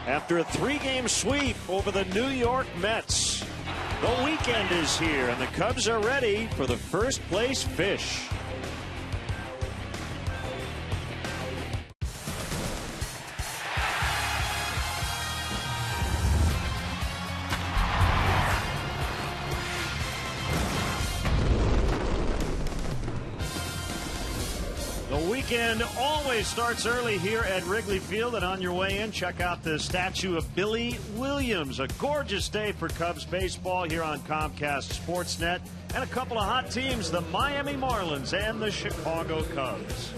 After a 3-game sweep over the New York Mets, the weekend is here and the Cubs are ready for the first place fish. The weekend always starts early here at Wrigley Field, and on your way in, check out the statue of Billy Williams. A gorgeous day for Cubs baseball here on Comcast Sportsnet, and a couple of hot teams, the Miami Marlins and the Chicago Cubs.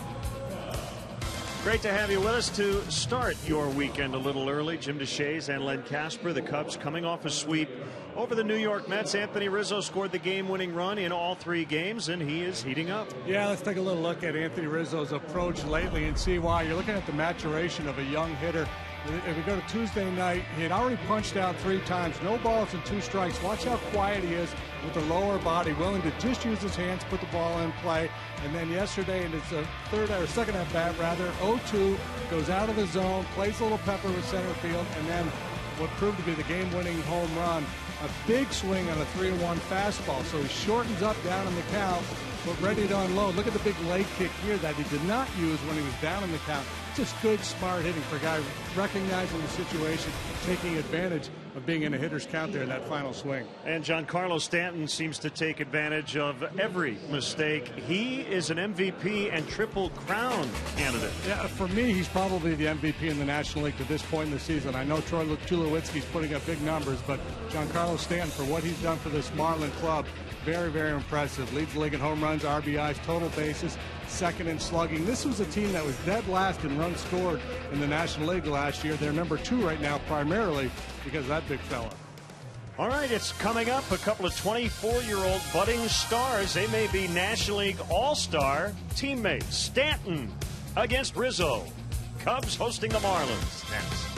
Great to have you with us to start your weekend a little early. Jim DeShays and Len Casper. The Cubs coming off a sweep over the New York Mets. Anthony Rizzo scored the game-winning run in all 3 games, and he is heating up. Yeah, let's take a little look at Anthony Rizzo's approach lately and see why. You're looking at the maturation of a young hitter. If we go to Tuesday night, he had already punched out 3 times. No balls and 2 strikes. Watch how quiet he is with the lower body, willing to just use his hands, put the ball in play. And then yesterday in his second at bat, 0-2, goes out of the zone, plays a little pepper with center field, and then what proved to be the game-winning home run. A big swing on a 3-1 fastball. So he shortens up down in the count, but ready to unload. Look at the big leg kick here that he did not use when he was down in the count. Just good, smart hitting for a guy recognizing the situation, taking advantage of being in a hitter's count there in that final swing. And Giancarlo Stanton seems to take advantage of every mistake. He is an MVP and Triple Crown candidate. Yeah, for me, he's probably the MVP in the National League to this point in the season. I know Troy Tulowitzki's putting up big numbers, but Giancarlo Stanton, for what he's done for this Marlin club, very, very impressive. Leads the league in home runs, RBIs, total bases, second in slugging. This was a team that was dead last in runs scored in the National League last year. They're number 2 right now, primarily because of that big fella. All right, it's coming up. A couple of 24-year-old budding stars. They may be National League All-Star teammates. Stanton against Rizzo. Cubs hosting the Marlins. Next.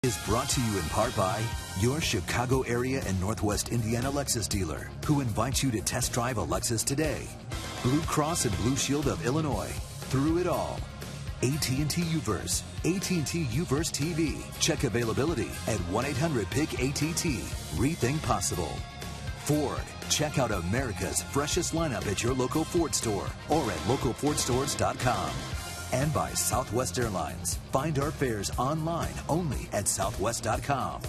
Is brought to you in part by your Chicago area and Northwest Indiana Lexus dealer, who invites you to test drive a Lexus today. Blue Cross and Blue Shield of Illinois, through it all. AT&T Uverse, AT&T Uverse TV. Check availability at 1-800-PIC-ATT. Rethink possible. Ford, check out America's freshest lineup at your local Ford store or at localfordstores.com. And by Southwest Airlines. Find our fares online only at southwest.com.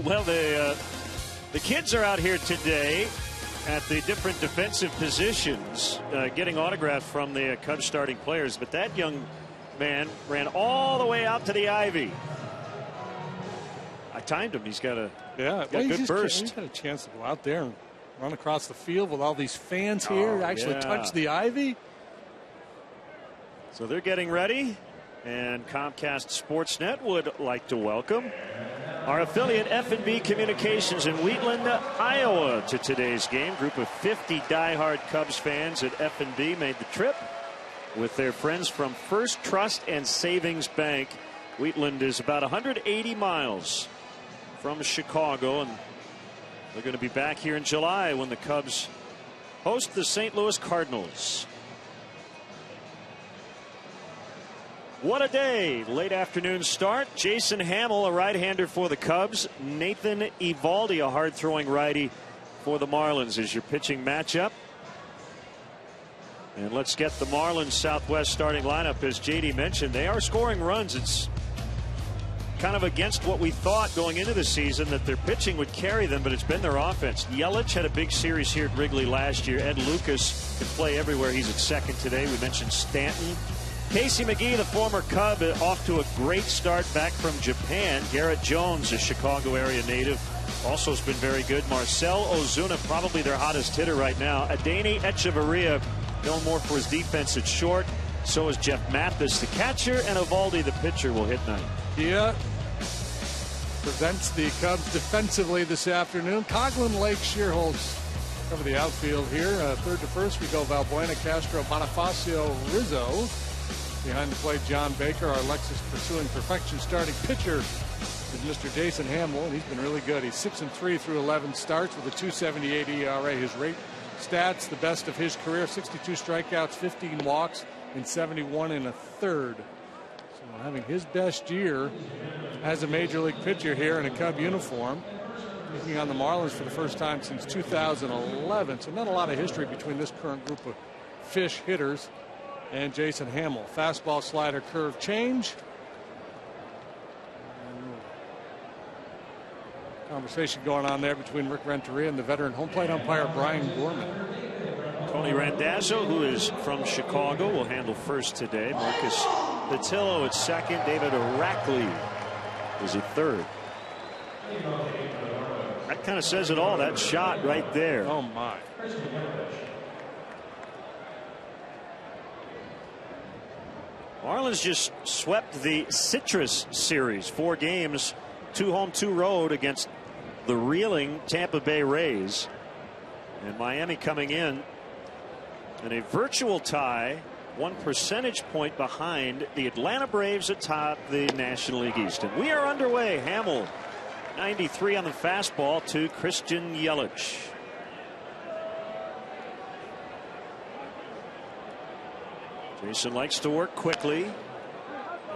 Well, the kids are out here today at the different defensive positions getting autographs from the Cubs starting players. But that young man ran all the way out to the ivy. I timed him. He's got a good burst. He's got a chance to go out there and run across the field with all these fans here, actually touch the ivy. So they're getting ready, and Comcast Sportsnet would like to welcome Our affiliate F&B Communications in Wheatland, Iowa, to today's game. Group of 50 diehard Cubs fans at F&B made the trip with their friends from First Trust and Savings Bank. Wheatland is about 180 miles from Chicago, and they're going to be back here in July when the Cubs host the St. Louis Cardinals. What a day. Late afternoon start. Jason Hamill, a right-hander for the Cubs. Nathan Eovaldi, a hard-throwing righty for the Marlins, is your pitching matchup. And let's get the Marlins Southwest starting lineup. As JD mentioned, they are scoring runs. It's kind of against what we thought going into the season, that their pitching would carry them, but it's been their offense. Yelich had a big series here at Wrigley last year. Ed Lucas can play everywhere. He's at second today. We mentioned Stanton. Casey McGee, the former Cub, off to a great start back from Japan. Garrett Jones, a Chicago area native, also has been very good. Marcell Ozuna, probably their hottest hitter right now. Adeiny Echeverria, known more for his defense at short. So is Jeff Mathis, the catcher, and Eovaldi, the pitcher, will hit ninth. Yeah. Presents the Cubs defensively this afternoon. Coghlan, Lake, Shearholtz cover the outfield here. Third to first, we go Valbuena, Castro, Bonifacio, Rizzo. Behind the plate, John Baker. Our Lexus pursuing perfection starting pitcher is Mr. Jason Hamill, and he's been really good. He's 6-3 through 11 starts with a 2.78 ERA. His rate stats, the best of his career: 62 strikeouts, 15 walks, and 71 and a third. So having his best year as a major league pitcher here in a Cub uniform. Taking on the Marlins for the first time since 2011. So not a lot of history between this current group of fish hitters and Jason Hamill. Fastball, slider, curve, change. Conversation going on there between Rick Renteria and the veteran home plate umpire Brian Gorman. Tony Randazzo, who is from Chicago, will handle first today. Marcus Patillo at second. David Arackley is at third. That kind of says it all. That shot right there. Oh my. Marlins just swept the Citrus Series. 4 games, 2 home, 2 road against the reeling Tampa Bay Rays. And Miami coming in a virtual tie, 1 percentage point behind the Atlanta Braves atop the National League East. And we are underway. Hamill, 93 on the fastball to Christian Yelich. Jason likes to work quickly,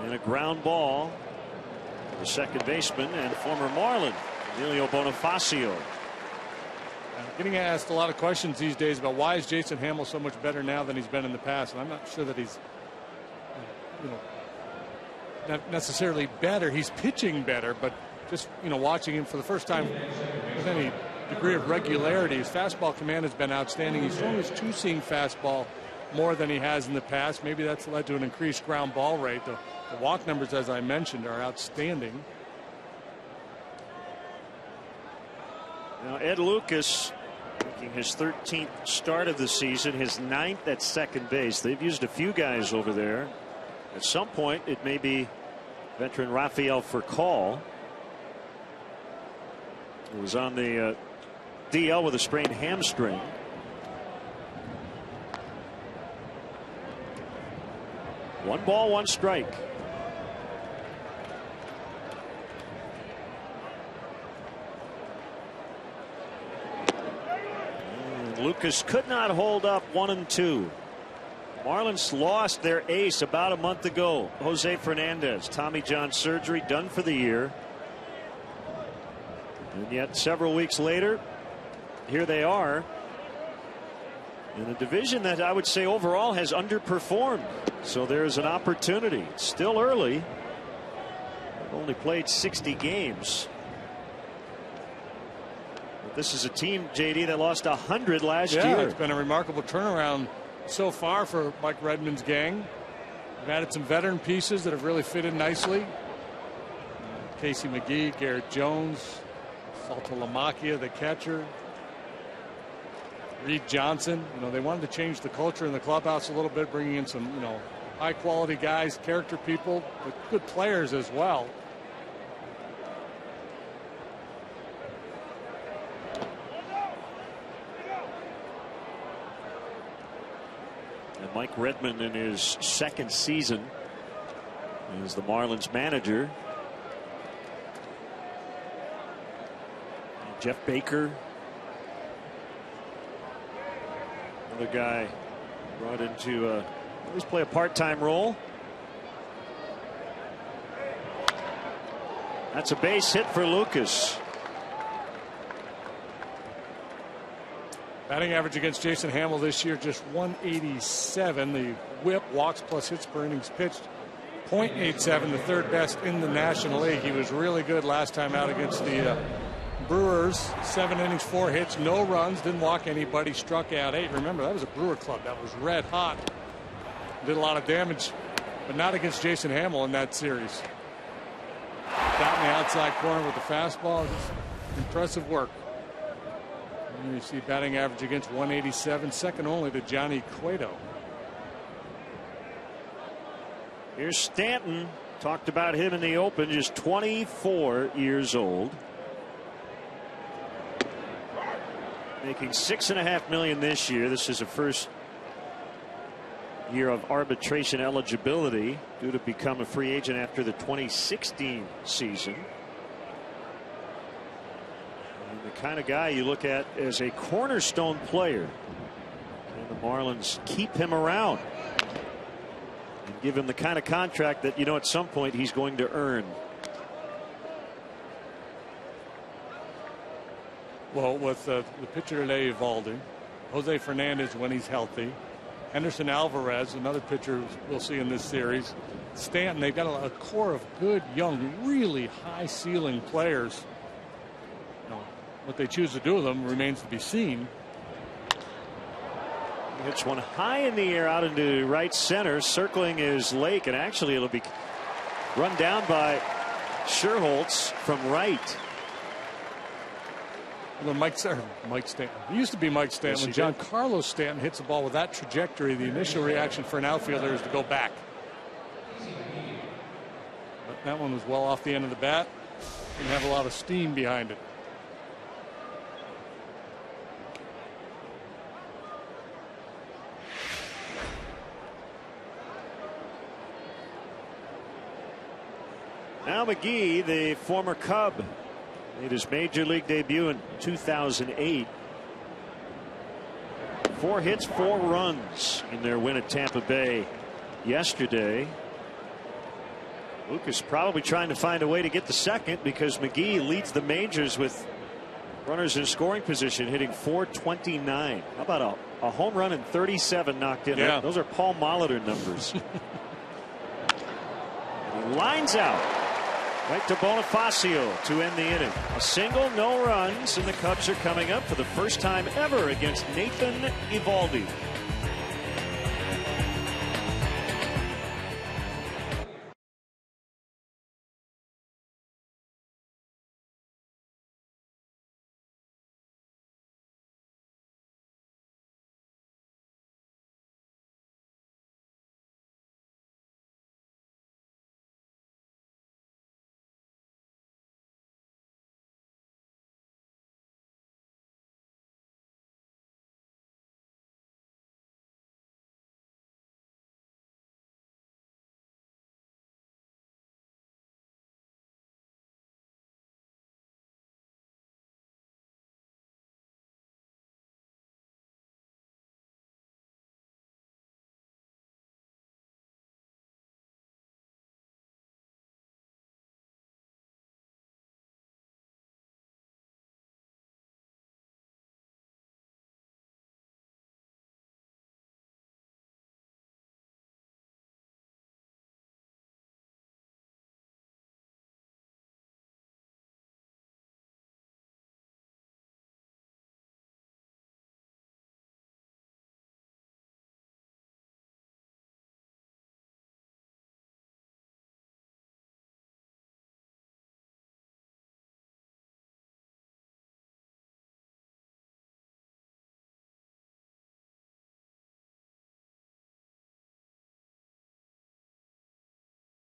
and a ground ball to the second baseman and former Marlin Emilio Bonifacio. Getting asked a lot of questions these days about why is Jason Hamill so much better now than he's been in the past, and I'm not sure that he's not necessarily better. He's pitching better, but just watching him for the first time with any degree of regularity, his fastball command has been outstanding. He's thrown his 2-seam fastball more than he has in the past. Maybe that's led to an increased ground ball rate. The walk numbers, as I mentioned, are outstanding. Now Ed Lucas making his 13th start of the season, his 9th at second base. They've used a few guys over there. At some point it may be veteran Rafael Furcal, who was on the DL with a sprained hamstring. One ball, one strike. And Lucas could not hold up 1-2. Marlins lost their ace about a month ago, Jose Fernandez. Tommy John surgery, done for the year. And yet several weeks later, here they are in a division that I would say overall has underperformed. So there's an opportunity. It's still early. They've only played 60 games. But this is a team, JD, that lost 100 last year. It's been a remarkable turnaround so far for Mike Redmond's gang. They've added some veteran pieces that have really fit in nicely. Casey McGee, Garrett Jones, Salto Lamacchia, the catcher. Reed Johnson. They wanted to change the culture in the clubhouse a little bit, bringing in some, high quality guys, character people, but good players as well. Mike Redmond in his second season as the Marlins manager. Jeff Baker, another guy brought into always play a part-time role. That's a base hit for Lucas. Batting average against Jason Hamill this year just 187. The whip, walks plus hits per innings pitched, .87, the third best in the National League. He was really good last time out against the Brewers. 7 innings, 4 hits, no runs, didn't walk anybody, struck out 8. Remember, that was a Brewer club that was red hot. Did a lot of damage, but not against Jason Hamill in that series. Down the outside corner with the fastball. Just impressive work. And you see batting average against 187, second only to Johnny Cueto. Here's Stanton. Talked about him in the open, just 24 years old. Making $6.5 million this year. This is a first year of arbitration eligibility, due to become a free agent after the 2016 season. And the kind of guy you look at as a cornerstone player. And the Marlins keep him around and give him the kind of contract that, you know, at some point he's going to earn. Well, with the pitcher today, Evaldi, Jose Fernandez when he's healthy, Henderson Alvarez, another pitcher we'll see in this series, Stanton, they've got a core of good, young, really high ceiling players. You know, what they choose to do with them remains to be seen. He hits one high in the air out into right center, circling his Lake, and actually it'll be run down by Scherholtz from right. Mike Stanton. He used to be Mike Stanton. Yes, when John Carlos Stanton hits the ball with that trajectory, the initial reaction for an outfielder is to go back. But that one was well off the end of the bat. Didn't have a lot of steam behind it. Now McGee, the former Cub, made his major league debut in 2008. 4 hits, 4 runs in their win at Tampa Bay yesterday. Lucas probably trying to find a way to get the second, because McGee leads the majors with runners in scoring position, hitting .429. How about a home run and 37 knocked in? Yeah. Those are Paul Molitor numbers. He lines out right to Bonifacio to end the inning. A single, no runs, and the Cubs are coming up for the first time ever against Nathan Eovaldi.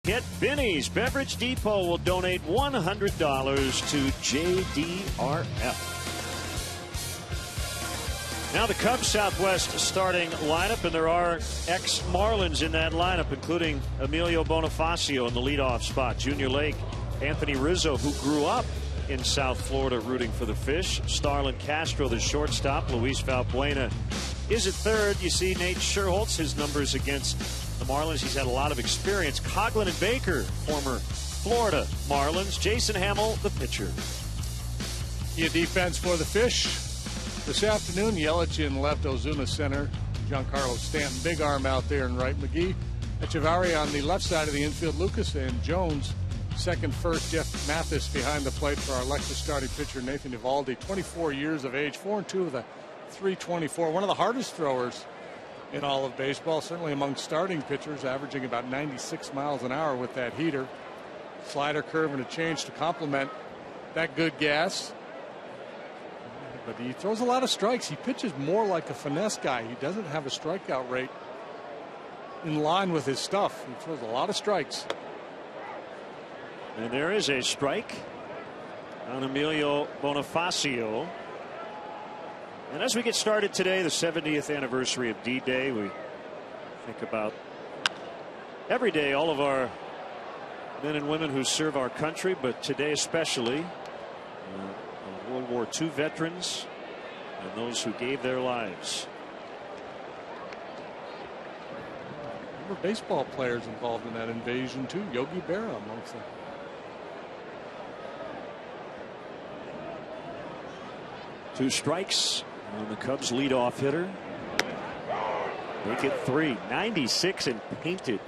Hit Binny's Beverage Depot will donate $100 to JDRF. Now the Cubs Southwest starting lineup, and there are ex-Marlins in that lineup, including Emilio Bonifacio in the leadoff spot, Junior Lake, Anthony Rizzo, who grew up in South Florida rooting for the Fish, Starlin Castro, the shortstop, Luis Valbuena is at third. You see Nate Scherholtz, his numbers against the Marlins. He's had a lot of experience. Coughlin and Baker, former Florida Marlins. Jason Hamill, the pitcher. Your defense for the Fish. This afternoon, Yelich in left, Ozuna center, Giancarlo Stanton, big arm out there in right, McGee. Echevarria on the left side of the infield, Lucas and Jones. Second, first, Jeff Mathis behind the plate for our Lexus starting pitcher, Nathan Eovaldi, 24 years of age, 4-2 with a .324. One of the hardest throwers in all of baseball, certainly among starting pitchers, averaging about 96 miles an hour with that heater. Slider, curve, and a change to complement that good gas. But he throws a lot of strikes. He pitches more like a finesse guy. He doesn't have a strikeout rate in line with his stuff. He throws a lot of strikes. And there is a strike on Emilio Bonifacio. And as we get started today, the 70th anniversary of D-Day, we think about every day all of our men and women who serve our country, but today especially World War II veterans and those who gave their lives. There were baseball players involved in that invasion too. Yogi Berra amongst them. Two strikes on the Cubs leadoff hitter. Make it 3. 96 and painted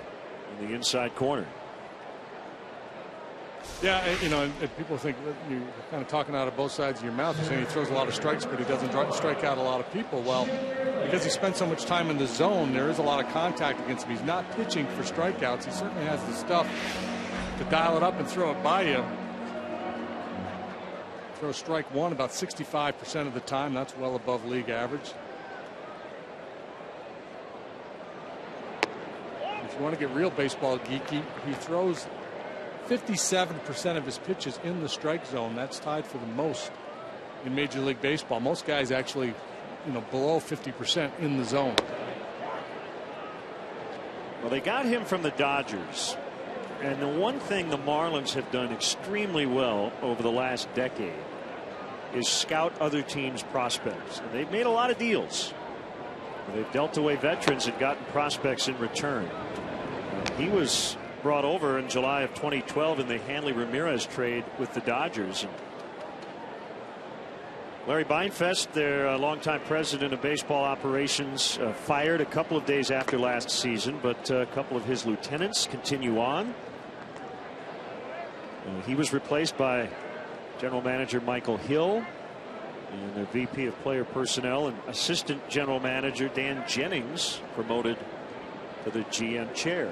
in the inside corner. Yeah, you know, and people think that you're kind of talking out of both sides of your mouth. You're saying he throws a lot of strikes, but he doesn't strike out a lot of people. Well, because he spends so much time in the zone, there is a lot of contact against him. He's not pitching for strikeouts. He certainly has the stuff to dial it up and throw it by you. Throw strike one about 65% of the time. That's well above league average. If you want to get real baseball geeky, he throws 57% of his pitches in the strike zone. That's tied for the most in Major League Baseball. Most guys actually, you know, below 50% in the zone. Well, they got him from the Dodgers. And the one thing the Marlins have done extremely well over the last decade is scout other teams' prospects. And they've made a lot of deals. They've dealt away veterans and gotten prospects in return. He was brought over in July of 2012 in the Hanley Ramirez trade with the Dodgers. And Larry Beinfest, their longtime president of baseball operations, fired a couple of days after last season, but a couple of his lieutenants continue on. He was replaced by general manager Michael Hill and the VP of player personnel and assistant general manager Dan Jennings promoted to the GM chair.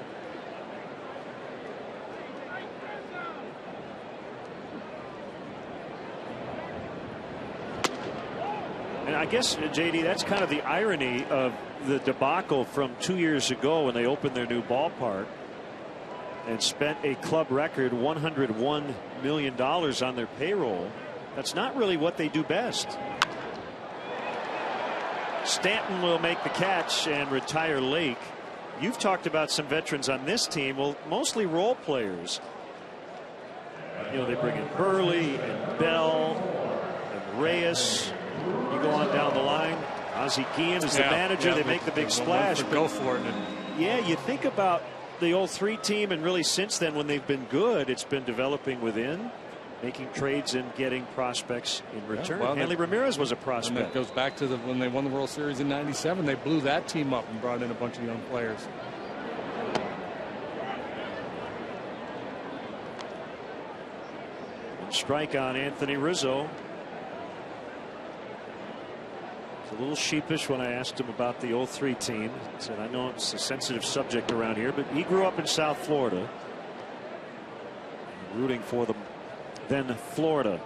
And I guess, JD, that's kind of the irony of the debacle from 2 years ago when they opened their new ballpark and spent a club record $101 million on their payroll. That's not really what they do best. Stanton will make the catch and retire Lake. You've talked about some veterans on this team. Well, mostly role players. You know, they bring in Burley and Bell and Reyes. You go on down the line. Ozzie Guillen is the manager. They make the big splash. Go for it. Yeah, you think about the 03 team, and really since then, when they've been good, it's been developing within, making trades and getting prospects in return. Well, Hanley Ramirez was a prospect. And that goes back to when they won the World Series in '97. They blew that team up and brought in a bunch of young players. Strike on Anthony Rizzo. A little sheepish when I asked him about the 03 team. He said, I know it's a sensitive subject around here, but he grew up in South Florida, rooting for the then Florida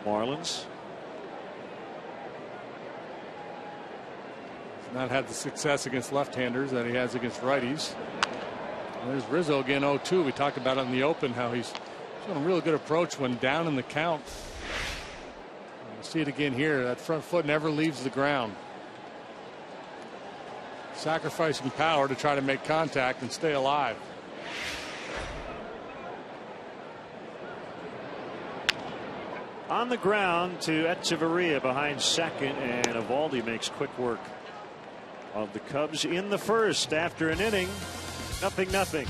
Marlins. He's not had the success against left-handers that he has against righties. And there's Rizzo again, 0-2. We talked about it in the open, how he's showing a real good approach when down in the count. See it again here. That front foot never leaves the ground. sacrificing power to try to make contact and stay alive. On the ground to Echeverria behind second, and Eovaldi makes quick work of the Cubs in the first after an inning. 0-0.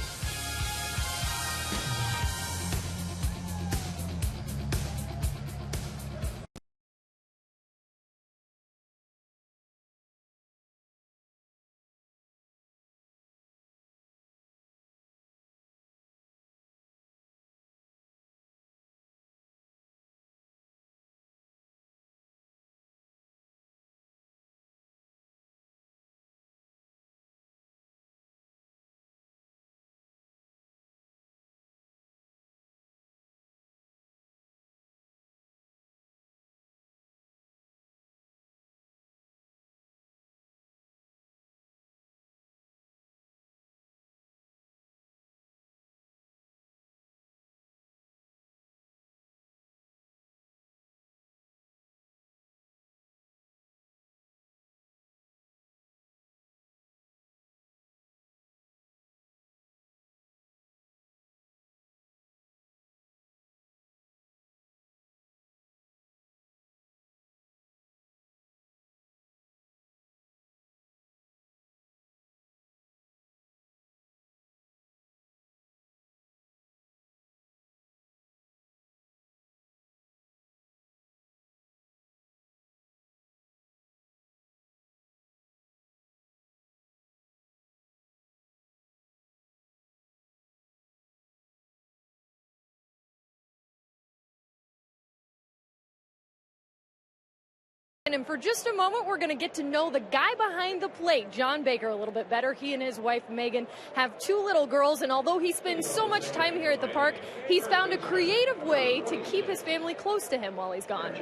And for just a moment, we're going to get to know the guy behind the plate, John Baker, a little bit better. He and his wife, Megan, have 2 little girls, and although he spends so much time here at the park, he's found a creative way to keep his family close to him while he's gone.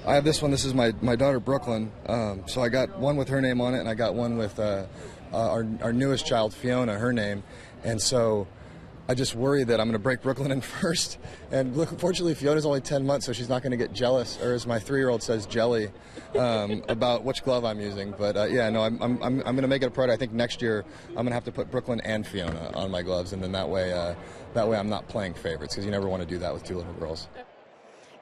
I have this one. This is my daughter, Brooklyn. So I got one with her name on it, and I got one with our newest child, Fiona, her name. And so I just worry that I'm going to break Brooklyn in first. And look, fortunately, Fiona's only 10 months, so she's not going to get jealous, or as my 3-year-old says, jelly, about which glove I'm using. But yeah, no, I'm going to make it a priority. I think next year I'm going to have to put Brooklyn and Fiona on my gloves, and then that way I'm not playing favorites, because you never want to do that with 2 little girls.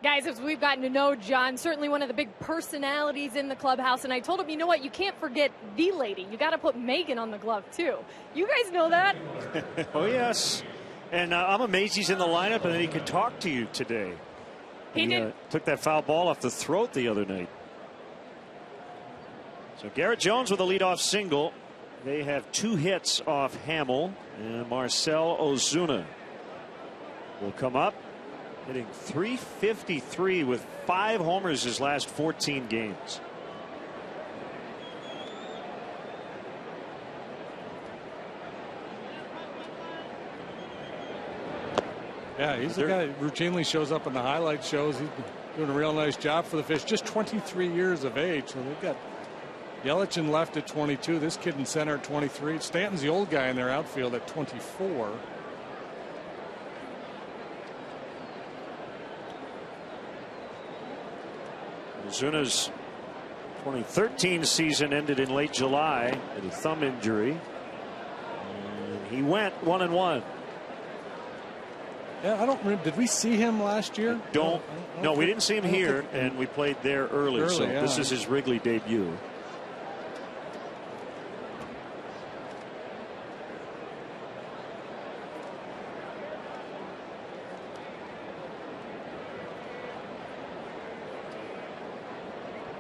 Guys, as we've gotten to know John, certainly one of the big personalities in the clubhouse, and I told him, you know what, you can't forget the lady. You got to put Megan on the glove, too. You guys know that? Oh, yes. And I'm amazed he's in the lineup and that he could talk to you today. He took that foul ball off the throat the other night. So Garrett Jones with a leadoff single. They have 2 hits off Hamill, and Marcell Ozuna will come up, hitting .353 with 5 homers his last 14 games. Yeah, he's the guy who routinely shows up in the highlight shows. He's been doing a real nice job for the Fish. Just 23 years of age. So they've got Yelich in left at 22. This kid in center at 23. Stanton's the old guy in their outfield at 24. Ozuna's 2013 season ended in late July with a thumb injury. And he went 1-1. Yeah, I don't remember. Did we see him last year? No, we didn't see him here, and we played there early. So yeah. This is his Wrigley debut.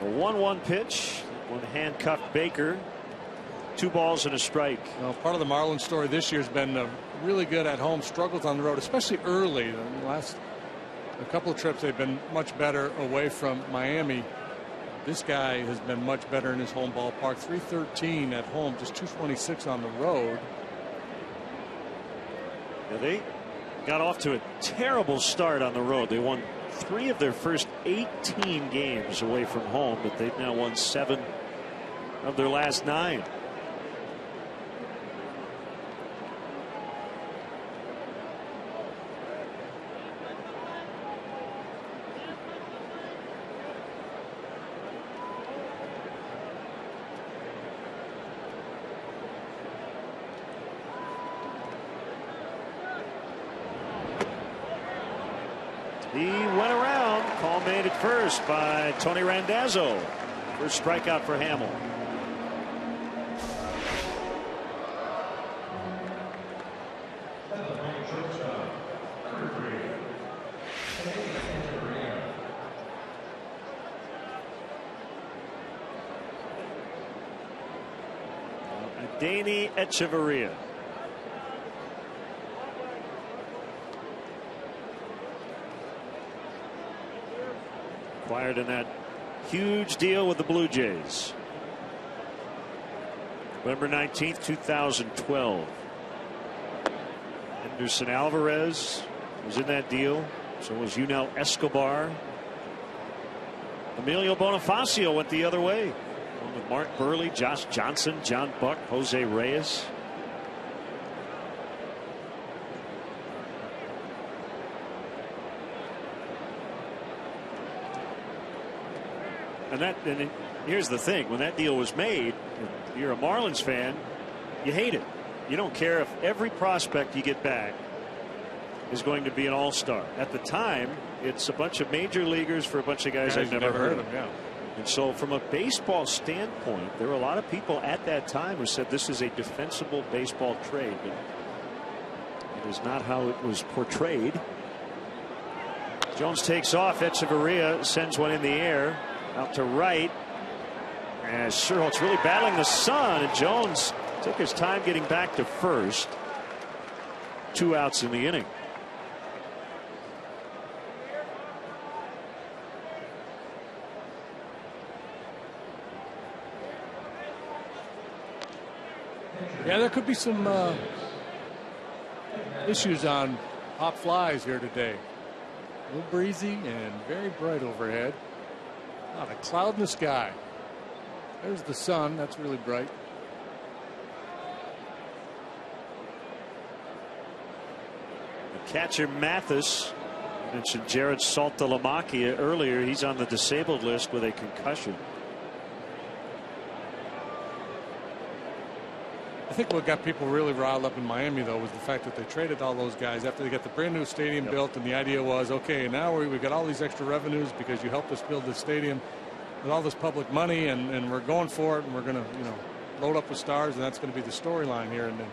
A 1-1 pitch. One handcuffed Baker. 2 balls and a strike. Well, part of the Marlins story this year has been really good at home, struggles on the road, especially early. The last couple of trips they've been much better away from Miami. This guy has been much better in his home ballpark. .313 at home, just .226 on the road. Yeah, they got off to a terrible start on the road. They won 3 of their first 18 games away from home, but they've now won 7 of their last 9. He went around. Call made at first by Tony Randazzo. First strikeout for Hamill. Danny Echeverria. Acquired in that huge deal with the Blue Jays. November 19th, 2012. Henderson Alvarez was in that deal. So was Yunel Escobar. Emilio Bonifacio went the other way. With Mark Burley, Josh Johnson, John Buck, Jose Reyes. And here's the thing: when that deal was made, if you're a Marlins fan, you hate it. You don't care if every prospect you get back is going to be an all-star. At the time, it's a bunch of major leaguers for a bunch of guys I've never heard of. Yeah. And so from a baseball standpoint, there were a lot of people at that time who said this is a defensible baseball trade. But it is not how it was portrayed. Jones takes off. Echeverria sends one in the air out to right. As Sherholt's really battling the sun, and Jones took his time getting back to first. 2 outs in the inning. Yeah, there could be some issues on hot flies here today. A little breezy and very bright overhead. Not a cloud in the sky. There's the sun. That's really bright. The catcher Mathis, mentioned Jared Saltalamacchia earlier. He's on the disabled list with a concussion. I think what got people really riled up in Miami, though, was the fact that they traded all those guys after they got the brand new stadium built, and the idea was, okay, now we got all these extra revenues because you helped us build this stadium with all this public money, and we're going for it, and we're going to, load up with stars, and that's going to be the storyline here. And then,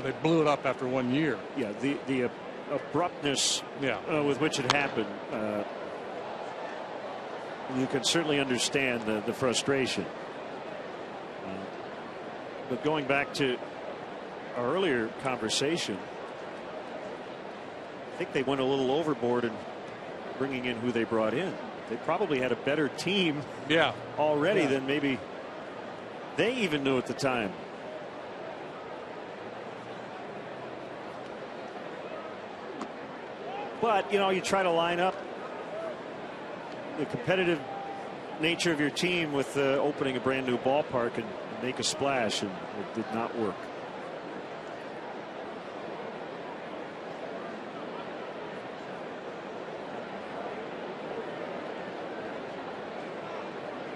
they blew it up after 1 year. Yeah, the abruptness with which it happened, you can certainly understand the frustration. But going back to our earlier conversation, I think they went a little overboard in bringing in who they brought in. They probably had a better team already than maybe they even knew at the time. But, you try to line up the competitive nature of your team with opening a brand new ballpark and make a splash, and it did not work.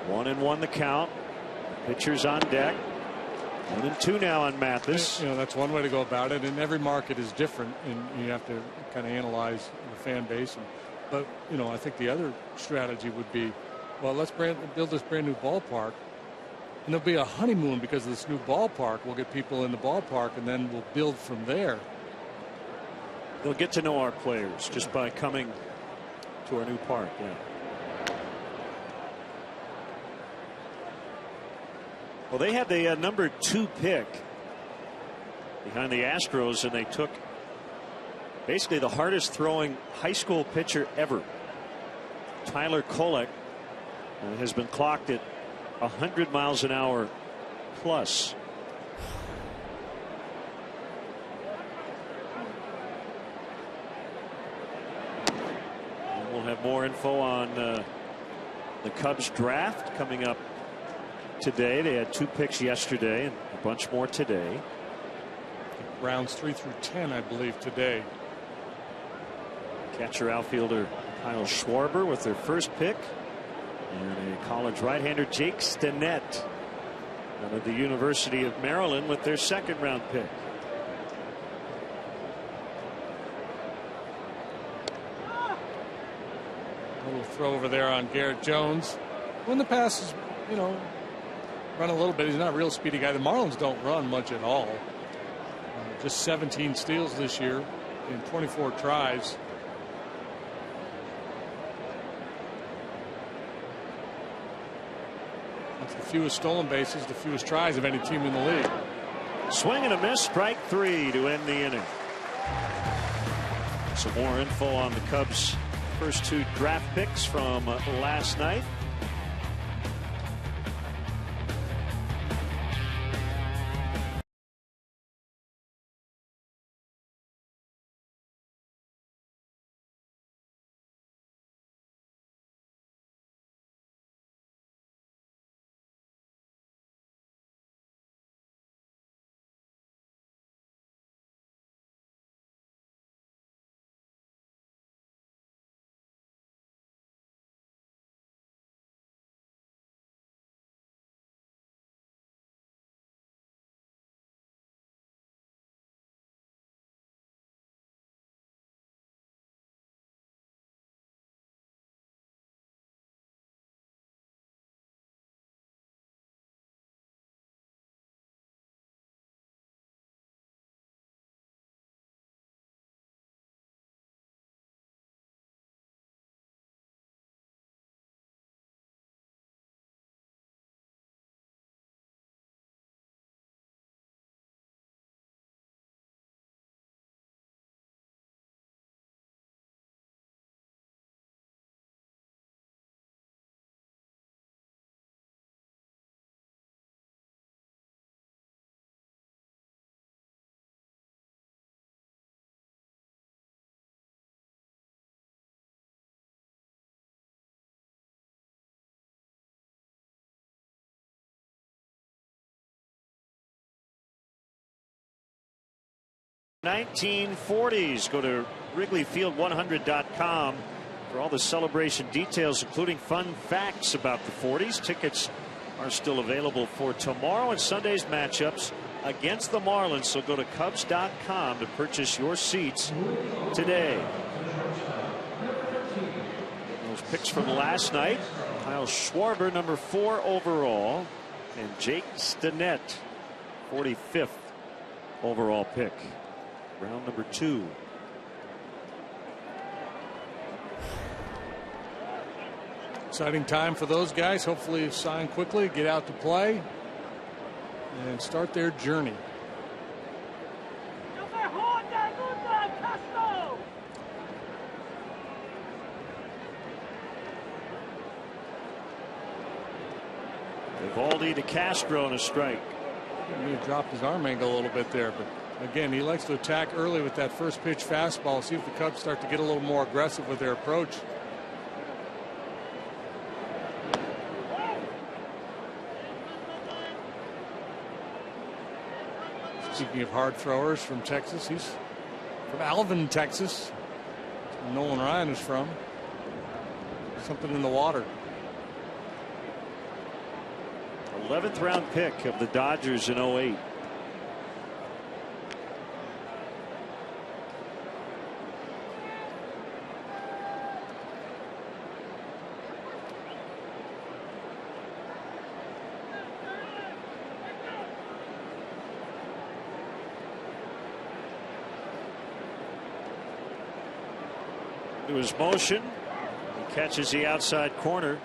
One and one the count. Pitchers on deck. 1-2 now on Mathis. That's one way to go about it, and every market is different, and you have to kind of analyze the fan base. But I think the other strategy would be, well, let's build this brand new ballpark. And there'll be a honeymoon because of this new ballpark. We'll get people in the ballpark, and then we'll build from there. They'll get to know our players just by coming to our new park. Yeah. Well, they had the number 2 pick behind the Astros, and they took basically the hardest throwing high school pitcher ever. Tyler Kolek has been clocked at 100 miles an hour plus. And we'll have more info on the Cubs draft coming up today. They had 2 picks yesterday and a bunch more today. Rounds 3 through 10, I believe, today. Catcher outfielder Kyle Schwarber with their first pick. And a college right-hander, Jake Stinnett, out of the University of Maryland, with their second-round pick. A little throw over there on Garrett Jones. When the pass is, run a little bit. He's not a real speedy guy. The Marlins don't run much at all. Just 17 steals this year in 24 tries. That's the fewest stolen bases, the fewest tries of any team in the league. Swing and a miss, strike 3 to end the inning. Some more info on the Cubs' first 2 draft picks from last night. ...1940s. Go to WrigleyField100.com for all the celebration details, including fun facts about the 40s. Tickets are still available for tomorrow and Sunday's matchups against the Marlins. So go to Cubs.com to purchase your seats today. Those picks from last night: Kyle Schwarber, number 4 overall, and Jake Stinnett, 45th overall pick. Round number 2. Exciting time for those guys. Hopefully sign quickly, get out to play, and start their journey. Evaldi to Castro and a strike. He dropped his arm angle a little bit there, but again, he likes to attack early with that first pitch fastball. See if the Cubs start to get a little more aggressive with their approach. Speaking of hard throwers from Texas, he's from Alvin, Texas. That's where Nolan Ryan is from. Something in the water. 11th round pick of the Dodgers in 08. To his motion, he catches the outside corner.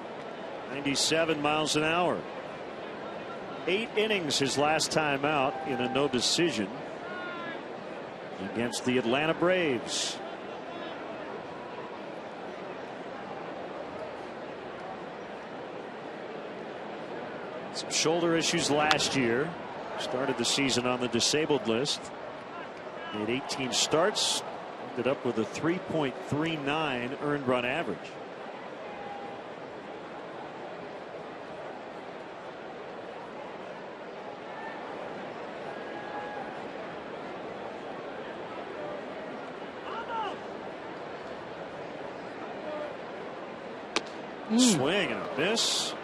97 miles an hour. 8 innings his last time out in a no decision against the Atlanta Braves. Some shoulder issues last year. Started the season on the disabled list. Made 18 starts. Ended up with a 3.39 earned run average. Swing and a miss.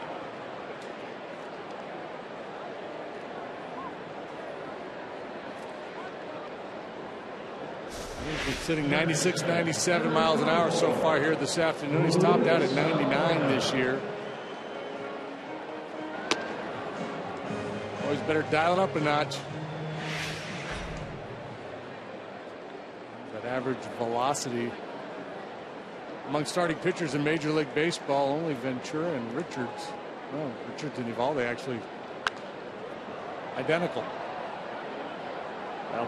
He's sitting 96, 97 miles an hour so far here this afternoon. He's topped out at 99 this year. Always better dial it up a notch. That average velocity among starting pitchers in Major League Baseball, only Ventura and Richards. Well, Richards and Evaldi actually identical.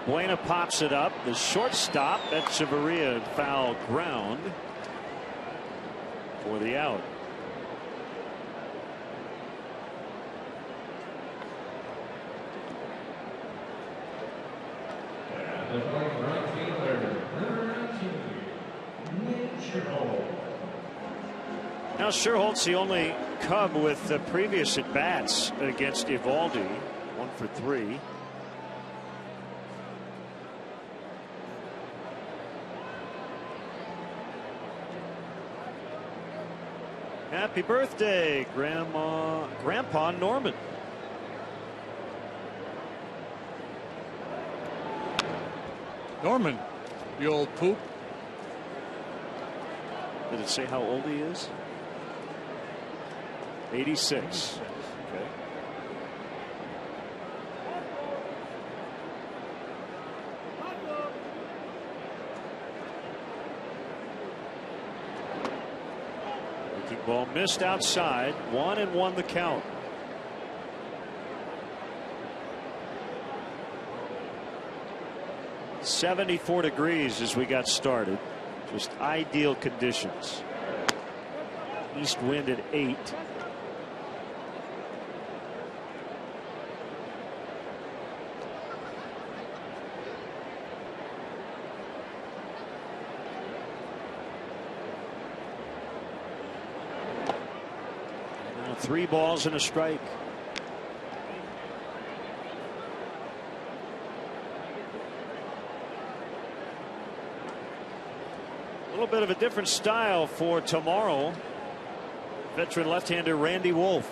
Buena pops it up. The shortstop, Echeverria, foul ground for the out. Now Sherholt's the only Cub with the previous at bats against Evaldi. 1 for 3. Happy birthday, Grandpa Norman. Norman, the old poop. Did it say how old he is? 86. Okay. Breaking ball missed outside. 1-1 the count. .74 degrees as we got started. Just ideal conditions. East wind at 8. Now 3 balls and a strike. A little bit of a different style for tomorrow. Veteran left-hander Randy Wolf.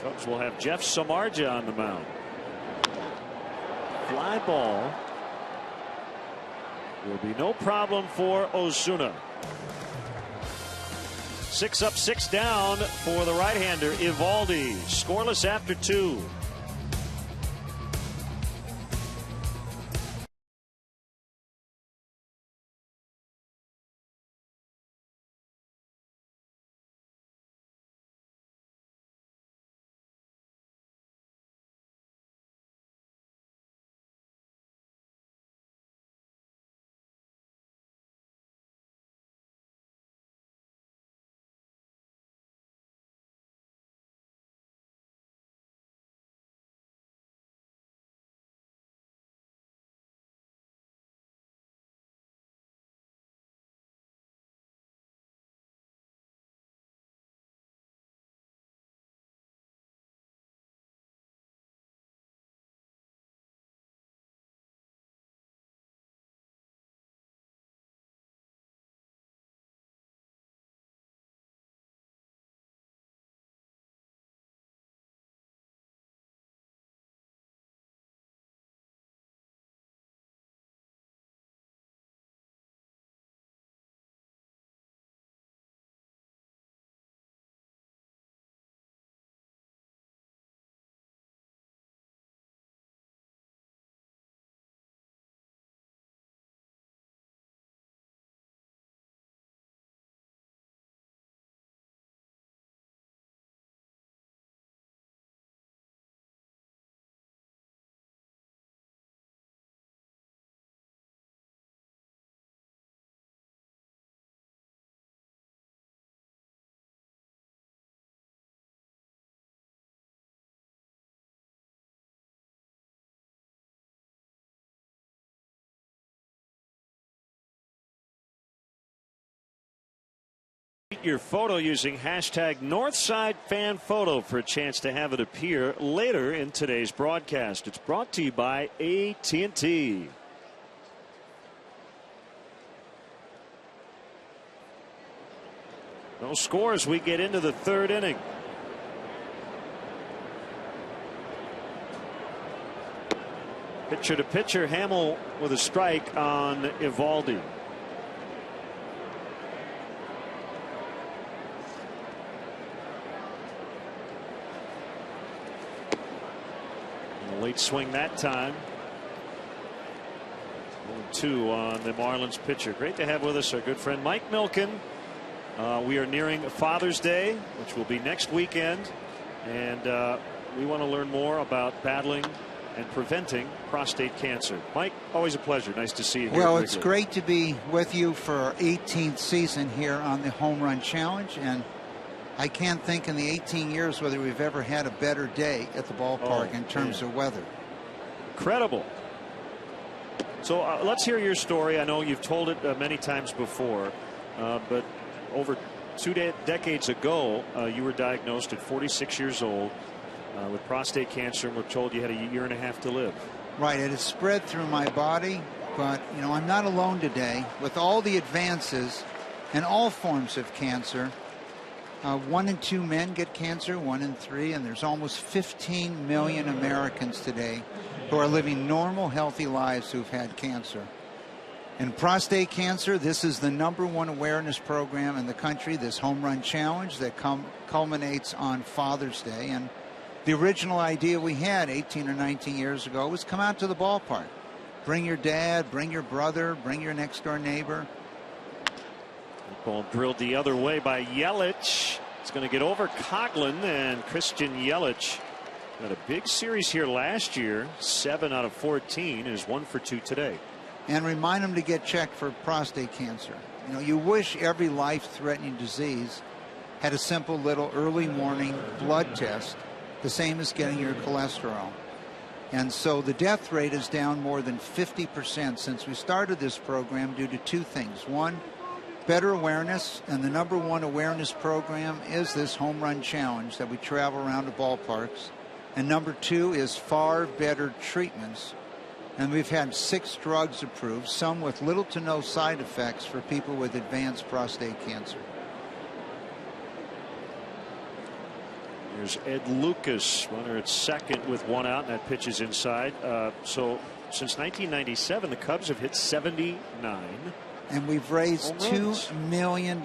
Cubs will have Jeff Samardzija on the mound. Fly ball. Will be no problem for Ozuna. 6 up, 6 down for the right-hander Evaldi. Scoreless after 2. Your photo using hashtag NorthsideFanPhoto for a chance to have it appear later in today's broadcast. It's brought to you by AT&T. No scores. We get into the 3rd inning. Pitcher to pitcher, Hamill with a strike on Eovaldi. Late swing that time. 2 on the Marlins pitcher. Great to have with us our good friend Mike Milken. We are nearing Father's Day, which will be next weekend, and we want to learn more about battling and preventing prostate cancer. Mike, always a pleasure. Nice to see you here. Well, it's great to be with you for our 18th season here on the Home Run Challenge, and I can't think in the 18 years whether we've ever had a better day at the ballpark in terms of weather. Incredible. So let's hear your story. I know you've told it many times before, but over 2 decades ago, you were diagnosed at 46 years old with prostate cancer, and we're told you had a 1.5 years to live. Right. It has spread through my body, but, you know, I'm not alone today. With all the advances in all forms of cancer, 1 in 2 men get cancer, 1 in 3, and there's almost 15 million Americans today who are living normal, healthy lives who've had cancer. In prostate cancer, this is the #1 awareness program in the country, this Home Run Challenge that culminates on Father's Day. And the original idea we had 18 or 19 years ago was come out to the ballpark. Bring your dad, bring your brother, bring your next door neighbor. Ball drilled the other way by Yelich. It's going to get over Coughlin, and Christian Yelich had a big series here last year. 7 out of 14 is 1 for 2 today. And remind them to get checked for prostate cancer. You know, you wish every life-threatening disease had a simple little early morning blood test, the same as getting your cholesterol. And so the death rate is down more than 50% since we started this program due to 2 things. One, better awareness, and the #1 awareness program is this Home Run Challenge that we travel around the ballparks. And #2 is far better treatments. And we've had 6 drugs approved, some with little to no side effects for people with advanced prostate cancer. Here's Ed Lucas, runner at second with 1 out, and that pitch is inside. So since 1997, the Cubs have hit 79. And we've raised $2 million,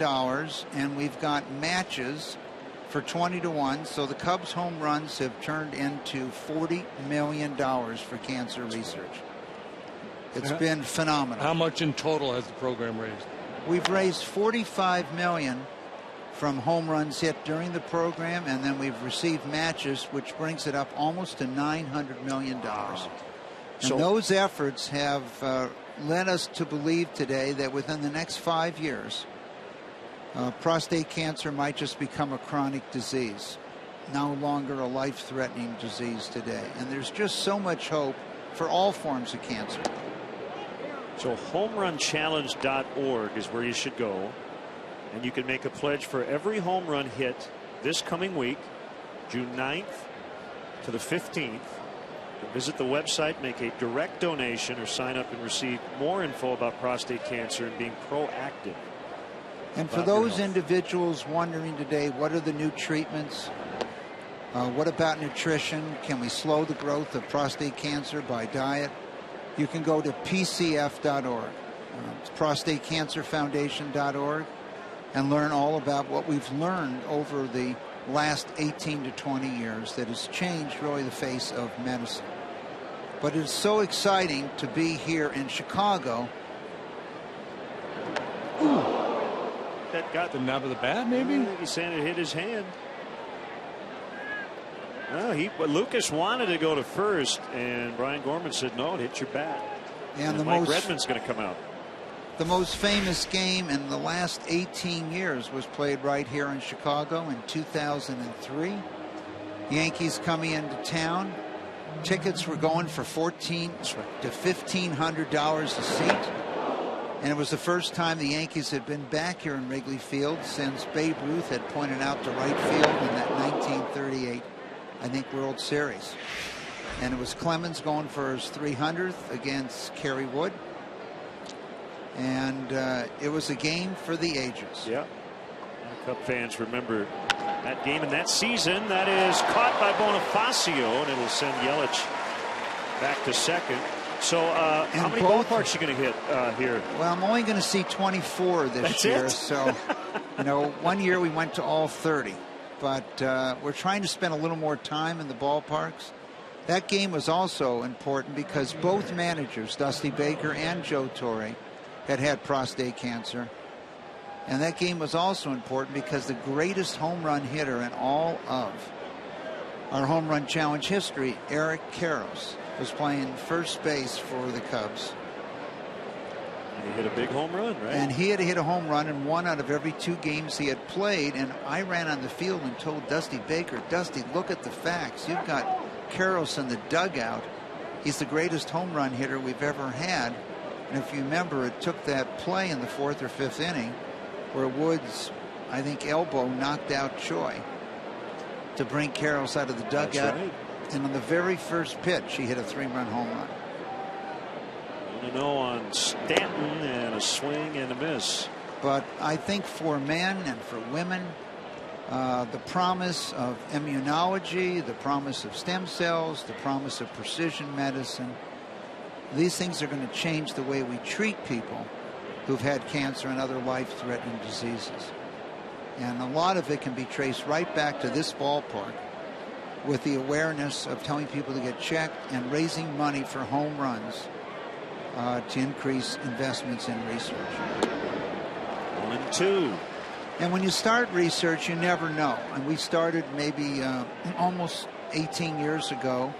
and we've got matches for 20 to 1. So the Cubs home runs have turned into $40 million for cancer research. It's been phenomenal. How much in total has the program raised? We've raised $45 million from home runs hit during the program, and then we've received matches, which brings it up almost to $900 million. And those efforts have led us to believe today that within the next 5 years, prostate cancer might just become a chronic disease, no longer a life-threatening disease today. And there's just so much hope for all forms of cancer. So homerunchallenge.org is where you should go, and you can make a pledge for every home run hit this coming week, June 9th to the 15th. Visit the website, make a direct donation, or sign up and receive more info about prostate cancer and being proactive. And for those individuals wondering today, what are the new treatments? What about nutrition? Can we slow the growth of prostate cancer by diet? You can go to pcf.org, prostatecancerfoundation.org, and learn all about what we've learned over the last 18 to 20 years that has changed really the face of medicine. But it's so exciting to be here in Chicago. Ooh. That got the nub of the bat, maybe? He said it hit his hand. Well, Lucas wanted to go to first, and Brian Gorman said, no, it hit your bat. And Mike Redmond's going to come out. The most famous game in the last 18 years was played right here in Chicago in 2003. Yankees coming into town. Tickets were going for $1,400 to $1,500 a seat. And it was the first time the Yankees had been back here in Wrigley Field since Babe Ruth had pointed out to right field in that 1938, I think, World Series. And it was Clemens going for his 300th against Kerry Wood. And it was a game for the ages. Yeah. Cub fans remember that game and that season. That is caught by Bonifacio, and it'll send Yelich back to second. So how many ballparks are you going to hit here? Well, I'm only going to see 24 this year. So, you know, one year we went to all 30. But we're trying to spend a little more time in the ballparks. That game was also important because both managers, Dusty Baker and Joe Torre, had prostate cancer. And that game was also important because the greatest home run hitter in all of our home run challenge history, Eric Karros, was playing first base for the Cubs. And he hit a big home run, right? And he had hit a home run in 1 out of every 2 games he had played. And I ran on the field and told Dusty Baker, Dusty, look at the facts. You've got Karros in the dugout. He's the greatest home run hitter we've ever had. And if you remember, it took that play in the 4th or 5th inning where Woods, I think, elbow knocked out Choi to bring Karros out of the dugout. That's right. And on the very first pitch, he hit a 3-run home run. 1-0 on Stanton, and a swing and a miss. But I think for men and for women, the promise of immunology, the promise of stem cells, the promise of precision medicine, these things are going to change the way we treat people who've had cancer and other life-threatening diseases. And a lot of it can be traced right back to this ballpark with the awareness of telling people to get checked and raising money for home runs to increase investments in research. 1-2. And when you start research, you never know. And we started maybe almost 18 years ago,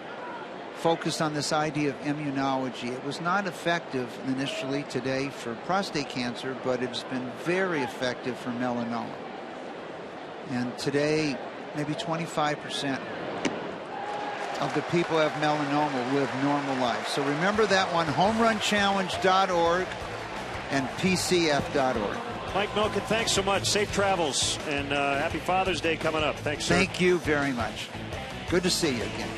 focused on this idea of immunology. It was not effective initially today for prostate cancer, but it's been very effective for melanoma. And today, maybe 25% of the people who have melanoma live normal lives. So remember that one, homerunchallenge.org and pcf.org. Mike Milken, thanks so much. Safe travels, and happy Father's Day coming up. Thanks, sir. Thank you very much. Good to see you again.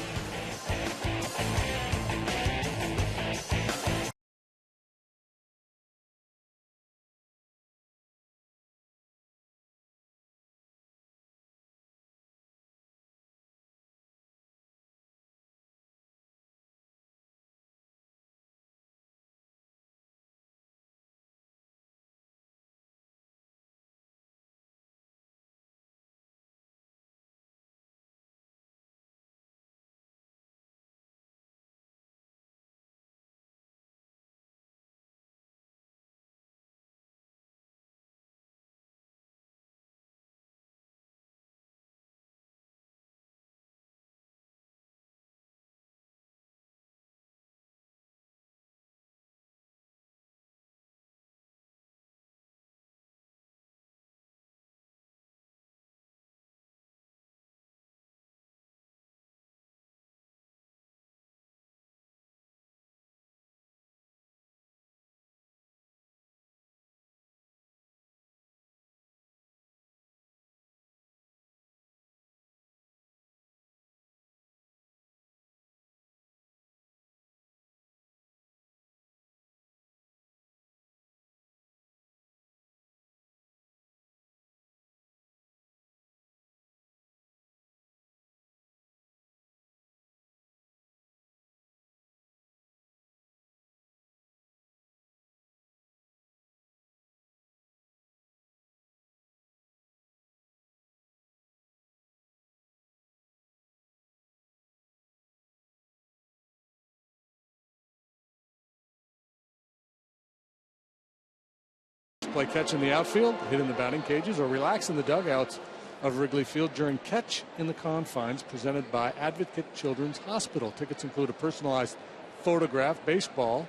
Play catch in the outfield, hit in the batting cages, or relax in the dugouts of Wrigley Field during Catch in the Confines, presented by Advocate Children's Hospital. Tickets include a personalized photograph, baseball,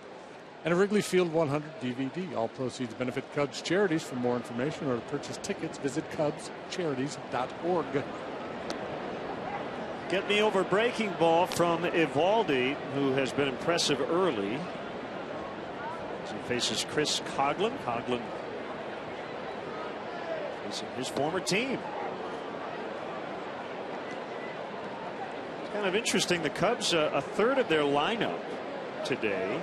and a Wrigley Field 100 DVD. All proceeds benefit Cubs charities. For more information or to purchase tickets, visit cubscharities.org. Get me over breaking ball from Eovaldi, who has been impressive early. As he faces Chris Coghlan. Coghlan facing his former team. It's kind of interesting. The Cubs, a third of their lineup today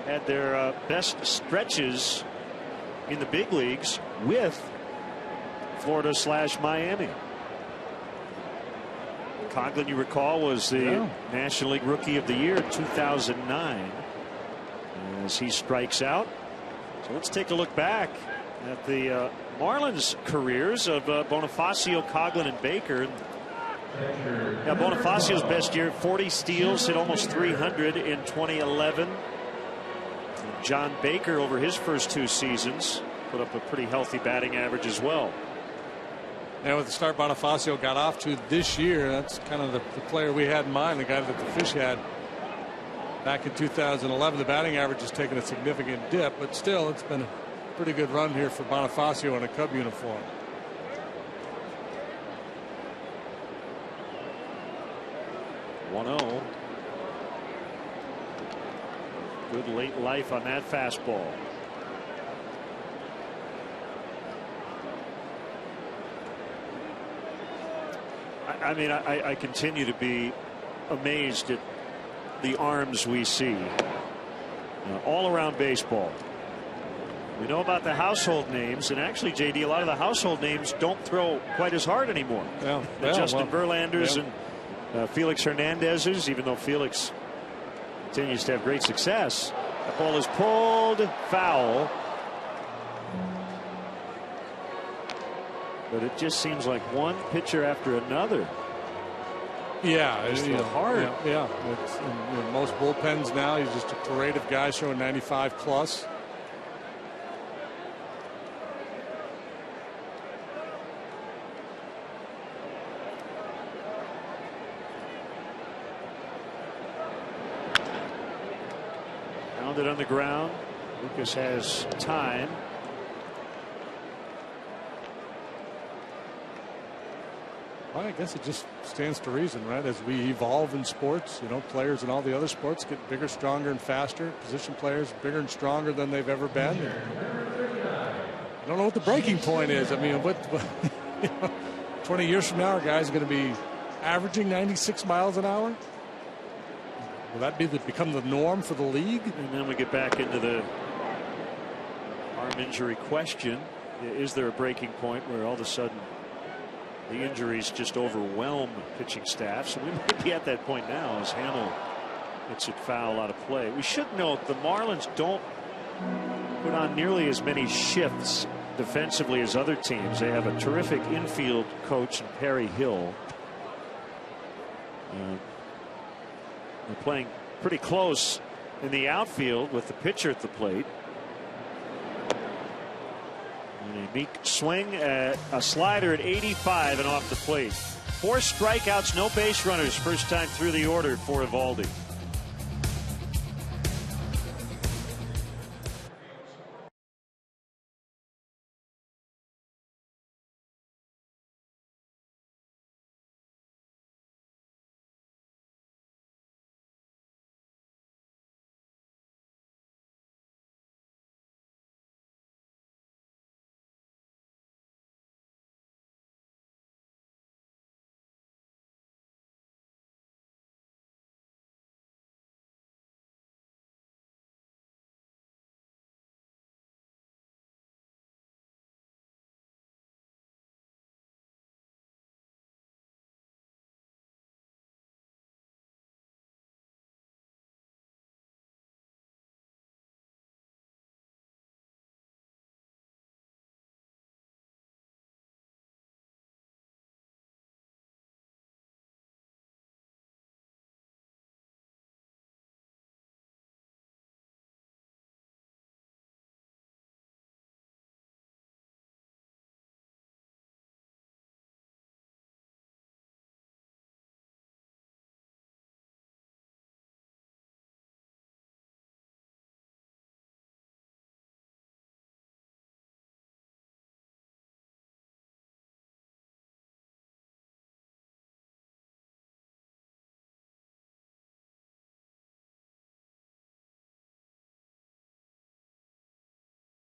had their best stretches in the big leagues with Florida/Miami. Coghlan, you recall, was the National League Rookie of the Year in 2009 as he strikes out. So let's take a look back at the Marlins careers of Bonifacio, Coghlan, and Baker. Yeah, Bonifacio's best year, 40 steals, hit almost 300 in 2011. John Baker, over his first 2 seasons, put up a pretty healthy batting average as well. And with the start Bonifacio got off to this year, that's kind of the player we had in mind, the guy that the Fish had back in 2011. The batting average has taken a significant dip, but still it's been a pretty good run here for Bonifacio in a Cub uniform. Good late life on that fastball. I mean, I continue to be amazed at the arms we see all around baseball. We know about the household names, and actually, JD, a lot of the household names don't throw quite as hard anymore. Justin Verlanders and Felix Hernandez's, even though Felix continues to have great success. The ball is pulled foul. But it just seems like one pitcher after another. Yeah, it's hard. Yeah. It's, in most bullpens now, he's just a parade of guys showing 95 plus. Pounded on the ground. Lucas has time. Well, I guess it just stands to reason, right? As we evolve in sports, players in all the other sports get bigger, stronger, and faster. Position players bigger and stronger than they've ever been. I don't know what the breaking point is. I mean, 20 years from now, our guys are going to be averaging 96 miles an hour. Will that become the norm for the league? And then we get back into the arm injury question. Is there a breaking point where all of a sudden the injuries just overwhelm pitching staff? So we might be at that point now as Hamill hits it foul out of play. We should note the Marlins don't put on nearly as many shifts defensively as other teams. They have a terrific infield coach in Perry Hill. They're playing pretty close in the outfield with the pitcher at the plate. And a meek swing at a slider at 85 and off the plate. 4 strikeouts, no base runners. First time through the order for Eovaldi.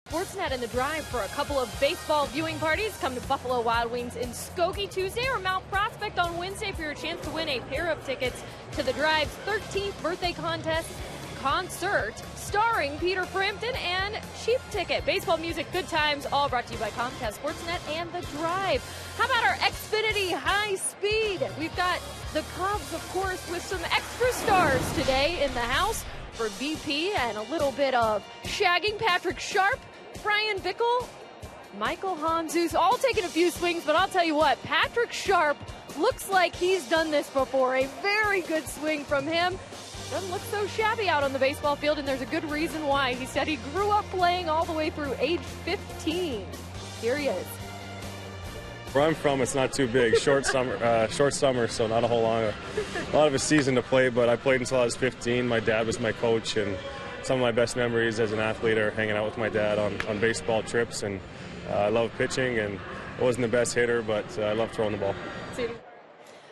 Sportsnet and The Drive for a couple of baseball viewing parties. Come to Buffalo Wild Wings in Skokie Tuesday or Mount Prospect on Wednesday for your chance to win a pair of tickets to The Drive's 13th birthday contest. concert starring Peter Frampton and Cheap Ticket. Baseball, music, good times, all brought to you by Comcast Sportsnet and The Drive. How about our Xfinity High Speed? We've got the Cubs, of course, with some extra stars today in the house for BP and a little bit of shagging. Patrick Sharp, Brian Bickle, Michael Hanzus, all taking a few swings, but I'll tell you what, Patrick Sharp looks like he's done this before. A very good swing from him. Doesn't look so shabby out on the baseball field, and there's a good reason why. He said he grew up playing all the way through age 15. Here he is. Where I'm from, it's not too big. Short summer, so not a lot of a season to play, but I played until I was 15. My dad was my coach, and some of my best memories as an athlete are hanging out with my dad on baseball trips, and I love pitching, and I wasn't the best hitter, but I love throwing the ball.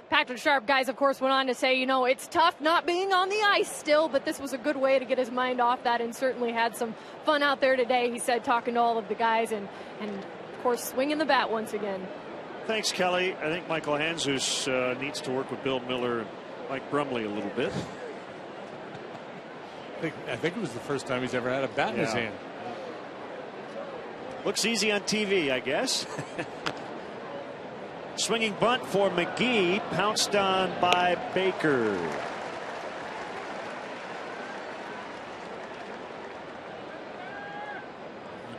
Patrick Sharp, guys, of course, went on to say, it's tough not being on the ice still, but this was a good way to get his mind off that, and certainly had some fun out there today, he said, talking to all of the guys, and of course, swinging the bat once again. Thanks, Kelly. I think Michael Hanzus needs to work with Bill Miller and Mike Brumley a little bit. I think it was the first time he's ever had a bat in his hand. Looks easy on TV, I guess. Swinging bunt for McGee, pounced on by Baker.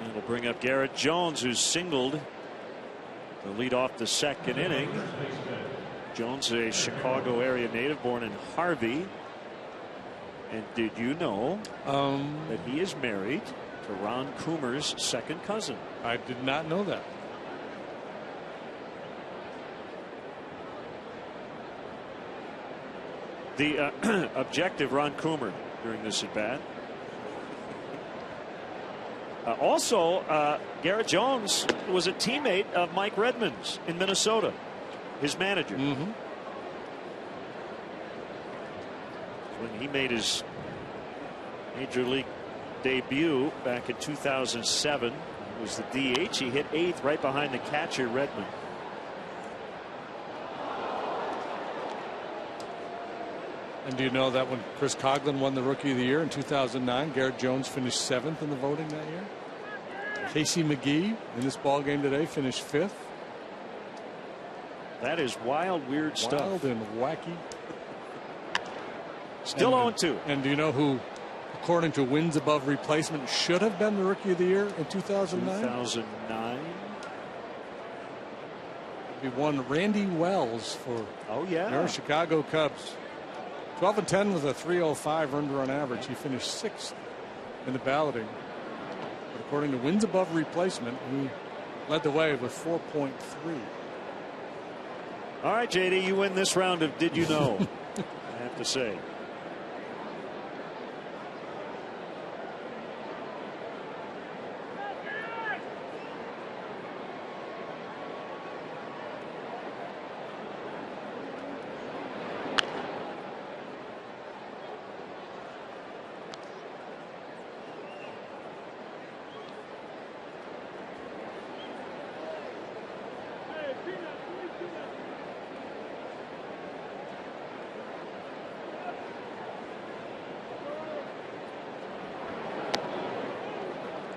And it'll bring up Garrett Jones, who's singled to lead off the second inning. Jones, a Chicago area native, born in Harvey. And did you know that he is married to Ron Coomer's second cousin? I did not know that. The objective, Ron Coomer, during this at bat. Also, Garrett Jones was a teammate of Mike Redmond's in Minnesota, his manager. When he made his major league debut back in 2007, he was the DH. He hit 8th right behind the catcher, Redmond. And do you know that when Chris Coughlin won the Rookie of the Year in 2009, Garrett Jones finished 7th in the voting that year? Casey McGee in this ball game today finished 5th. That is wild, weird stuff. Wild and wacky. Still 0-2. And do you know who, according to wins above replacement, should have been the Rookie of the Year in 2009? 2009. It'd be one Randy Wells for your Chicago Cubs. 12-10 with a 3.05 earned run average. He finished 6th in the balloting. But according to wins above replacement, he led the way with 4.3. All right, JD, you win this round of Did You Know? I have to say.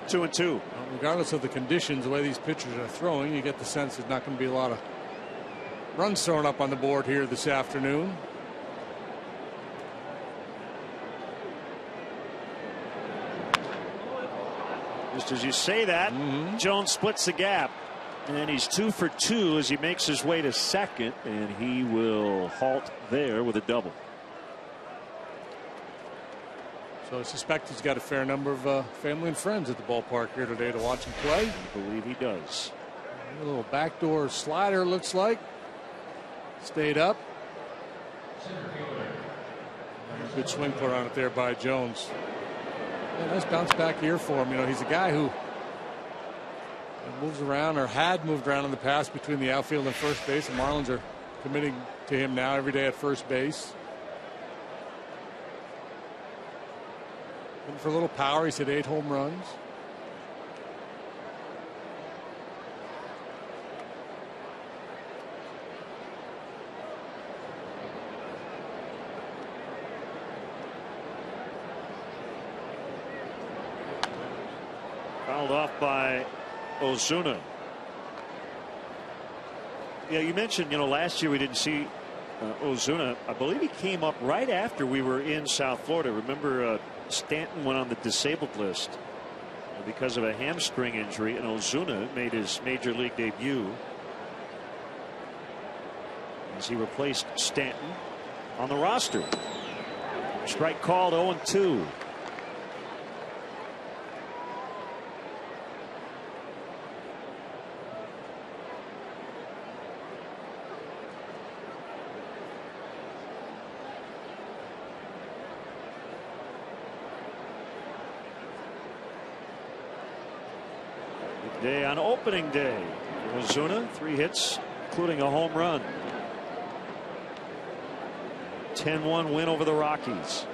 Two and two. Well, regardless of the conditions, the way these pitchers are throwing, you get the sense there's not going to be a lot of runs thrown up on the board here this afternoon. Just as you say that, Jones splits the gap, and he's 2 for 2 as he makes his way to second, and he will halt there with a double. So I suspect he's got a fair number of family and friends at the ballpark here today to watch him play. I believe he does. A little backdoor slider, looks like. Stayed up. Good swing put on it there by Jones. Yeah, nice bounce back here for him. He's a guy who moves around, or had moved around in the past between the outfield and first base. The Marlins are committing to him now every day at first base. Looking for a little power. He's hit 8 home runs. Fouled off by Ozuna. Yeah, you mentioned, last year we didn't see Ozuna. I believe he came up right after we were in South Florida. Remember, Stanton went on the disabled list because of a hamstring injury, and Ozuna made his major league debut as he replaced Stanton on the roster. Strike called, 0-2. Day on opening day. Ozuna, 3 hits, including a home run. 10-1 win over the Rockies.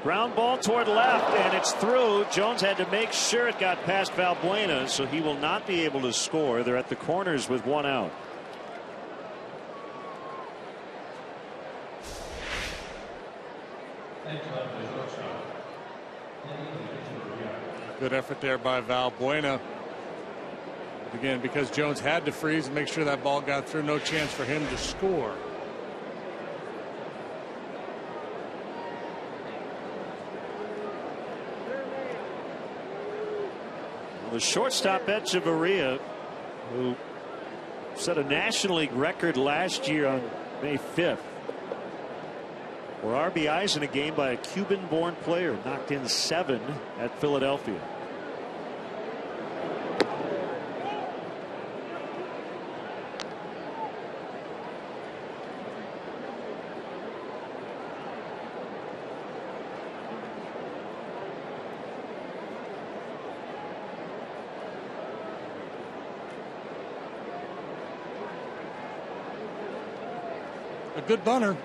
Ground ball toward left, and it's through. Jones had to make sure it got past Valbuena, so he will not be able to score. They're at the corners with 1 out. Good effort there by Valbuena. Again, because Jones had to freeze and make sure that ball got through, no chance for him to score. The shortstop Echeverria, who set a National League record last year on May 5th for RBIs in a game by a Cuban-born player, knocked in 7 at Philadelphia. A good bunter.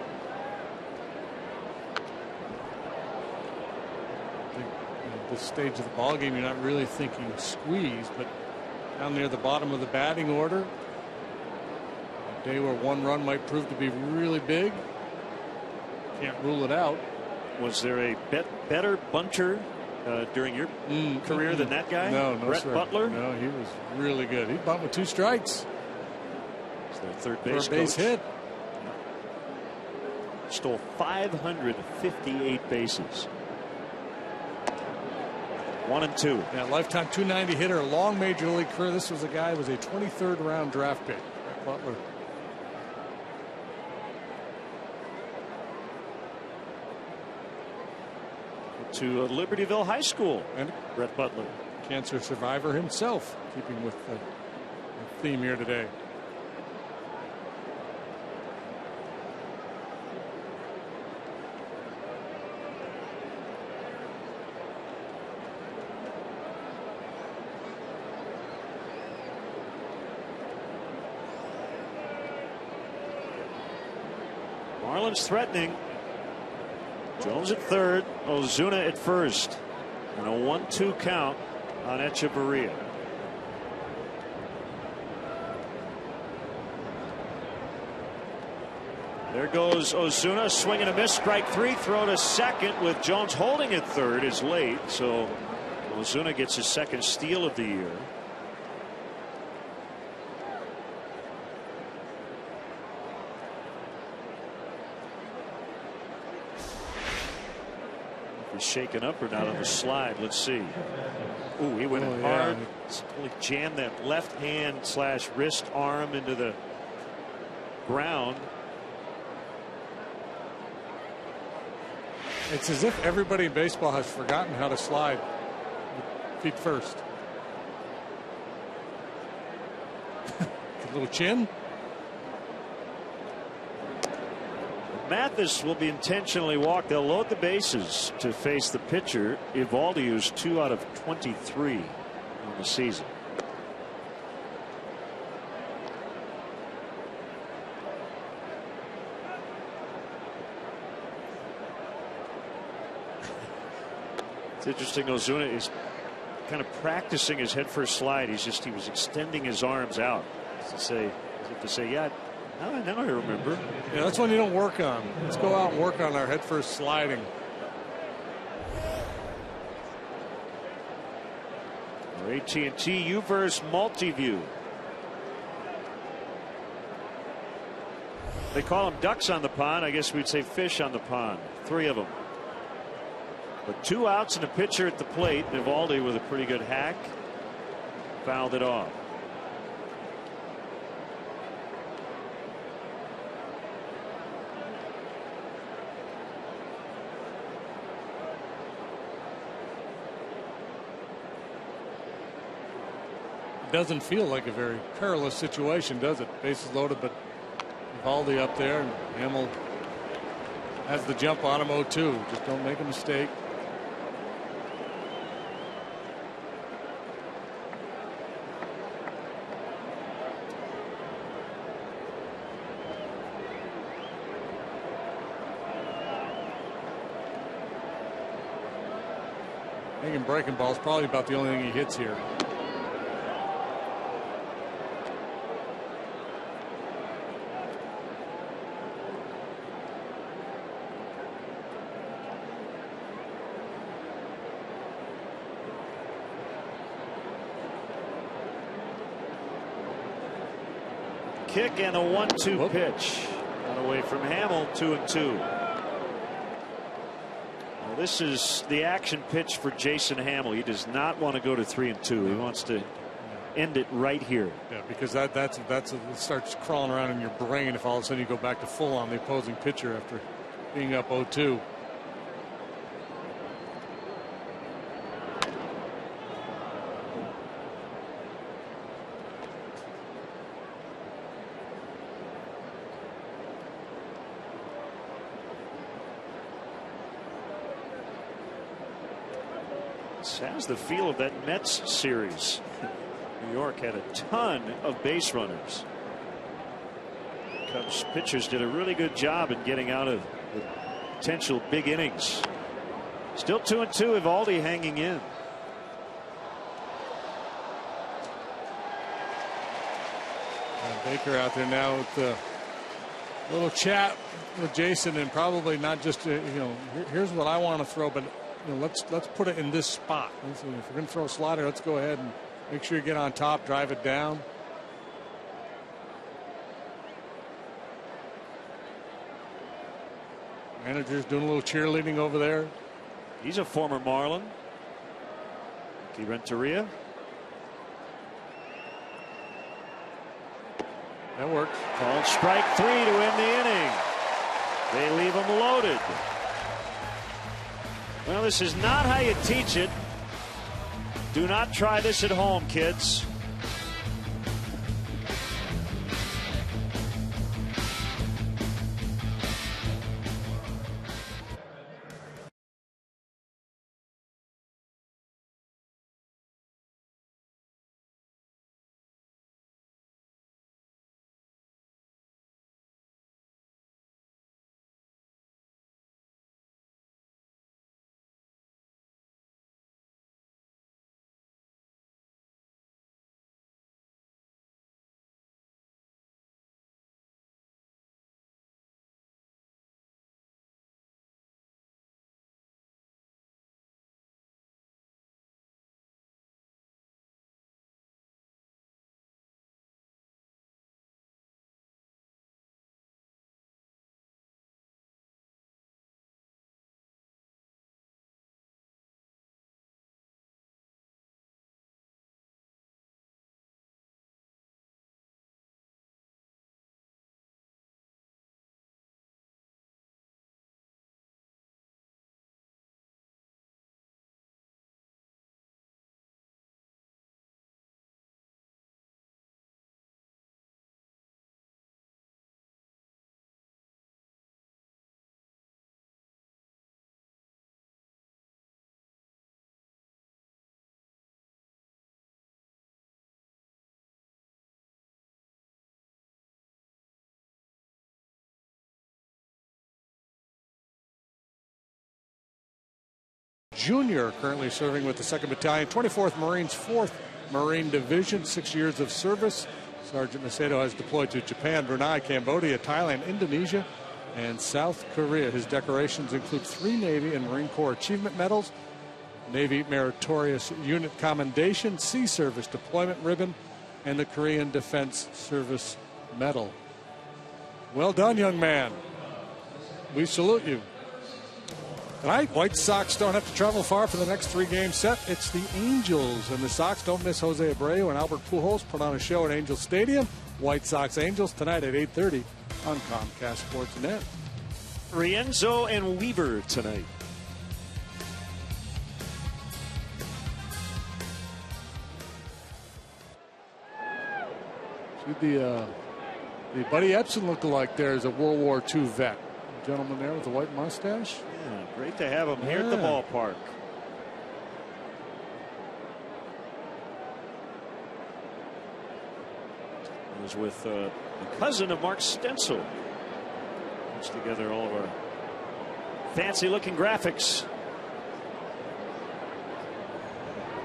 At this stage of the ball game, you're not really thinking squeeze, but down near the bottom of the batting order, a day where 1 run might prove to be really big. Can't rule it out. Was there a better bunter during your career than that guy? No, Brett sir. Butler? No, he was really good. He bumped with 2 strikes. It's their third base Base hit. Stole 558 bases. 1-2. Yeah, lifetime 290 hitter, long major league career. This was a guy who was a 23rd round draft pick. Brett Butler. To Libertyville High School. And Brett Butler. Cancer survivor himself, keeping with the theme here today. Marlins threatening. Jones at third, Ozuna at first, and a 1-2 count on Echeverria. There goes Ozuna, swing and a miss, strike 3, throw to second with Jones holding at third is late, so Ozuna gets his second steal of the year. He's shaken up or not on the slide. Let's see. Ooh, he went hard. Really jammed that left hand / wrist arm into the ground. It's as if everybody in baseball has forgotten how to slide feet first. A little chin. Mathis will be intentionally walked. They'll load the bases to face the pitcher. Eovaldi, who's 2 out of 23 on the season. It's interesting. Ozuna is kind of practicing his head first slide. He was extending his arms out to say, yeah, now I remember. Yeah, that's one you don't work on. Let's go out and work on our head first sliding. Our AT&T U-verse Multiview. They call them ducks on the pond. I guess we'd say fish on the pond. 3 of them. But 2 outs and a pitcher at the plate. Eovaldi with a pretty good hack fouled it off. Doesn't feel like a very perilous situation, does it? Bases loaded, but Eovaldi up there, and Hamill has the jump on him. 0-2. Just don't make a mistake. Making breaking balls probably about the only thing he hits here. Kick and a 1-2 pitch. Got away from Hamill. 2-2. Well, this is the action pitch for Jason Hamill. He does not want to go to 3-2. He wants to end it right here. Yeah, because it starts crawling around in your brain if all of a sudden you go back to full on the opposing pitcher after being up 0-2. Has the feel of that Mets series. New York had a ton of base runners. Cubs pitchers did a really good job in getting out of the potential big innings. Still 2-2. Eovaldi hanging in. And Baker out there now with the little chat with Jason, and probably not just here's what I want to throw, but let's put it in this spot. If we're going to throw a slider, let's go ahead and make sure you get on top, drive it down. Manager's doing a little cheerleading over there. He's a former Marlin. Renteria. That works. Called strike 3 to end the inning. They leave him loaded. Well, this is not how you teach it. Do not try this at home, kids. Jr. currently serving with the 2nd Battalion, 24th Marines, 4th Marine Division, 6 years of service. Sergeant Macedo has deployed to Japan, Brunei, Cambodia, Thailand, Indonesia, and South Korea. His decorations include 3 Navy and Marine Corps Achievement Medals, Navy Meritorious Unit Commendation, Sea Service Deployment Ribbon, and the Korean Defense Service Medal. Well done, young man. We salute you. Tonight, White Sox don't have to travel far for the next 3-game set. It's the Angels, and the Sox don't miss Jose Abreu and Albert Pujols. Put on a show at Angel Stadium. White Sox Angels tonight at 8:30 on Comcast Sports Net. Rienzo and Weaver tonight. See the Buddy Epson look-alike there is a World War II vet. Gentleman there with the white mustache. Yeah, great to have him here at the ballpark. He was with the cousin of Mark Stencil. Puts together all of our fancy-looking graphics.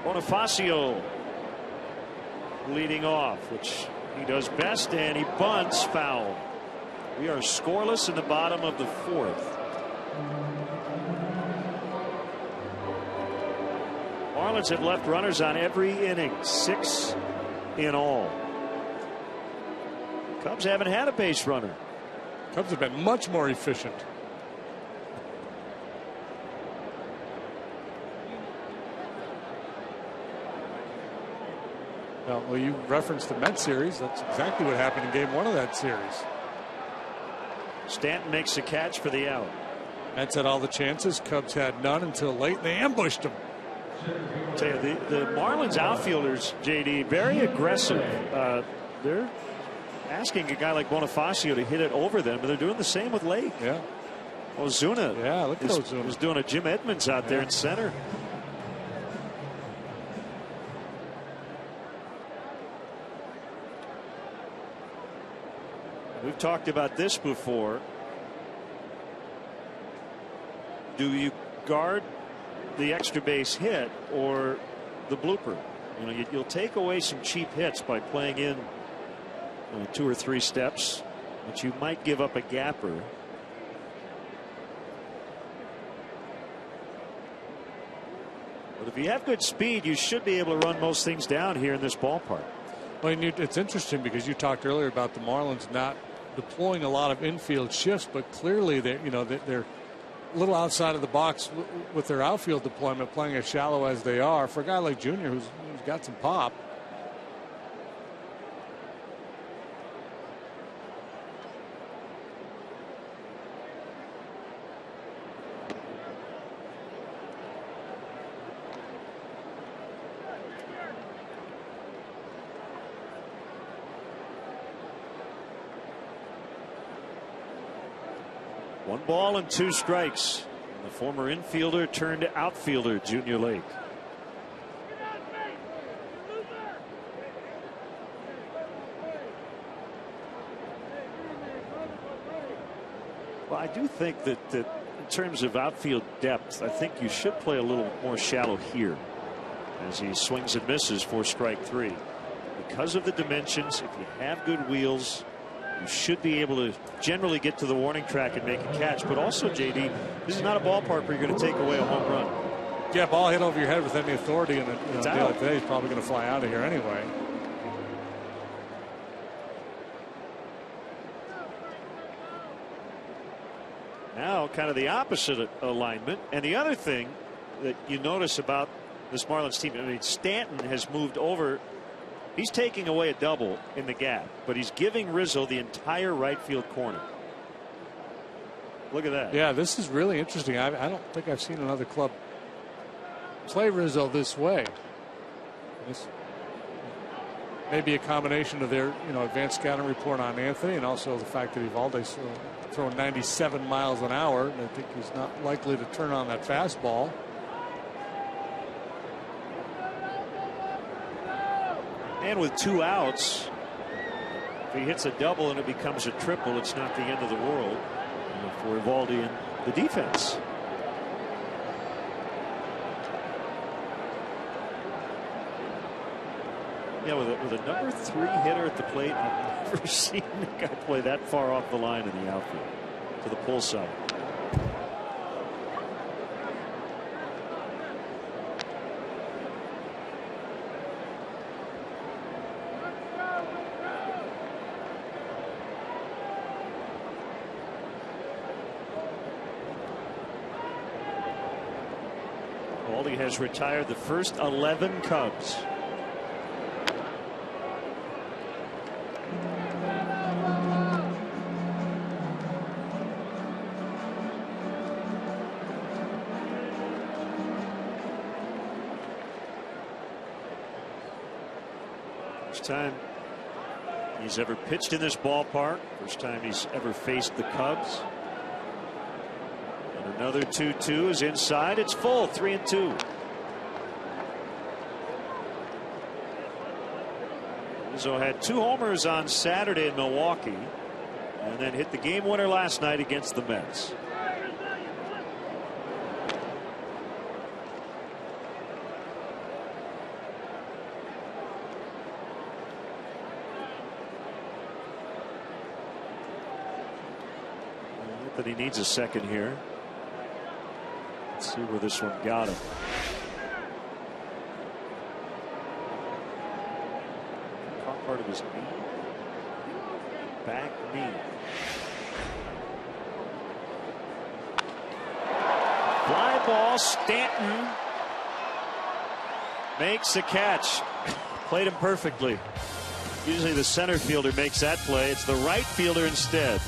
Bonifacio leading off, which he does best, and he bunts foul. We are scoreless in the bottom of the 4th. Marlins have left runners on every inning, 6 in all. Cubs haven't had a base runner. Cubs have been much more efficient. Well, you referenced the Mets series. That's exactly what happened in Game 1 of that series. Stanton makes a catch for the out. Mets had all the chances. Cubs had none until late. They ambushed him. I'll tell you, the Marlins outfielders, JD, very aggressive. They're asking a guy like Bonifacio to hit it over them, but they're doing the same with Lake. Yeah. Ozuna. Yeah, look at Ozuna. Was doing a Jim Edmonds out there in center. We've talked about this before. Do you guard the extra base hit or the blooper? You know, you'll take away some cheap hits by playing in 2 or 3 steps, but you might give up a gapper. But if you have good speed, you should be able to run most things down here in this ballpark. Well, it's interesting because you talked earlier about the Marlins not deploying a lot of infield shifts, but clearly they're a little outside of the box with their outfield deployment, playing as shallow as they are. For a guy like Junior who's got some pop. One ball and 2 strikes. The former infielder turned outfielder, Junior Lake. Well, I do think that in terms of outfield depth, I think you should play a little more shallow here as he swings and misses for strike 3. Because of the dimensions, if you have good wheels, you should be able to generally get to the warning track and make a catch. But also, JD, this is not a ballpark where you're going to take away a home run. Yeah, ball hit over your head with any authority, and it's a out. day like today, he's probably going to fly out of here anyway. Now, kind of the opposite alignment. And the other thing that you notice about this Marlins team, I mean, Stanton has moved over. He's taking away a double in the gap, but he's giving Rizzo the entire right field corner. Look at that. Yeah, this is really interesting. I don't think I've seen another club play Rizzo this way. This may be a combination of their advanced scouting report on Anthony and also the fact that Evaldi's throwing 97 miles an hour. I think he's not likely to turn on that fastball. And with 2 outs, if he hits a double and it becomes a triple, it's not the end of the world for Evaldi and the defense. Yeah, with a number 3 hitter at the plate, I've never seen a guy play that far off the line in the outfield to the pull side. Baldy has retired the first 11 Cubs. First time he's ever pitched in this ballpark. First time he's ever faced the Cubs. And another 2-2 is inside. It's full. 3-2. Rizzo had 2 homers on Saturday in Milwaukee, and then hit the game winner last night against the Mets. That he needs a second here. Let's see where this one got him. Top part of his knee. Back knee. Fly ball. Stanton makes the catch. Played him perfectly. Usually the center fielder makes that play. It's the right fielder instead.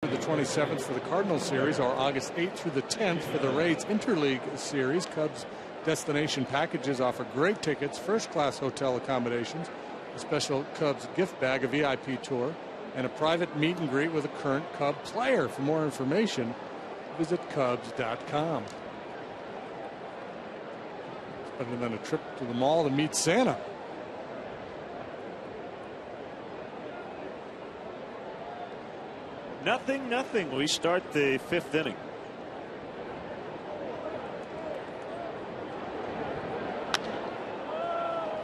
The 27th for the Cardinals series, or August 8th through the 10th for the Rays Interleague series. Cubs destination packages offer great tickets, first-class hotel accommodations, a special Cubs gift bag, a VIP tour, and a private meet and greet with a current Cub player. For more information, visit Cubs.com. It's better than a trip to the mall to meet Santa. Nothing. We start the 5th inning.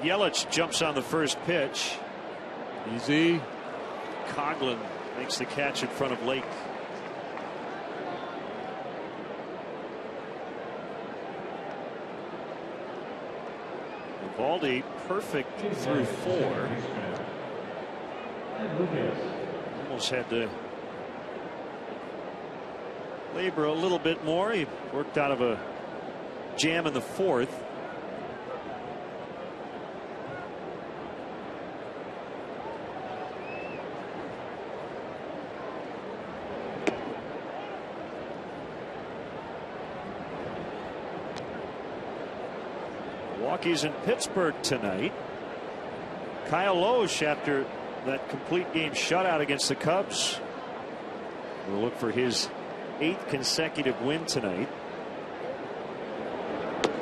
Yelich jumps on the first pitch. Easy. Coughlin makes the catch in front of Lake. Baldy perfect through 4. Almost had to labor a little bit more. He worked out of a jam in the 4th. Milwaukee's in Pittsburgh tonight. Kyle Loesch, after that complete game shutout against the Cubs, will look for his 8th consecutive win tonight.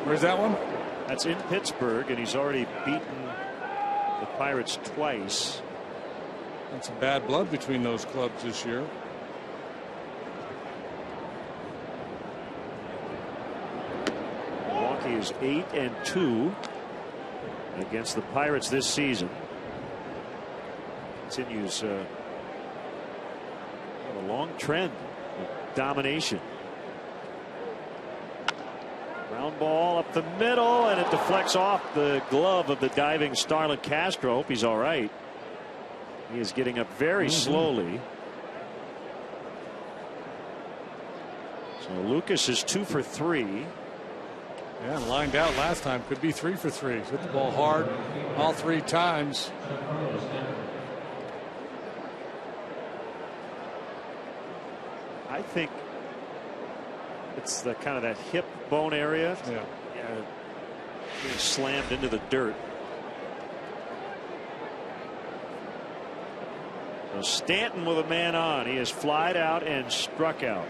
Where's that one? That's in Pittsburgh, and he's already beaten the Pirates twice. That's some bad blood between those clubs this year. Milwaukee is 8-2 against the Pirates this season. Continues a long trend of domination. Ground ball up the middle, and it deflects off the glove of the diving Starlin Castro. Hope he's all right. He is getting up very slowly. So Lucas is 2 for 3. Yeah, lined out last time. Could be 3 for 3. Hit the ball hard all 3 times. I think it's the kind of that hip bone area. Yeah. Being slammed into the dirt. So Stanton with a man on. He has flied out and struck out.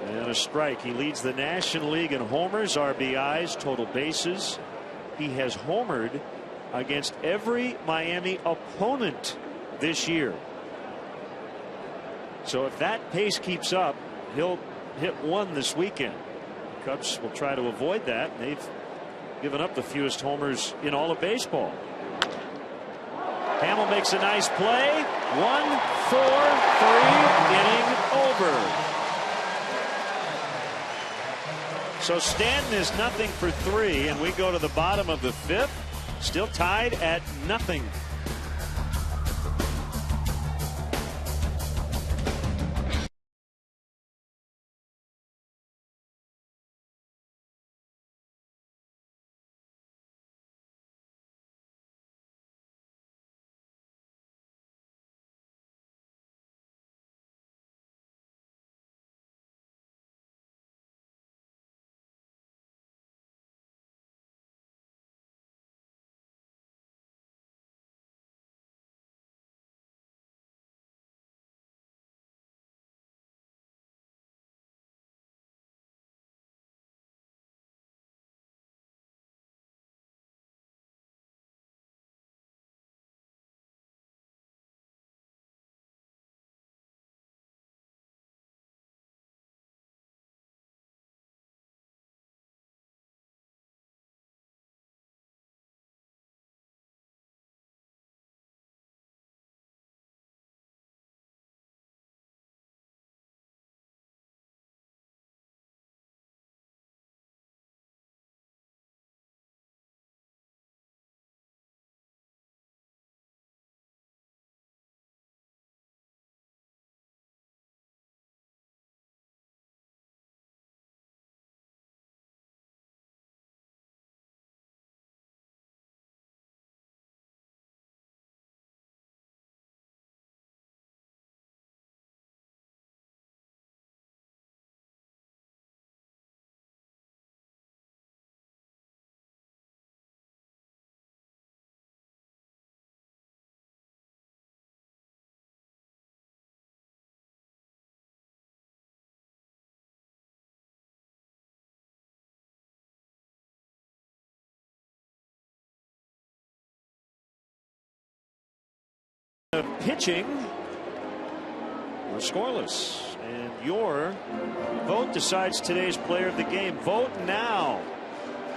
And a strike. He leads the National League in homers, RBIs, total bases. He has homered against every Miami opponent this year. So if that pace keeps up, he'll hit 1 this weekend. The Cubs will try to avoid that. They've given up the fewest homers in all of baseball. Hamill makes a nice play. 1-4-3 inning over. So Stanton is 0 for 3, and we go to the bottom of the 5th, still tied at 0. Pitching, we're scoreless, and your vote decides today's player of the game. Vote now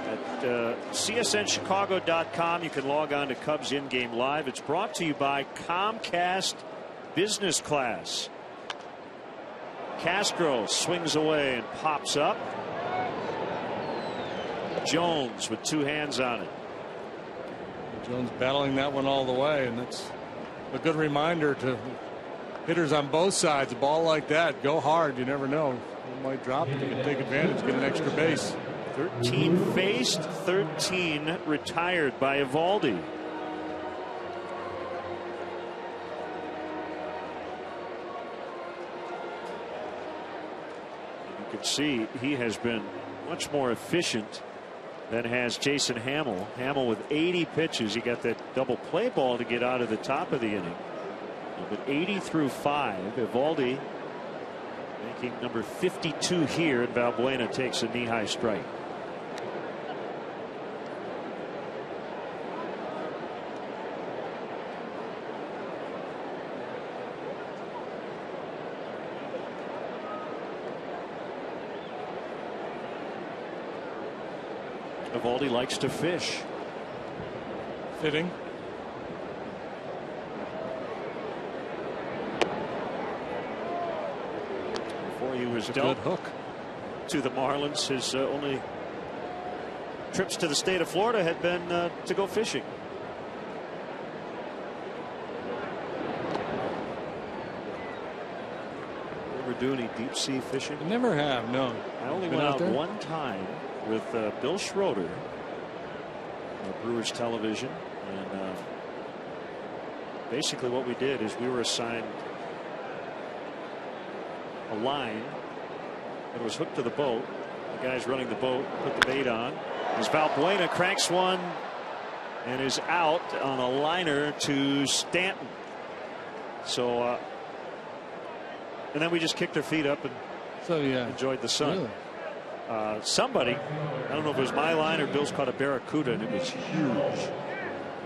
at csnchicago.com. You can log on to Cubs In-Game Live. It's brought to you by Comcast Business Class. Castro swings away and pops up. Jones with 2 hands on it. Jones battling that one all the way, and that's a good reminder to hitters on both sides. A ball like that, go hard. You never know. You might drop it. You can take advantage, get an extra base. 13 faced, 13 retired by Eovaldi. You can see he has been much more efficient then has Jason Hamill. Hamill with 80 pitches. He got that double play ball to get out of the top of the inning. But 80 through 5. Eovaldi making number 52 here, and Valbuena takes a knee-high strike. Eovaldi likes to fish. Fitting. Before he was dealt good hook to the Marlins, his only trips to the state of Florida had been to go fishing. Ever do any deep sea fishing? I never have. No. I only went out one time with Bill Schroeder, Brewers television, and basically what we did is we were assigned a line that was hooked to the boat. The guys running the boat put the bait on. As Valbuena cranks one and is out on a liner to Stanton. So and then we just kicked our feet up and enjoyed the sun. Really? Somebody, I don't know if it was my line or Bill's, caught a barracuda, and it was huge.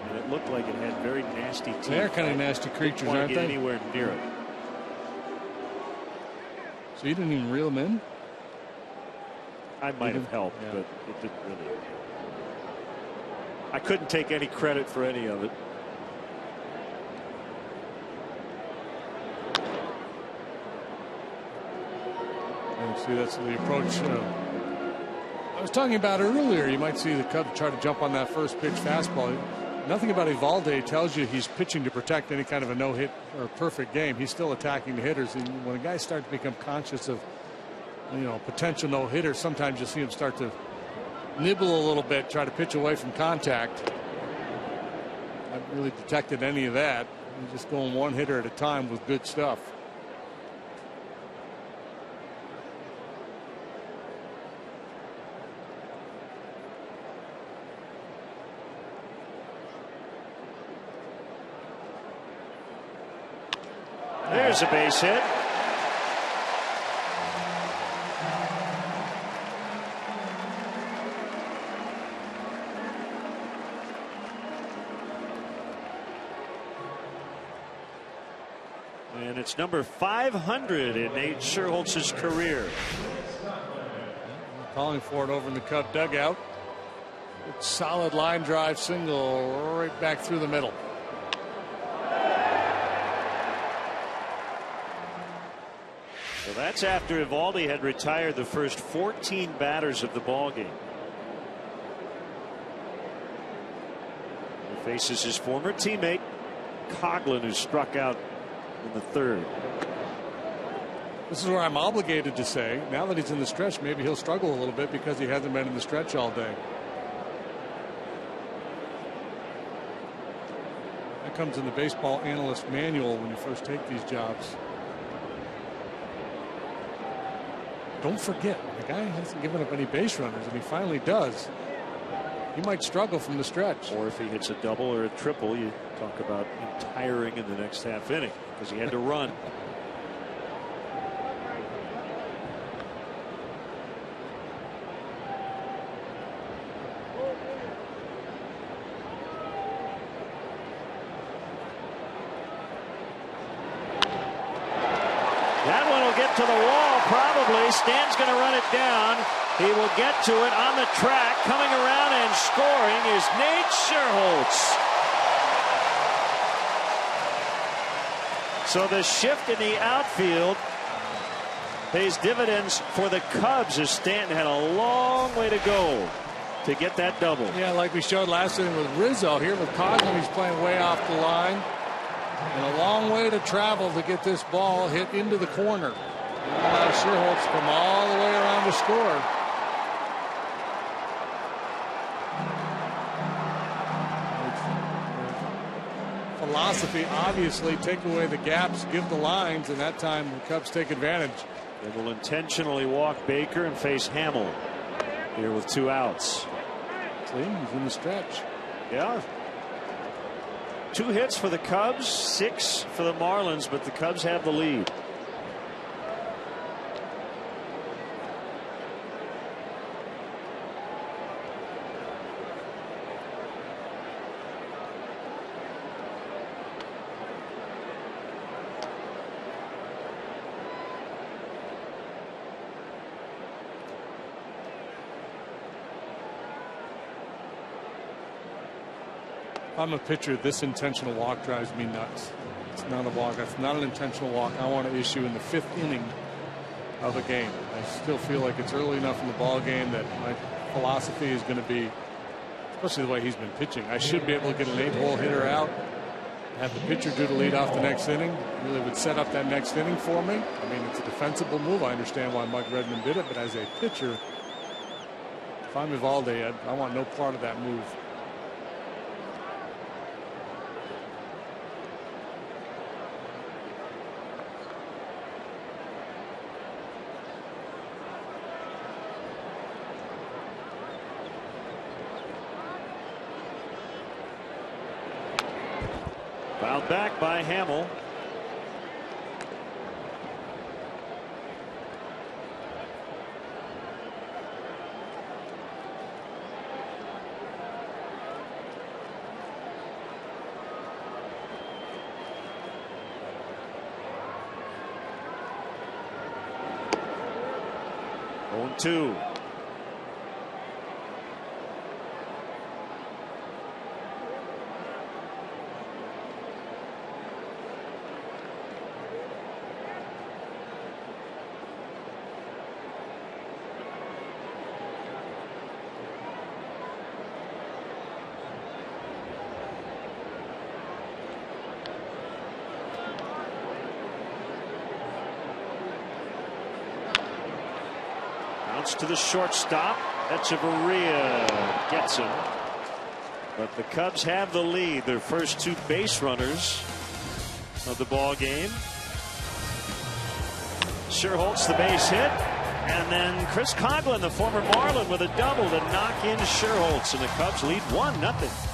And it looked like it had very nasty teeth. They're kind of nasty creatures, aren't they? Anywhere near it. So you didn't even reel them in? I might have helped, but it didn't really. I couldn't take any credit for any of it. See, that's the approach I was talking about earlier. You might see the Cubs try to jump on that first pitch fastball. Nothing about Eovaldi tells you he's pitching to protect any kind of a no-hit or perfect game. He's still attacking the hitters. And when a guy starts to become conscious of, potential no-hitter, sometimes you see him start to nibble a little bit, try to pitch away from contact. I haven't really detected any of that. He's just going one hitter at a time with good stuff. There's a base hit. And it's number 500 in Nate Scherholtz's career. Calling for it over in the Cub dugout. Good solid line drive single right back through the middle. So that's after Eovaldi had retired the first 14 batters of the ball game. He faces his former teammate Coghlan, who struck out in the third. This is where I'm obligated to say, now that he's in the stretch, maybe he'll struggle a little bit because he hasn't been in the stretch all day. That comes in the baseball analyst manual when you first take these jobs. Don't forget, the guy hasn't given up any base runners, and he finally does. He might struggle from the stretch. Or if he hits a double or a triple, you talk about him tiring in the next half inning because he had to run. That one will get to the wall, probably. Stan's going to run it down. He will get to it on the track. Coming around and scoring is Nate Scherholtz. So the shift in the outfield pays dividends for the Cubs, as Stanton had a long way to go to get that double. Yeah, like we showed last inning with Rizzo. Here with Coghlan, he's playing way off the line. And a long way to travel to get this ball hit into the corner. Now Scherholtz come all the way around to score. Philosophy, obviously, take away the gaps, give the lines, and that time the Cubs take advantage. They will intentionally walk Baker and face Hamill here with 2 outs. See, he's in the stretch. Yeah. 2 hits for the Cubs, 6 for the Marlins, but the Cubs have the lead. I'm a pitcher. This intentional walk drives me nuts. It's not a walk. That's not an intentional walk I want to issue in the 5th inning of a game. I still feel like it's early enough in the ball game that my philosophy is going to be, especially the way he's been pitching, I should be able to get an 8-hole hitter out, have the pitcher do the lead off the next inning. Really would set up that next inning for me. I mean, it's a defensible move. I understand why Mike Redmond did it, but as a pitcher, if I'm Evalde, I want no part of that move. Fouled back by Hamill. On 2. To the shortstop. Echeverria gets him. But the Cubs have the lead. Their first 2 base runners of the ball game. Sherholtz the base hit. And then Chris Coghlan, the former Marlin, with a double to knock in Sherholtz. And the Cubs lead 1-0.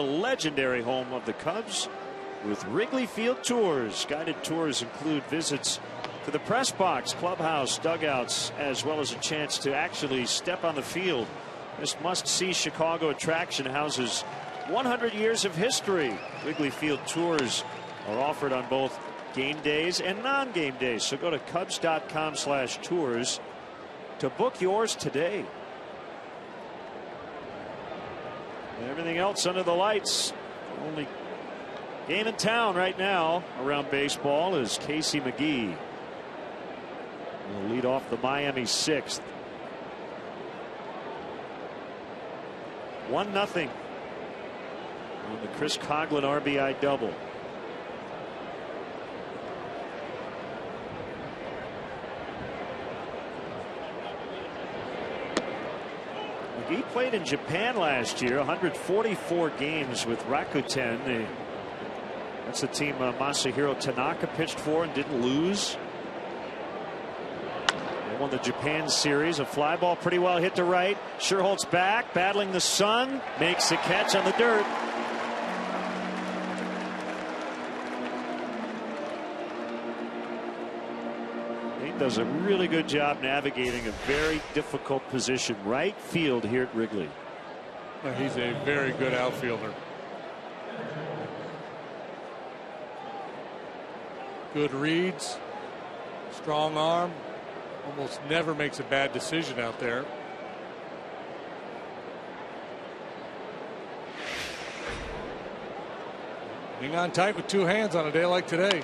Legendary home of the Cubs with Wrigley Field tours. Guided tours include visits to the press box, clubhouse, dugouts, as well as a chance to actually step on the field. This must-see Chicago attraction houses 100 years of history. Wrigley Field tours are offered on both game days and non-game days. So go to Cubs.com/tours to book yours today. Everything else under the lights. The only game in town right now around baseball is Casey McGee. will lead off the Miami 6th. 1-0 on the Chris Coghlan RBI double. He played in Japan last year, 144 games with Rakuten. That's the team Masahiro Tanaka pitched for and didn't lose. They won the Japan series. A fly ball pretty well hit to right. Sherholt's back, battling the sun, makes the catch on the dirt. Does a really good job navigating a very difficult position, right field here at Wrigley. He's a very good outfielder. Good reads, strong arm, almost never makes a bad decision out there. Hang on tight with two hands on a day like today.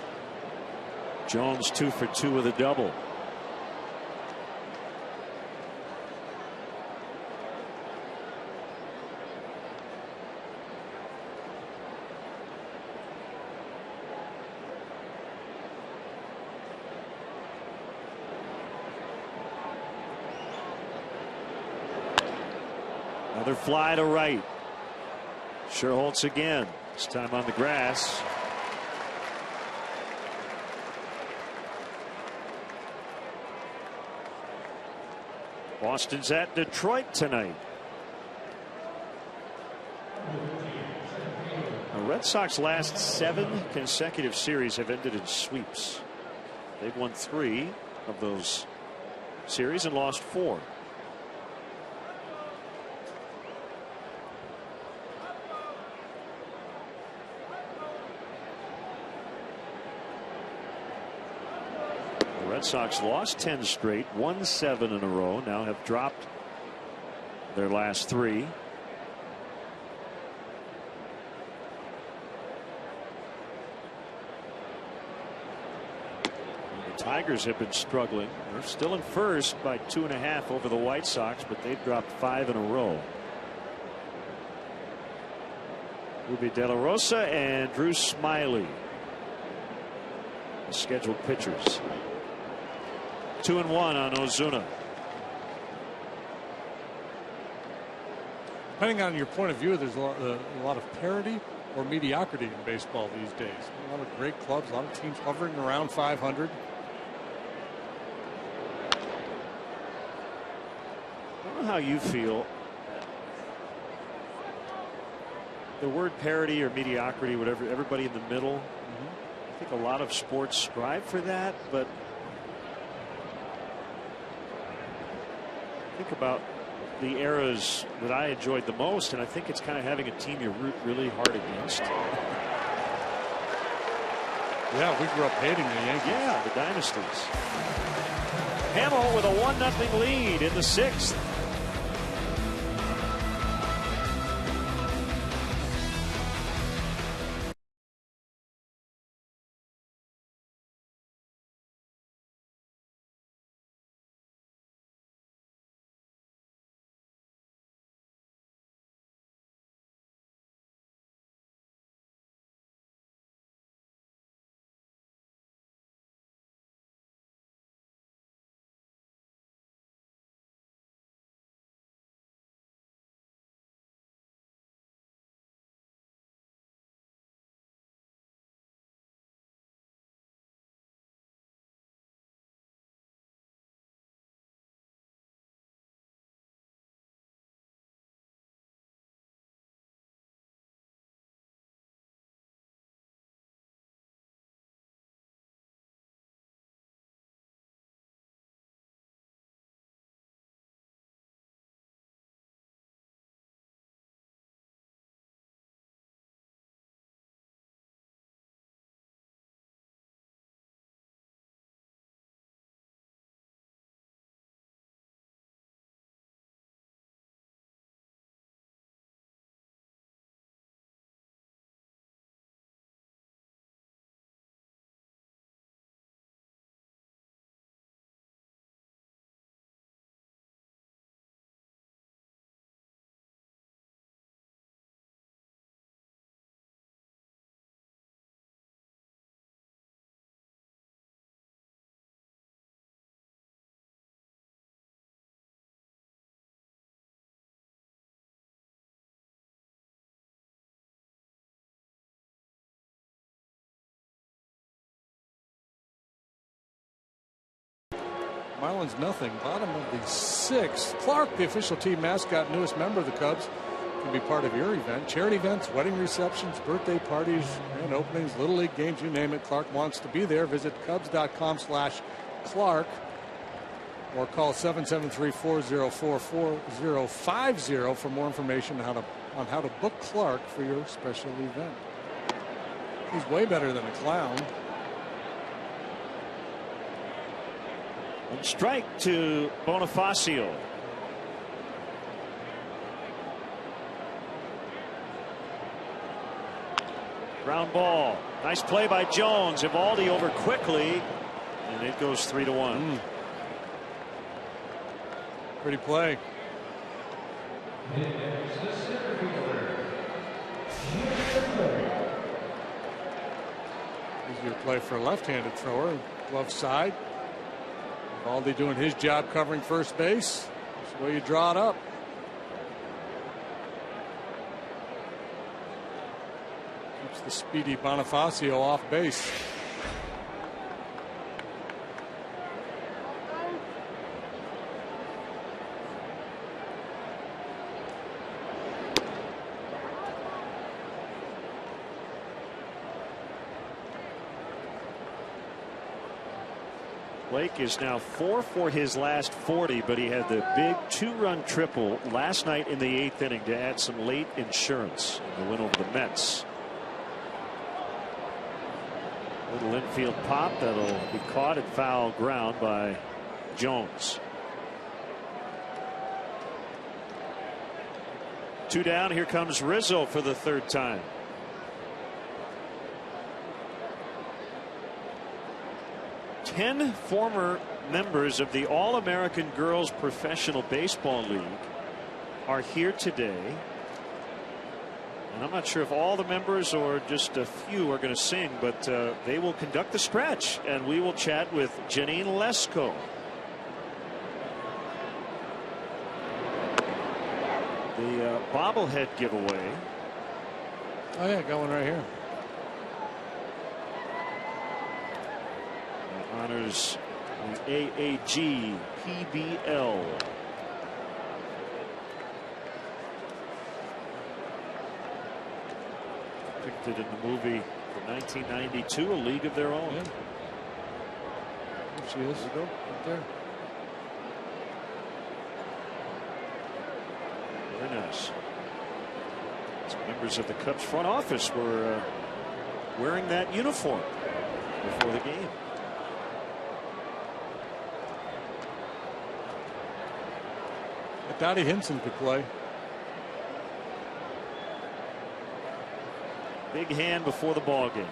Jones 2 for 2 with a double. Another fly to right. Sherholtz again, this time on the grass. Boston's at Detroit tonight. The Red Sox last 7 consecutive series have ended in sweeps. They've won 3 of those series and lost 4. Red Sox lost 10 straight, won 7 in a row, now have dropped their last 3. The Tigers have been struggling. They're still in first by 2.5 over the White Sox, but they've dropped 5 in a row. Ruby De La Rosa and Drew Smiley, the scheduled pitchers. 2-1 on Ozuna. Depending on your point of view, there's a lot of parity or mediocrity in baseball these days. A lot of great clubs, a lot of teams hovering around 500. I don't know how you feel. The word parity or mediocrity, whatever, everybody in the middle. I think a lot of sports strive for that, but think about the eras that I enjoyed the most, and I think it's kind of having a team you root really hard against. Yeah, we grew up hating the Yankees. Yeah, the dynasties. Hamill with a 1-0 lead in the 6th. Marlins nothing. Bottom of the 6th. Clark, the official team mascot, newest member of the Cubs, can be part of your event. Charity events, wedding receptions, birthday parties, and openings, Little League games, you name it. Clark wants to be there. Visit Cubs.com/Clark or call 773-404-4050 for more information on how to book Clark for your special event. He's way better than a clown. And strike to Bonifacio. Ground ball. Nice play by Jones. Evaldi over quickly, and it goes 3-1. Pretty play. Easier play for a left-handed thrower. Glove side. Evaldi doing his job covering first base. That's the way you draw it up. Keeps the speedy Bonifacio off base. Blake is now 4 for his last 40, but he had the big 2-run triple last night in the 8th inning to add some late insurance in the win over the Mets. Little infield pop that'll be caught at foul ground by Jones. 2 down. Here comes Rizzo for the 3rd time. Ten former members of the All-American Girls Professional Baseball League are here today. And I'm not sure if all the members or just a few are going to sing, but they will conduct the stretch, and we will chat with Janine Lesko. The bobblehead giveaway. Oh yeah, got one right here. Honors the AAG PBL. Depicted in the movie from 1992, A League of Their Own. Yeah. There she is. There you go. Right there. Very nice. Some members of the Cubs front office were wearing that uniform before the game. Dottie Hinson could play. Big hand before the ball game.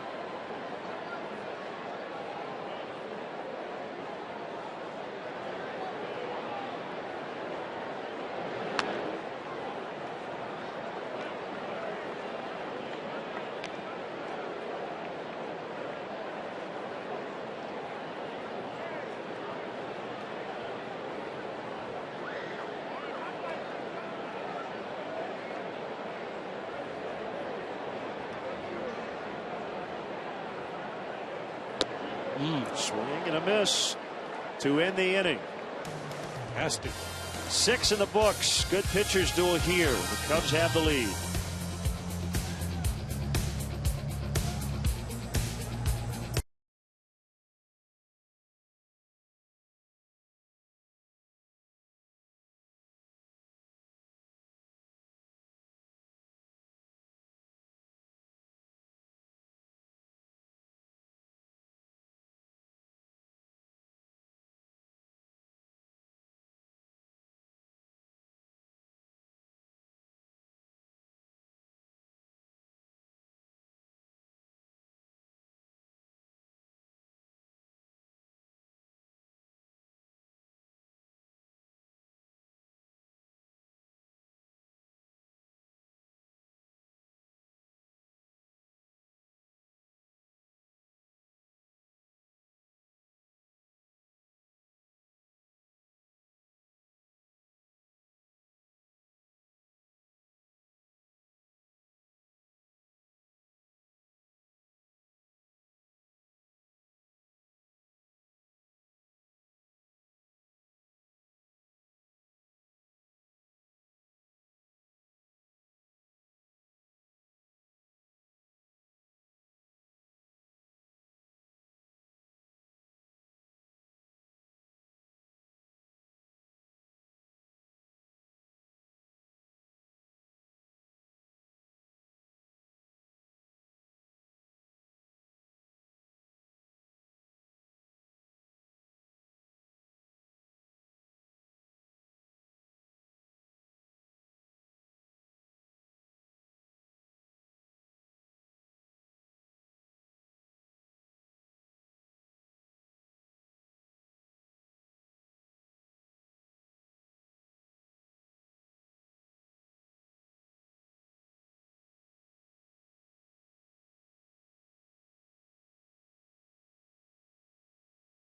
Swing and a miss to end the inning. Nasty. 6 in the books. Good pitchers duel here. The Cubs have the lead.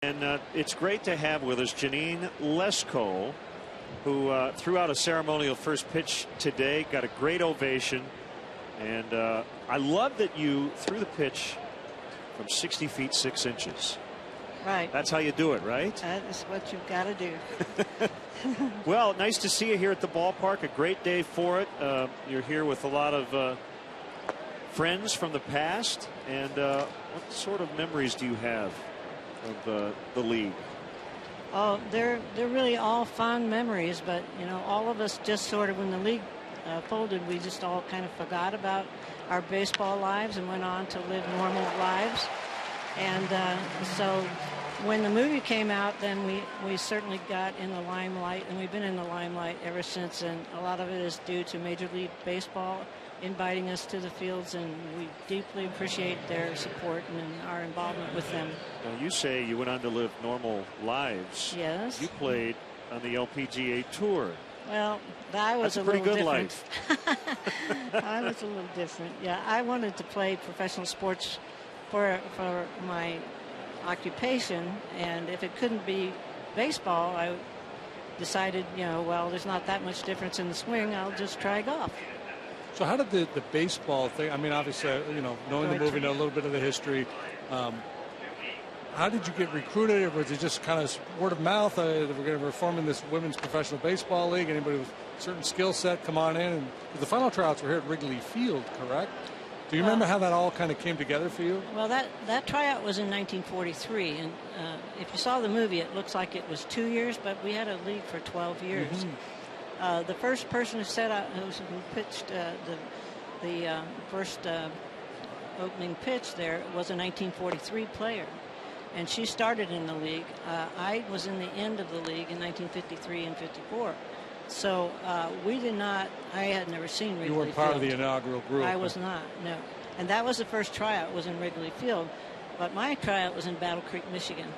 And it's great to have with us Janine Lesko, who threw out a ceremonial first pitch today, got a great ovation. And I love that you threw the pitch from 60 feet 6 inches. Right. That's how you do it, right? That is what you've got to do. Well, nice to see you here at the ballpark. A great day for it. You're here with a lot of friends from the past. And what sort of memories do you have of the league? Oh, they're really all fond memories, but you know, all of us just sort of, when the league folded, we just all kind of forgot about our baseball lives and went on to live normal lives. And so when the movie came out, then we certainly got in the limelight, and we've been in the limelight ever since. And a lot of it is due to Major League Baseball inviting us to the fields, and we deeply appreciate their support and our involvement with them. Now, you say you went on to live normal lives. Yes. You played on the LPGA Tour. Well, that was That's a little pretty good different. life. I was a little different. Yeah, I wanted to play professional sports for my occupation, and if it couldn't be baseball, I decided, you know, well, there's not that much difference in the swing. I'll just try golf. So how did the baseball thing, I mean, obviously, you know, knowing the movie, know a little bit of the history, how did you get recruited? Or was it just kind of word of mouth? We're forming this women's professional baseball league. Anybody with a certain skill set, come on in. And the final tryouts were here at Wrigley Field, correct? Do you remember how that all kind of came together for you? Well, that tryout was in 1943, and if you saw the movie, it looks like it was 2 years, but we had a league for 12 years. Mm-hmm. The first person who pitched the first opening pitch there was a 1943 player, and she started in the league. I was in the end of the league in 1953 and 54. So we did not. I had never seen Wrigley Field. You weren't part of the inaugural group. I was not. No, and that was the first tryout. Was in Wrigley Field, but my tryout was in Battle Creek, Michigan.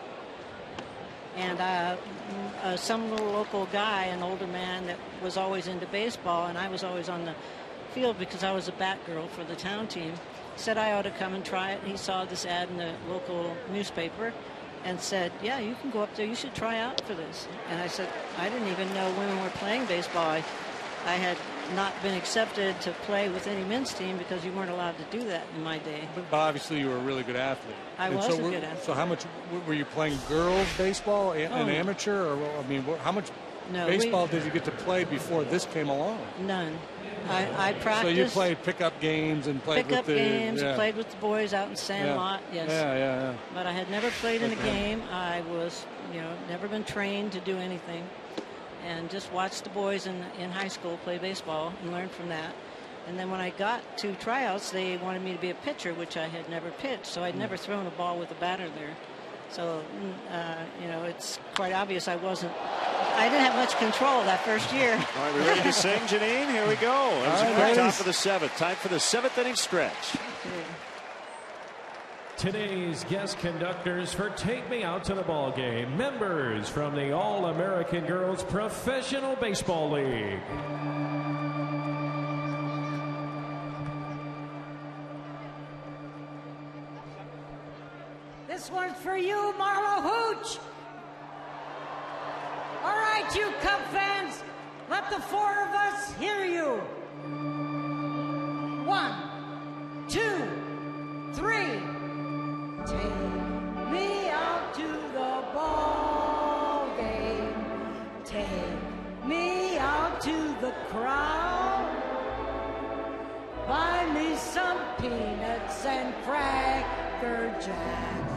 And some little local guy, an older man that was always into baseball, and I was always on the field because I was a bat girl for the town team, said I ought to come and try it. He saw this ad in the local newspaper and said, yeah, you can go up there. You should try out for this. And I said, I didn't even know women were playing baseball. I had not been accepted to play with any men's team because you weren't allowed to do that in my day. But obviously you were a really good athlete. I was a good athlete. So how much were you playing girls baseball, an amateur? Or I mean, how much baseball did you get to play before this came along? None. I practiced. So you played pickup games and played with the... played with the boys out in Sandlot, yes. Yeah. But I had never played in a game. I was, never been trained to do anything. And just watched the boys in high school play baseball and learned from that. And then when I got to tryouts, they wanted me to be a pitcher, which I had never pitched. So I'd never thrown a ball with a batter there. So, it's quite obvious I didn't have much control that first year. All right, we ready to sing, Janine? Here we go. That was top of the seventh. Time for the seventh inning stretch. Today's guest conductors for Take Me Out to the Ball Game, members from the All-American Girls Professional Baseball League. This one's for you, Marlo Hooch. All right, you Cub fans, let the four of us hear you. 1, 2, 3. Take me out to the ball game. Take me out to the crowd. Buy me some peanuts and Cracker Jacks.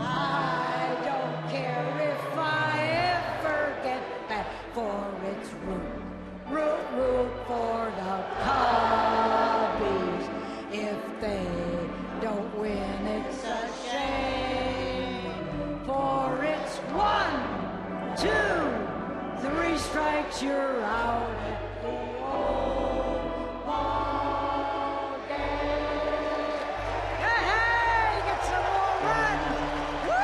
I don't care if I ever get back, for it's root for the Cubbies. If they don't win, it's a shame, for it's 1, 2, 3 strikes, you're out at the old ball game. Hey, get some more run. Woo!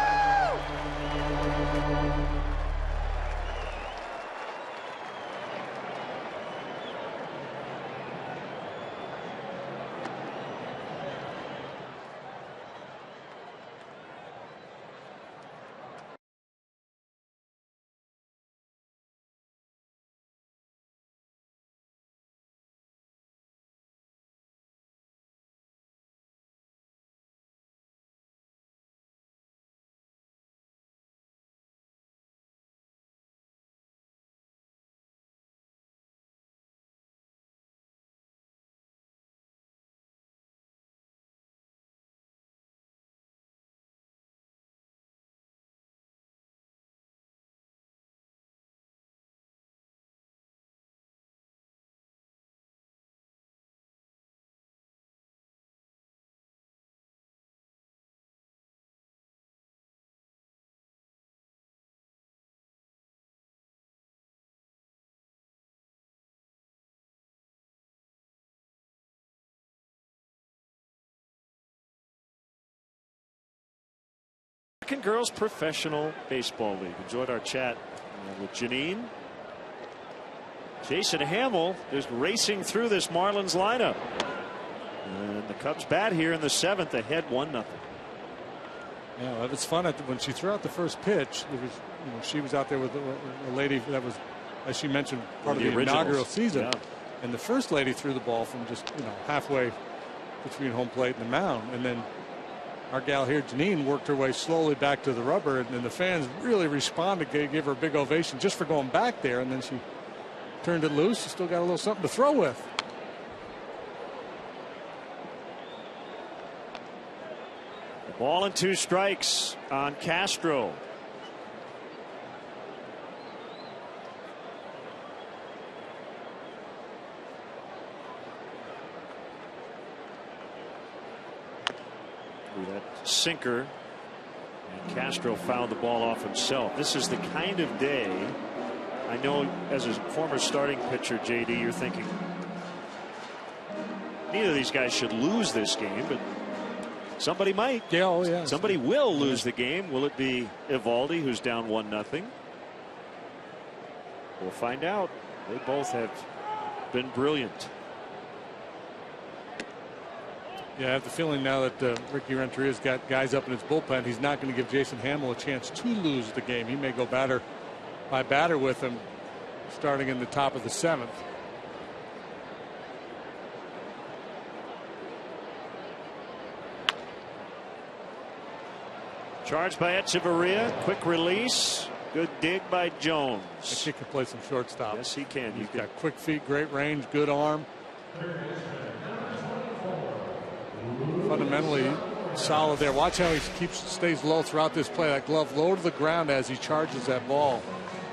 American Girls Professional Baseball League. Enjoyed our chat with Janine. Jason Hamill is racing through this Marlins lineup. And the Cubs bat here in the 7th, ahead 1-0. Yeah, it was fun when she threw out the first pitch. It was, she was out there with a lady that was, as she mentioned, part of the inaugural season. Yeah. And the first lady threw the ball from just halfway between home plate and the mound, and then our gal here, Janine, worked her way slowly back to the rubber, and the fans really responded, gave her a big ovation just for going back there, and then she turned it loose. She still got a little something to throw with. Ball and 2 strikes on Castro. That sinker, and Castro fouled the ball off himself. This is the kind of day, I know as a former starting pitcher, JD, you're thinking neither of these guys should lose this game, but somebody might. Yeah, oh yeah. Somebody will lose the game. Will it be Eovaldi, who's down 1-0? We'll find out. They both have been brilliant. Yeah, I have the feeling now that Ricky Renteria's got guys up in his bullpen. He's not going to give Jason Hamill a chance to lose the game. He may go batter by batter with him starting in the top of the 7th. Charged by Echeverria. Quick release. Good dig by Jones. I think he can play some shortstop. Yes, he can. He's got quick feet, great range, good arm. Fundamentally solid there. Watch how he stays low throughout this play. That glove low to the ground as he charges that ball.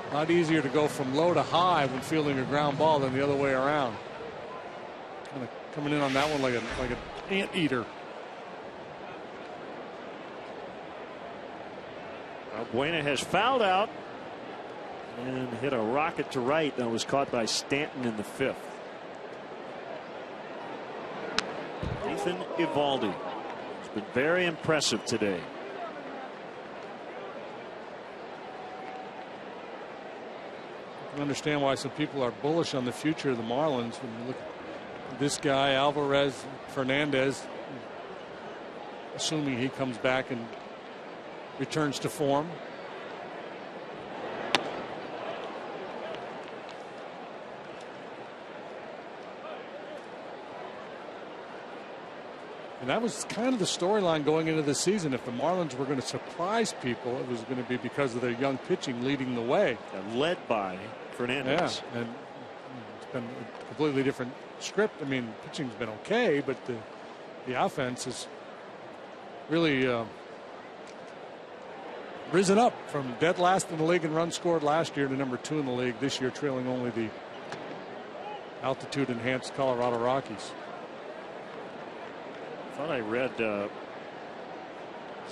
A lot easier to go from low to high when fielding a ground ball than the other way around. Kind of coming in on that one like an anteater. Buena has fouled out and hit a rocket to right that was caught by Stanton in the 5th. Nathan Eovaldi has been very impressive today. I can understand why some people are bullish on the future of the Marlins. When you look at this guy, Alvarez, Fernandez, assuming he comes back and returns to form. And that was kind of the storyline going into the season. If the Marlins were going to surprise people, it was going to be because of their young pitching leading the way. Led by Fernandez. Yeah, and it's been a completely different script. I mean, pitching's been okay, but the offense has really risen up from dead last in the league in runs scored last year to number 2 in the league this year, trailing only the altitude enhanced Colorado Rockies. I thought I read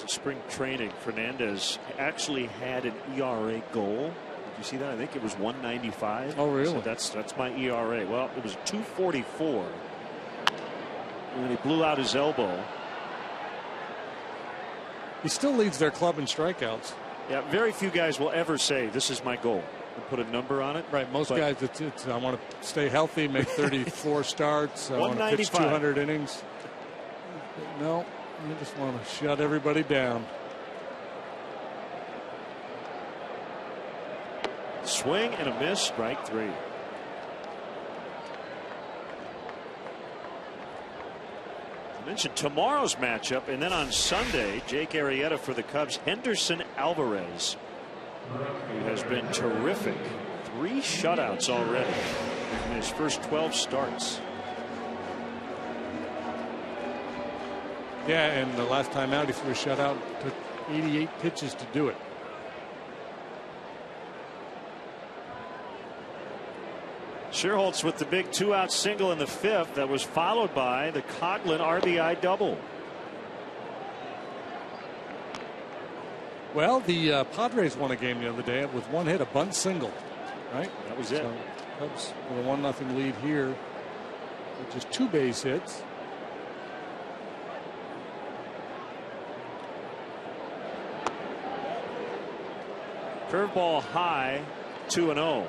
spring training, Fernandez actually had an ERA goal. Did you see that? I think it was 195. Oh, really? So that's my ERA. Well, it was 244 when he blew out his elbow. He still leads their club in strikeouts. Yeah, very few guys will ever say this is my goal and put a number on it. Right, most guys it's I want to stay healthy, make 34 starts, I want to pitch 200 innings. No, I just want to shut everybody down. Swing and a miss, strike 3. I mentioned tomorrow's matchup, and then on Sunday, Jake Arrieta for the Cubs, Henderson Alvarez, who has been terrific. 3 shutouts already in his first 12 starts. Yeah, and the last time out he threw a shutout. Took 88 pitches to do it. Sherholtz with the big 2-out single in the 5th that was followed by the Coghlan RBI double. Well, the Padres won a game the other day with 1 hit, a bunt single. Right? That was it. So Cubs with a 1-0 lead here with just 2 base hits. Curveball high, 2-0.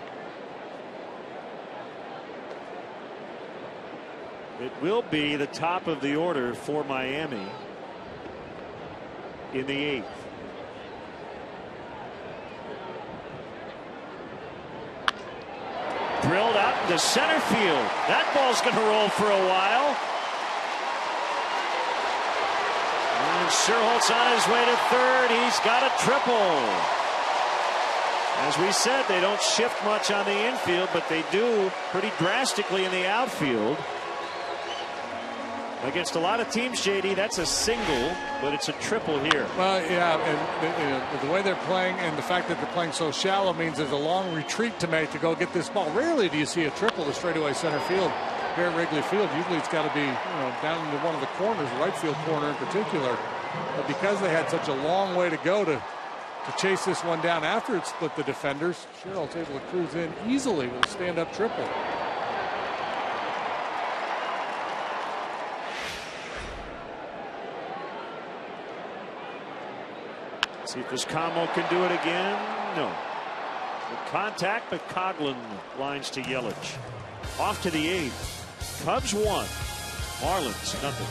It will be the top of the order for Miami in the 8th. Drilled out to center field. That ball's going to roll for a while. And Sherholt's on his way to third. He's got a triple. As we said, they don't shift much on the infield, but they do pretty drastically in the outfield. Against a lot of teams, JD, that's a single, but it's a triple here. Well, yeah, and the way they're playing and the fact that they're playing so shallow means there's a long retreat to make to go get this ball. Rarely do you see a triple to straightaway center field here at Wrigley Field. Usually it's got to be down into one of the corners, right field corner in particular. But because they had such a long way to go to chase this one down after it split the defenders, Sherrill's able to cruise in easily with a stand-up triple. See if this combo can do it again. No. Good contact, but Coghlan lines to Yelich. Off to the 8th. Cubs 1. Marlins nothing.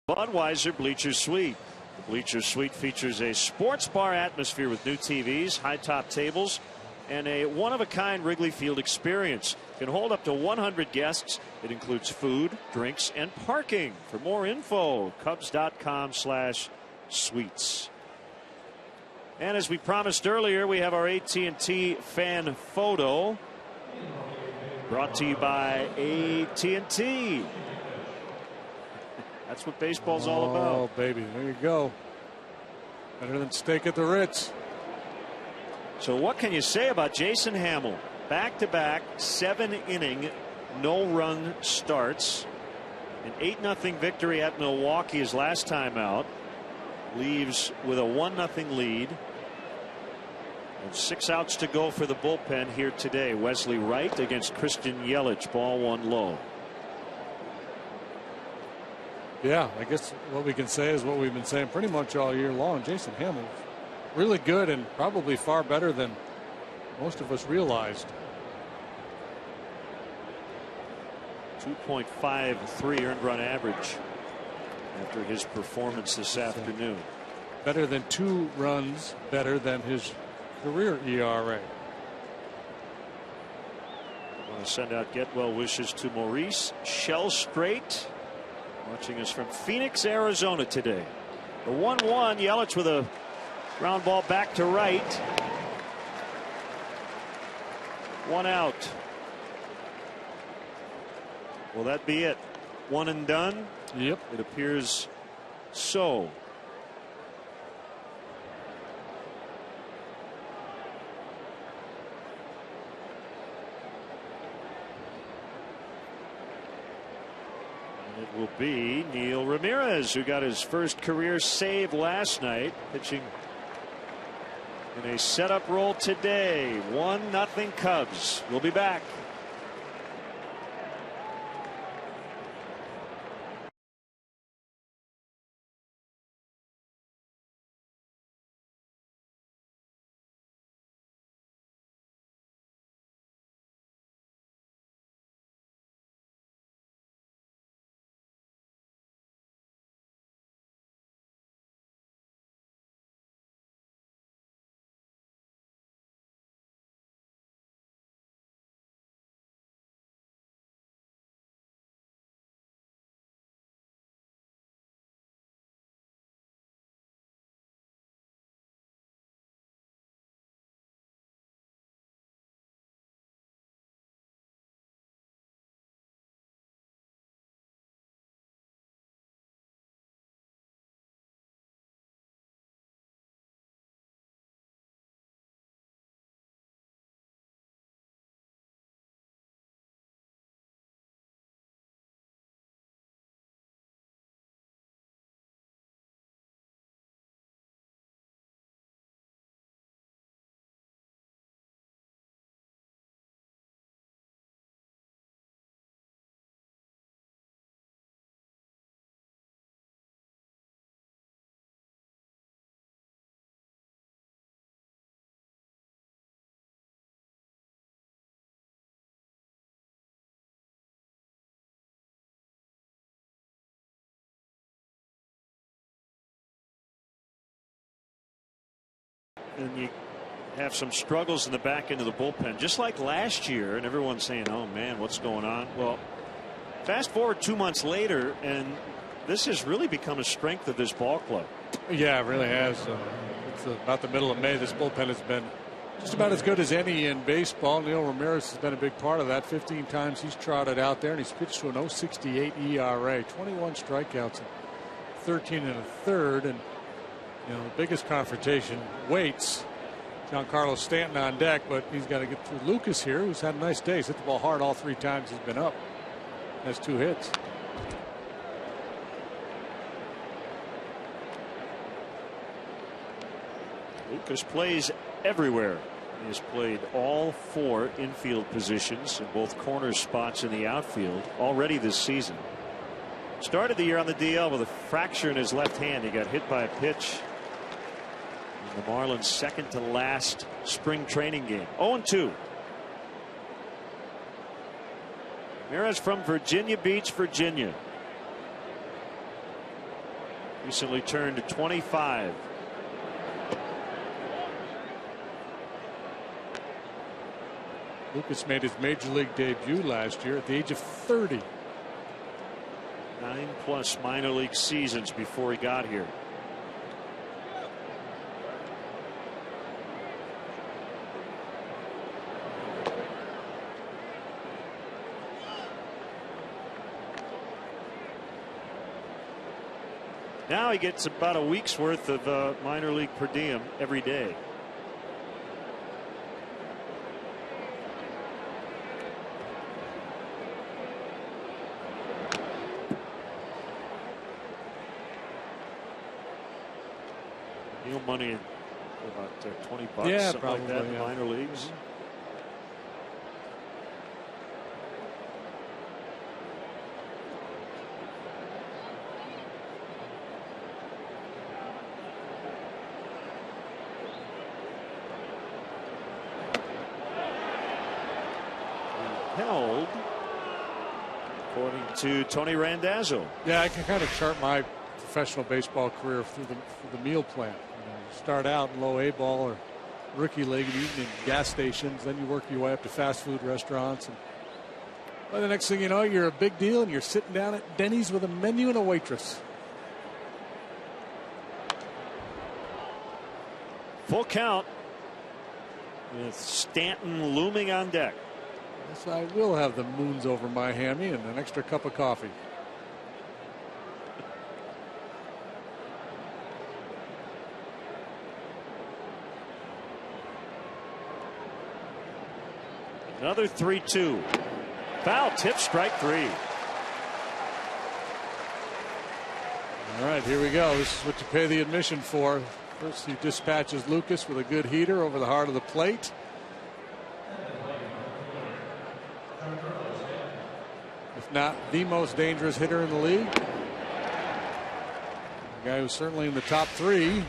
Budweiser Bleacher Suite. The Bleacher Suite features a sports bar atmosphere with new TVs, high top tables, and a one-of-a-kind Wrigley Field experience. Can hold up to 100 guests. It includes food, drinks, and parking. For more info, Cubs.com/suites. And as we promised earlier, we have our AT&T fan photo brought to you by AT&T. That's what baseball's all about. Oh, baby, there you go. Better than steak at the Ritz. So what can you say about Jason Hammel? Back-to-back 7-inning, no-run starts. An 8-0 victory at Milwaukee his last time out. Leaves with a 1-0 lead. And 6 outs to go for the bullpen here today. Wesley Wright against Christian Yelich. Ball 1 low. Yeah, I guess what we can say is what we've been saying pretty much all year long. Jason Hammel, really good and probably far better than most of us realized. 2.53 earned run average after his performance this afternoon. Better than 2 runs better than his career ERA. I want to send out get well wishes to Maurice Shellstraight, watching us from Phoenix, Arizona today. The 1-1, Yelich with a ground ball back to right. 1 out. Will that be it? 1 and done? Yep. It appears so. will be Neil Ramirez, who got his first career save last night, pitching in a setup role today. 1-0 Cubs. We'll be back. And you have some struggles in the back end of the bullpen, just like last year, and everyone's saying, oh man, what's going on? Well, fast forward 2 months later, and this has really become a strength of this ball club. Yeah, it really has. It's about the middle of May. This bullpen has been just about as good as any in baseball. Neil Ramirez has been a big part of that. 15 times he's trotted out there, and he's pitched to an 0.68 ERA, 21 strikeouts, and 13 1/3. And you know, the biggest confrontation waits. Giancarlo Stanton on deck, but he's got to get through Lucas here, who's had a nice day. He's hit the ball hard all 3 times he's been up. Has 2 hits. Lucas plays everywhere. He has played all 4 infield positions and both corner spots in the outfield already this season. Started the year on the DL with a fracture in his left hand. He got hit by a pitch in the Marlins' second to last spring training game. 0-2. Ramirez from Virginia Beach, Virginia. Recently turned 25. Lucas made his major league debut last year at the age of 30. 9+ minor league seasons before he got here. Now he gets about a week's worth of minor league per diem every day. Deal money in about $20, yeah, something probably, like that in yeah. minor leagues. Held, according to Tony Randazzo. Yeah, I can kind of chart my professional baseball career through the meal plan. You start out in low A ball or rookie league and eating in gas stations, then you work your way up to fast food restaurants, and well, the next thing you know, you're a big deal and you're sitting down at Denny's with a menu and a waitress. Full count with Stanton looming on deck. Yes, I will have the moons over my hammy and an extra cup of coffee. Another 3-2. Foul tip, strike 3. All right, here we go. This is what you pay the admission for. First, he dispatches Lucas with a good heater over the heart of the plate. If not the most dangerous hitter in the league. A guy who's certainly in the top 3.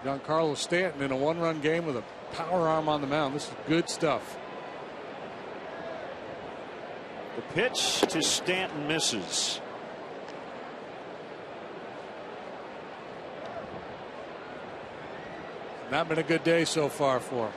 Giancarlo Stanton in a 1-run game with a power arm on the mound. This is good stuff. The pitch to Stanton misses. Not been a good day so far for him.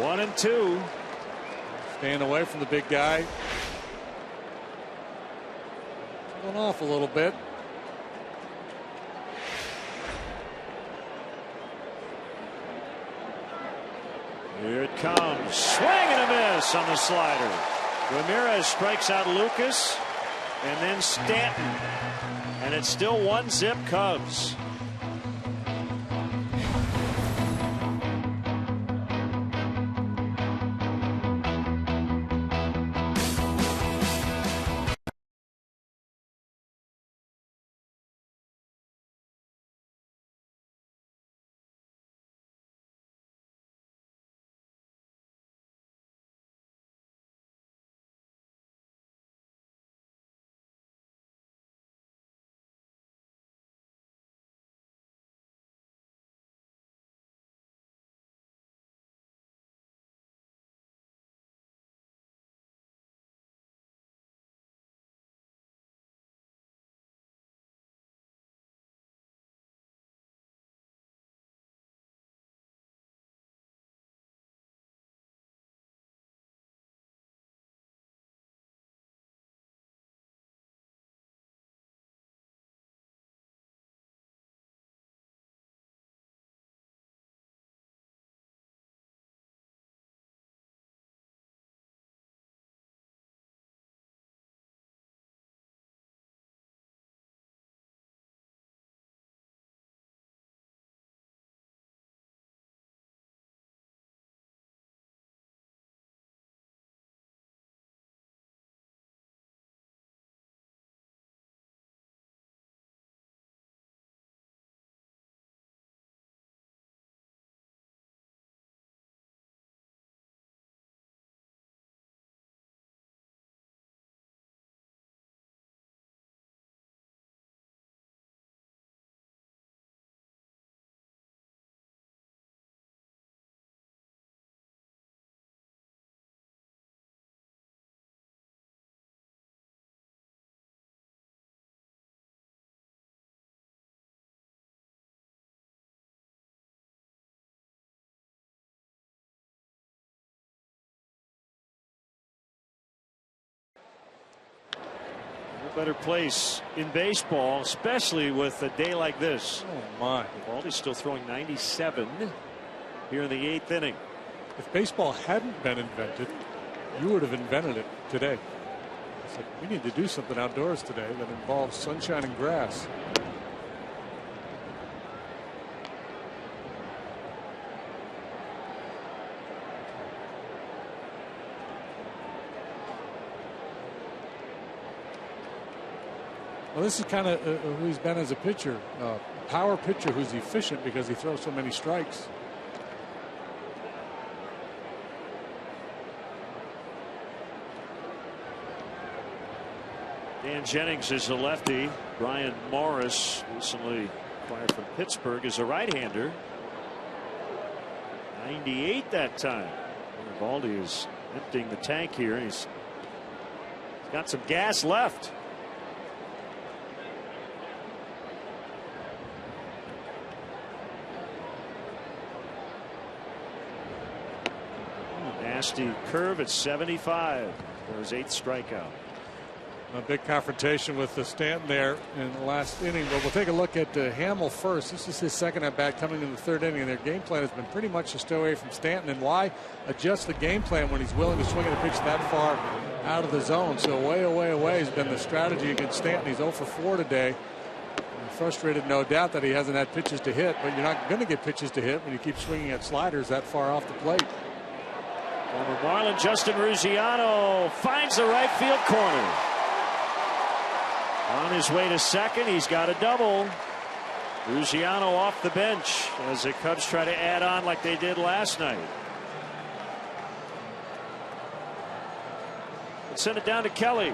One and two. Staying away from the big guy. Going off a little bit. Here it comes. Swing and a miss on the slider. Ramirez strikes out Lucas and then Stanton. And it's still 1-zip Cubs. Better place in baseball, especially with a day like this. Oh my. Eovaldi's still throwing 97 here in the 8th inning. If baseball hadn't been invented, you would have invented it today. It's like, we need to do something outdoors today that involves sunshine and grass. Well, this is kind of who he's been as a pitcher. Power pitcher who's efficient because he throws so many strikes. Dan Jennings is a lefty. Brian Morris, recently acquired from Pittsburgh, is a right-hander. 98 that time. Eovaldi is emptying the tank here. He's got some gas left. Nasty curve at 75 for his 8th strikeout. A big confrontation with the Stanton there in the last inning. But we'll take a look at Hamill first. This is his second at bat coming in the third inning. And their game plan has been pretty much to stay away from Stanton. And why adjust the game plan when he's willing to swing at a pitch that far out of the zone? So away has been the strategy against Stanton. He's 0 for 4 today. And frustrated, no doubt, that he hasn't had pitches to hit. But you're not going to get pitches to hit when you keep swinging at sliders that far off the plate. Former Marlin Justin Ruggiano finds the right field corner. On his way to second, he's got a double. Ruggiano off the bench as the Cubs try to add on like they did last night. Let's send it down to Kelly.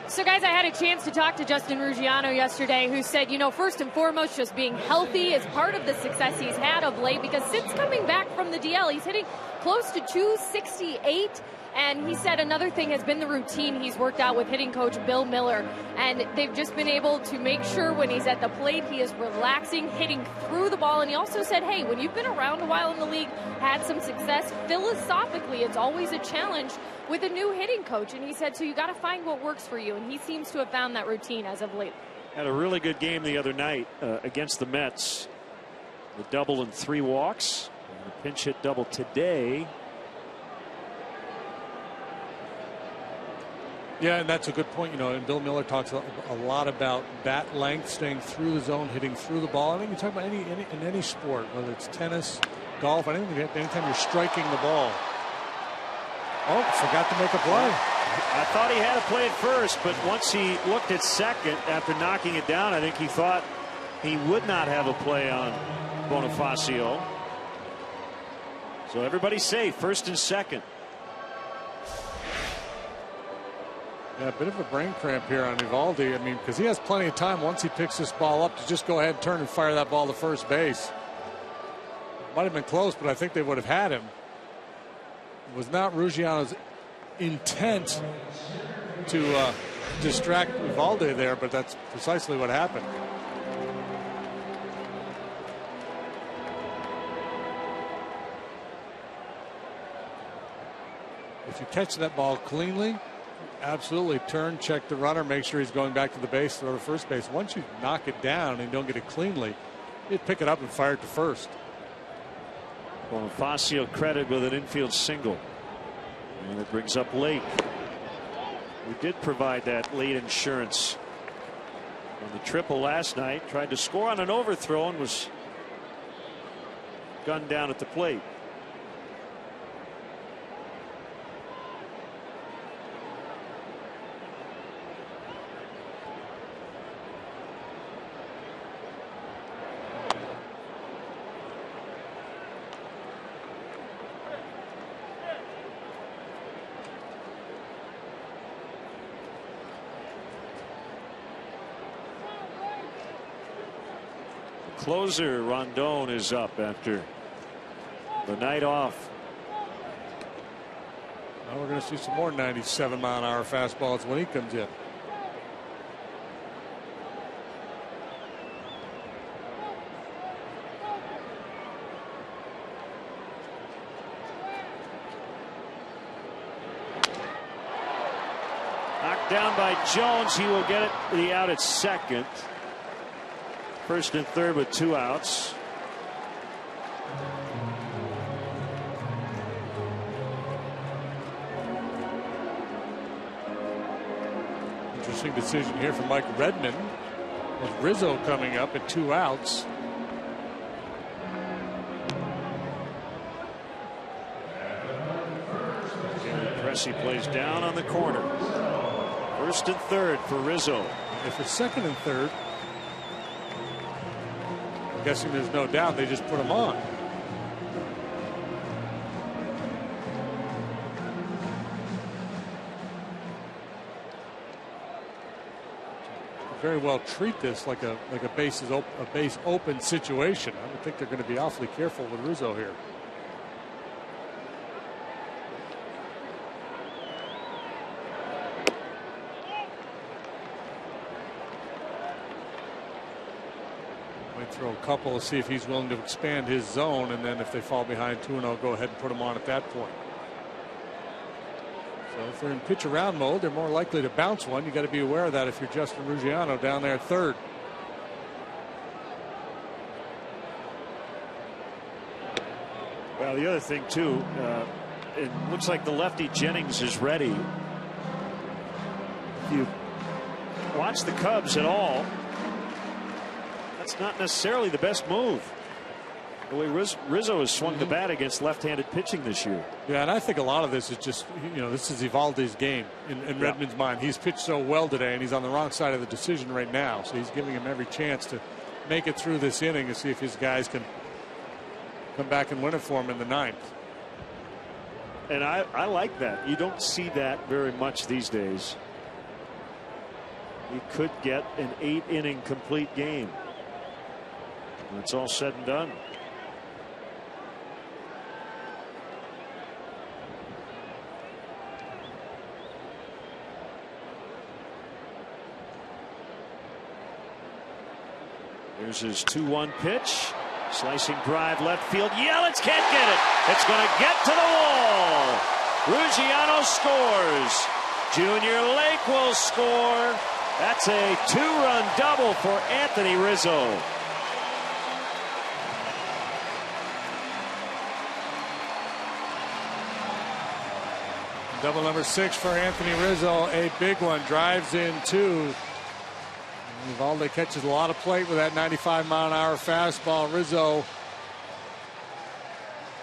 So, guys, I had a chance to talk to Justin Ruggiano yesterday, who said, you know, first and foremost, just being healthy is part of the success he's had of late, because since coming back from the DL, he's hitting close to 268. And he said another thing has been the routine he's worked out with hitting coach Bill Miller. And they've just been able to make sure when he's at the plate, he is relaxing, hitting through the ball. And he also said, hey, when you've been around a while in the league, had some success, philosophically, it's always a challenge with a new hitting coach. And he said, so you got to find what works for you. And he seems to have found that routine as of late. Had a really good game the other night against the Mets. The double and 3 walks. And the pinch hit double today. Yeah, and that's a good point. You know, and Bill Miller talks a lot about bat length, staying through the zone, hitting through the ball. I think you talk about in any sport, whether it's tennis, golf, anytime you're striking the ball. Oh, forgot to make a play. I thought he had a play at first, but once he looked at second after knocking it down, I think he thought he would not have a play on Bonifacio. So everybody's safe, first and second. Yeah, a bit of a brain cramp here on Eovaldi. I mean, because he has plenty of time once he picks this ball up to just go ahead and turn and fire that ball to first base. Might have been close, but I think they would have had him. It was not Ruggiano's intent to distract Eovaldi there, but that's precisely what happened. If you catch that ball cleanly, absolutely turn, check the runner, make sure he's going back to the base, throw to first base. Once you knock it down and don't get it cleanly, you pick it up and fire it to first. Bonifacio credited with an infield single. And it brings up Lake. We did provide that late insurance on the triple last night. Tried to score on an overthrow and was gunned down at the plate. Closer Rondon is up after the night off. Well, we're going to see some more 97-mile-an-hour fastballs when he comes in. Knocked down by Jones. He will get the out at second. First and third with 2 outs. Interesting decision here from Mike Redmond, with Rizzo coming up at 2 outs. Pressey plays down on the corner. First and third for Rizzo. If it's second and third, I'm guessing there's no doubt they just put him on. Very well treat this like a base open situation. I would think they're going to be awfully careful with Rizzo here. Throw a couple to see if he's willing to expand his zone, and then if they fall behind 2-0, go ahead and put him on at that point. So if they're in pitch around mode, they're more likely to bounce one. You got to be aware of that if you're Justin Ruggiano down there at third. Well, the other thing too, it looks like the lefty Jennings is ready. If you watch the Cubs at all, that's not necessarily the best move. The way Rizzo has swung the bat against left-handed pitching this year. Yeah, and I think a lot of this is just, this is Evaldi's game in Redmond's mind. He's pitched so well today, and he's on the wrong side of the decision right now. So he's giving him every chance to make it through this inning and see if his guys can come back and win it for him in the ninth. And I like that. You don't see that very much these days. He could get an 8-inning complete game when it's all said and done. Here's his 2-1 pitch. Slicing drive left field. Yelich can't get it. It's going to get to the wall. Ruggiano scores. Junior Lake will score. That's a 2-run double for Anthony Rizzo. Double number 6 for Anthony Rizzo. A big one. Drives in 2. Evaldi catches a lot of plate with that 95-mile-an-hour fastball. Rizzo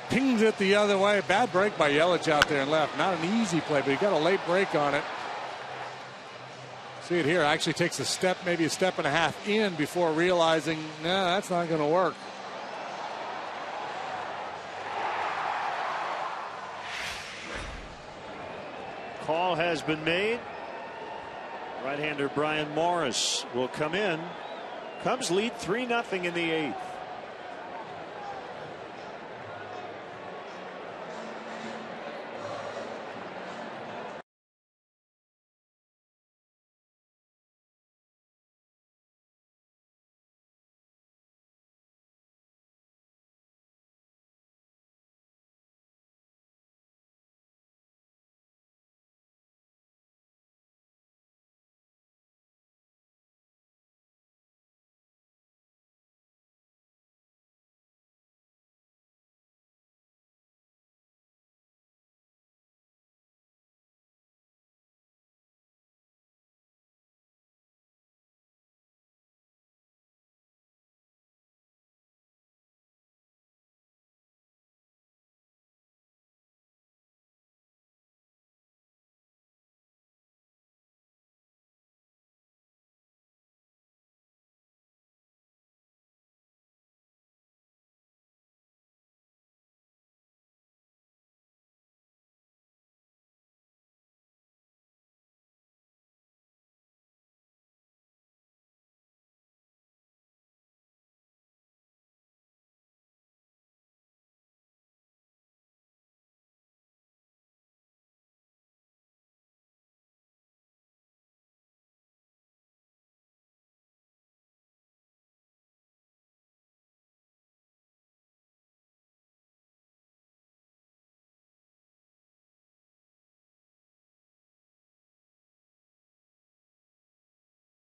pings it the other way. Bad break by Yelich out there and left. Not an easy play, but he got a late break on it. See it here. Actually takes a step, maybe a step and a half in before realizing, nah, that's not going to work. Call has been made. Right-hander Brian Morris will come in. Cubs lead 3-0 in the 8th.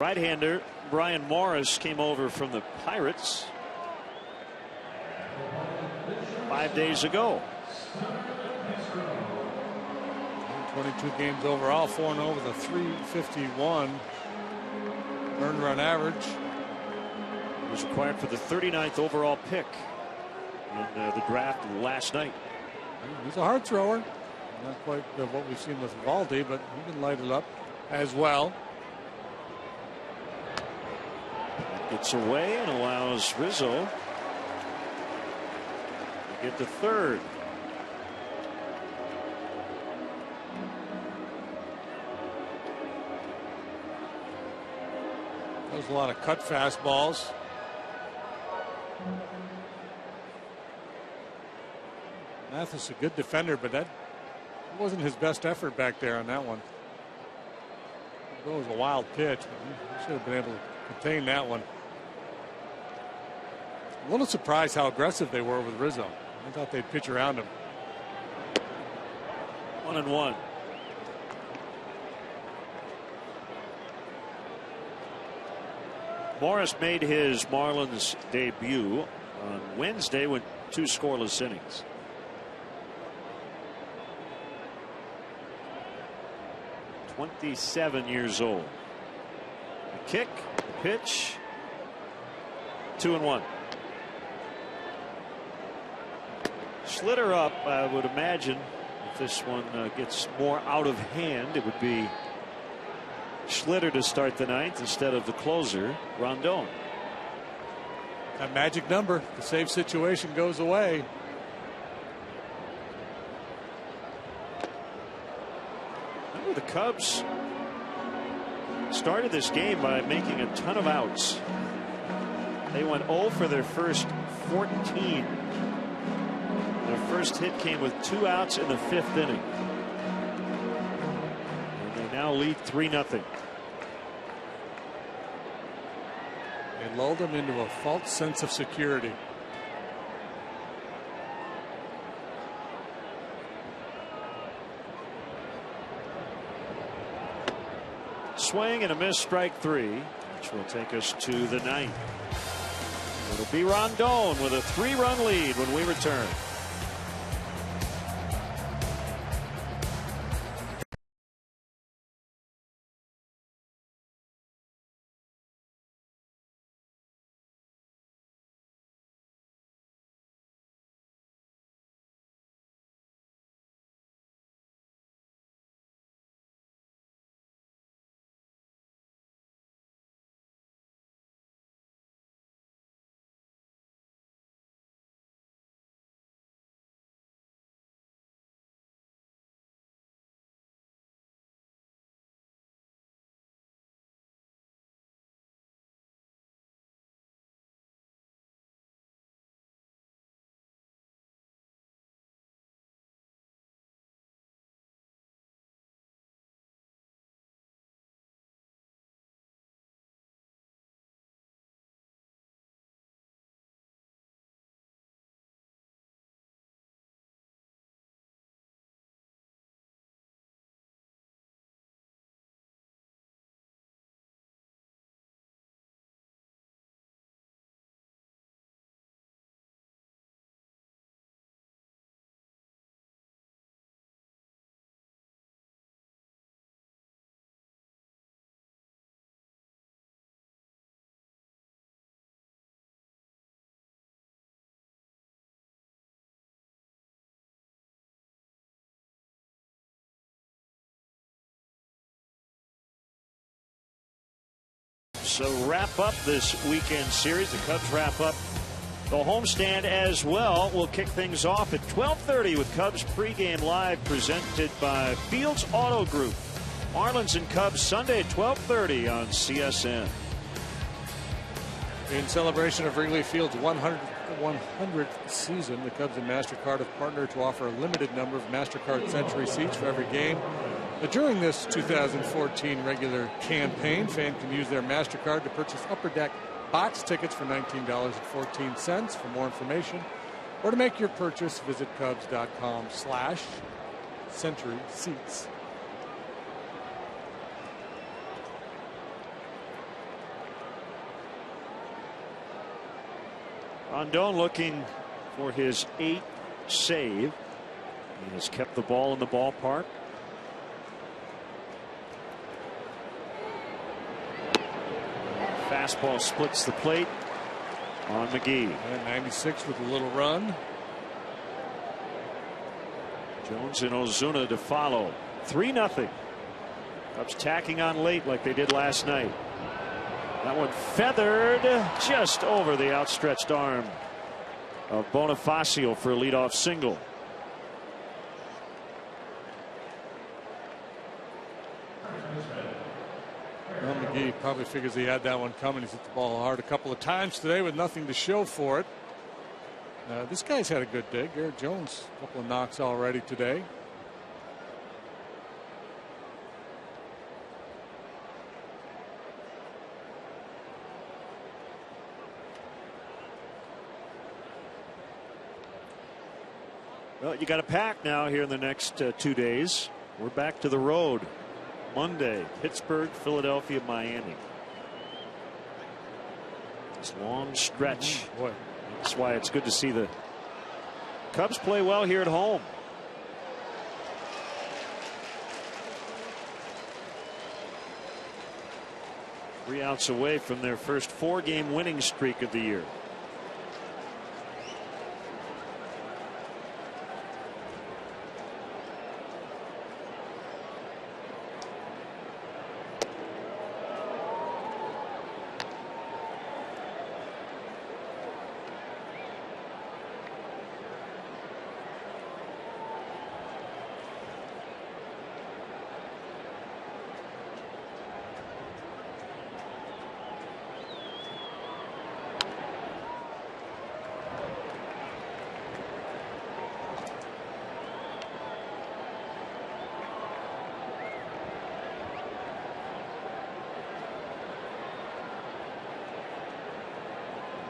Right-hander Brian Morris came over from the Pirates 5 days ago. 22 games overall, 4-0 with a 351 earned run average. He was acquired for the 39th overall pick in the draft last night. He's a hard thrower. Not quite what we've seen with Evaldi, but he can light it up as well. Gets away and allows Rizzo to get to third. There's a lot of cut fastballs. Mathis a good defender, but that wasn't his best effort back there on that one. It was a wild pitch. He should have been able to contain that one. A little surprised how aggressive they were with Rizzo. I thought they'd pitch around him. 1-1. Morris made his Marlins debut on Wednesday with 2 scoreless innings. "27 years old. The kick, the pitch, 2-1. Schlitter up. I would imagine if this one gets more out of hand, it would be Schlitter to start the 9th instead of the closer, Rondon. That magic number, the save situation goes away. Remember, the Cubs started this game by making a ton of outs. They went 0 for their first 14. Their first hit came with 2 outs in the 5th inning. And they now lead 3-0. They lulled them into a false sense of security. Swing and a miss, strike 3, which will take us to the 9th. It'll be Rondon with a 3-run lead when we return. So wrap up this weekend series. The Cubs wrap up the homestand as well. We'll kick things off at 12:30 with Cubs pregame live presented by Fields Auto Group. Marlins and Cubs Sunday at 12:30 on CSN. In celebration of Wrigley Field's 100th season, the Cubs and MasterCard have partnered to offer a limited number of MasterCard Century seats for every game. During this 2014 regular campaign, fans can use their MasterCard to purchase Upper Deck box tickets for $19.14. For more information or to make your purchase, visit Cubs.com/Century Seats. Rondon looking for his 8th save. He has kept the ball in the ballpark. Fastball splits the plate on McGee. And 96 with a little run. Jones and Ozuna to follow. 3-0. Cubs tacking on late like they did last night. That one feathered just over the outstretched arm of Bonifacio for a leadoff single. Well, McGee probably figures he had that one coming. He's hit the ball hard a couple of times today with nothing to show for it. This guy's had a good day. Garrett Jones, a couple of knocks already today. Well, you got a pack now here in the next 2 days. We're back to the road. Monday, Pittsburgh, Philadelphia, Miami. It's a long stretch. Boy, that's why it's good to see the Cubs play well here at home. Three outs away from their first 4-game winning streak of the year.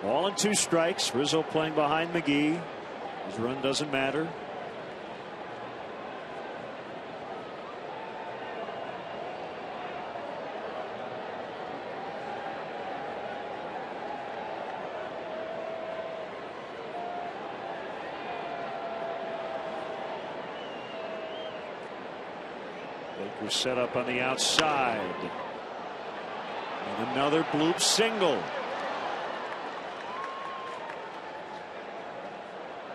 Ball and 2 strikes. Rizzo playing behind McGee. His run doesn't matter. Baker set up on the outside. And another bloop single.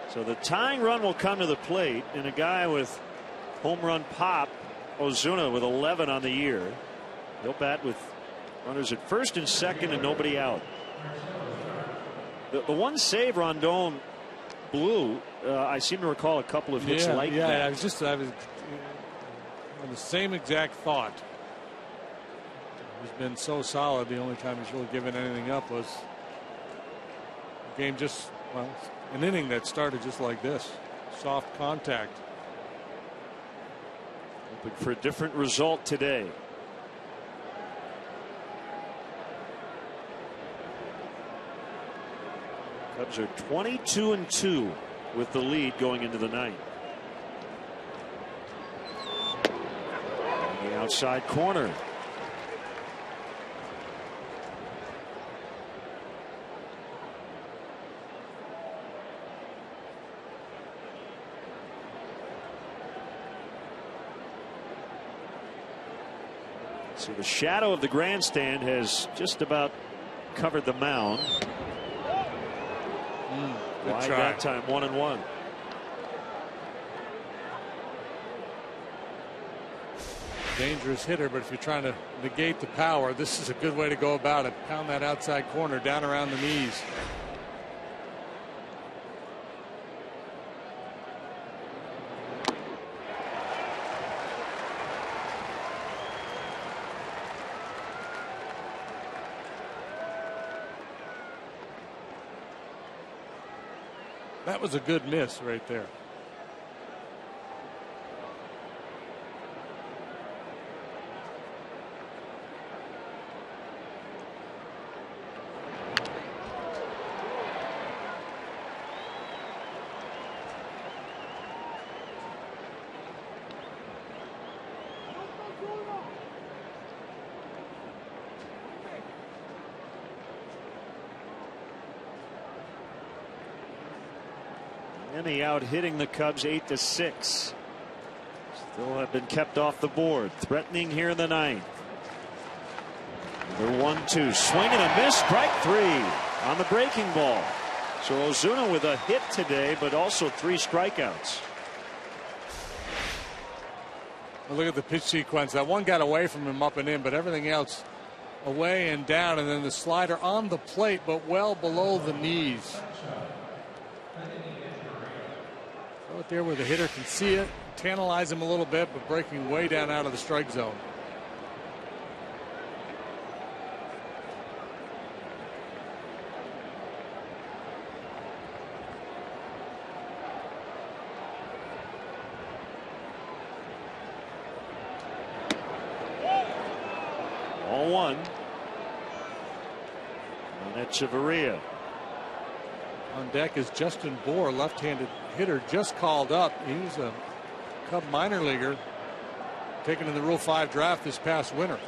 So the tying run will come to the plate, and a guy with home run pop, Ozuna, with 11 on the year. He'll bat with runners at first and second and nobody out. The one save Rondon blew, I seem to recall a couple of hits like that. Yeah, I was on the same exact thought. He's been so solid. The only time he's really given anything up was a game just, well, an inning that started just like this. Soft contact. Hoping for a different result today. Cubs are 22-2 with the lead going into the ninth. On the outside corner. So the shadow of the grandstand has just about covered the mound. Wide try. that time, 1-1. Dangerous hitter, but if you're trying to negate the power, this is a good way to go about it. Pound that outside corner down around the knees. That was a good miss right there. He out hitting the Cubs 8-6. Still have been kept off the board. Threatening here in the ninth. They're 1-2. Swing and a miss. Strike 3 on the breaking ball. So Ozuna with a hit today, but also 3 strikeouts. Well, look at the pitch sequence. That one got away from him up and in, but everything else away and down, and then the slider on the plate, but well below the knees. Out there where the hitter can see it, tantalize him a little bit, but breaking way down out of the strike zone. All one. On Echeverria. On deck is Justin Bohr, left-handed hitter, just called up. He was a Cub minor leaguer taken in the Rule 5 draft this past winter.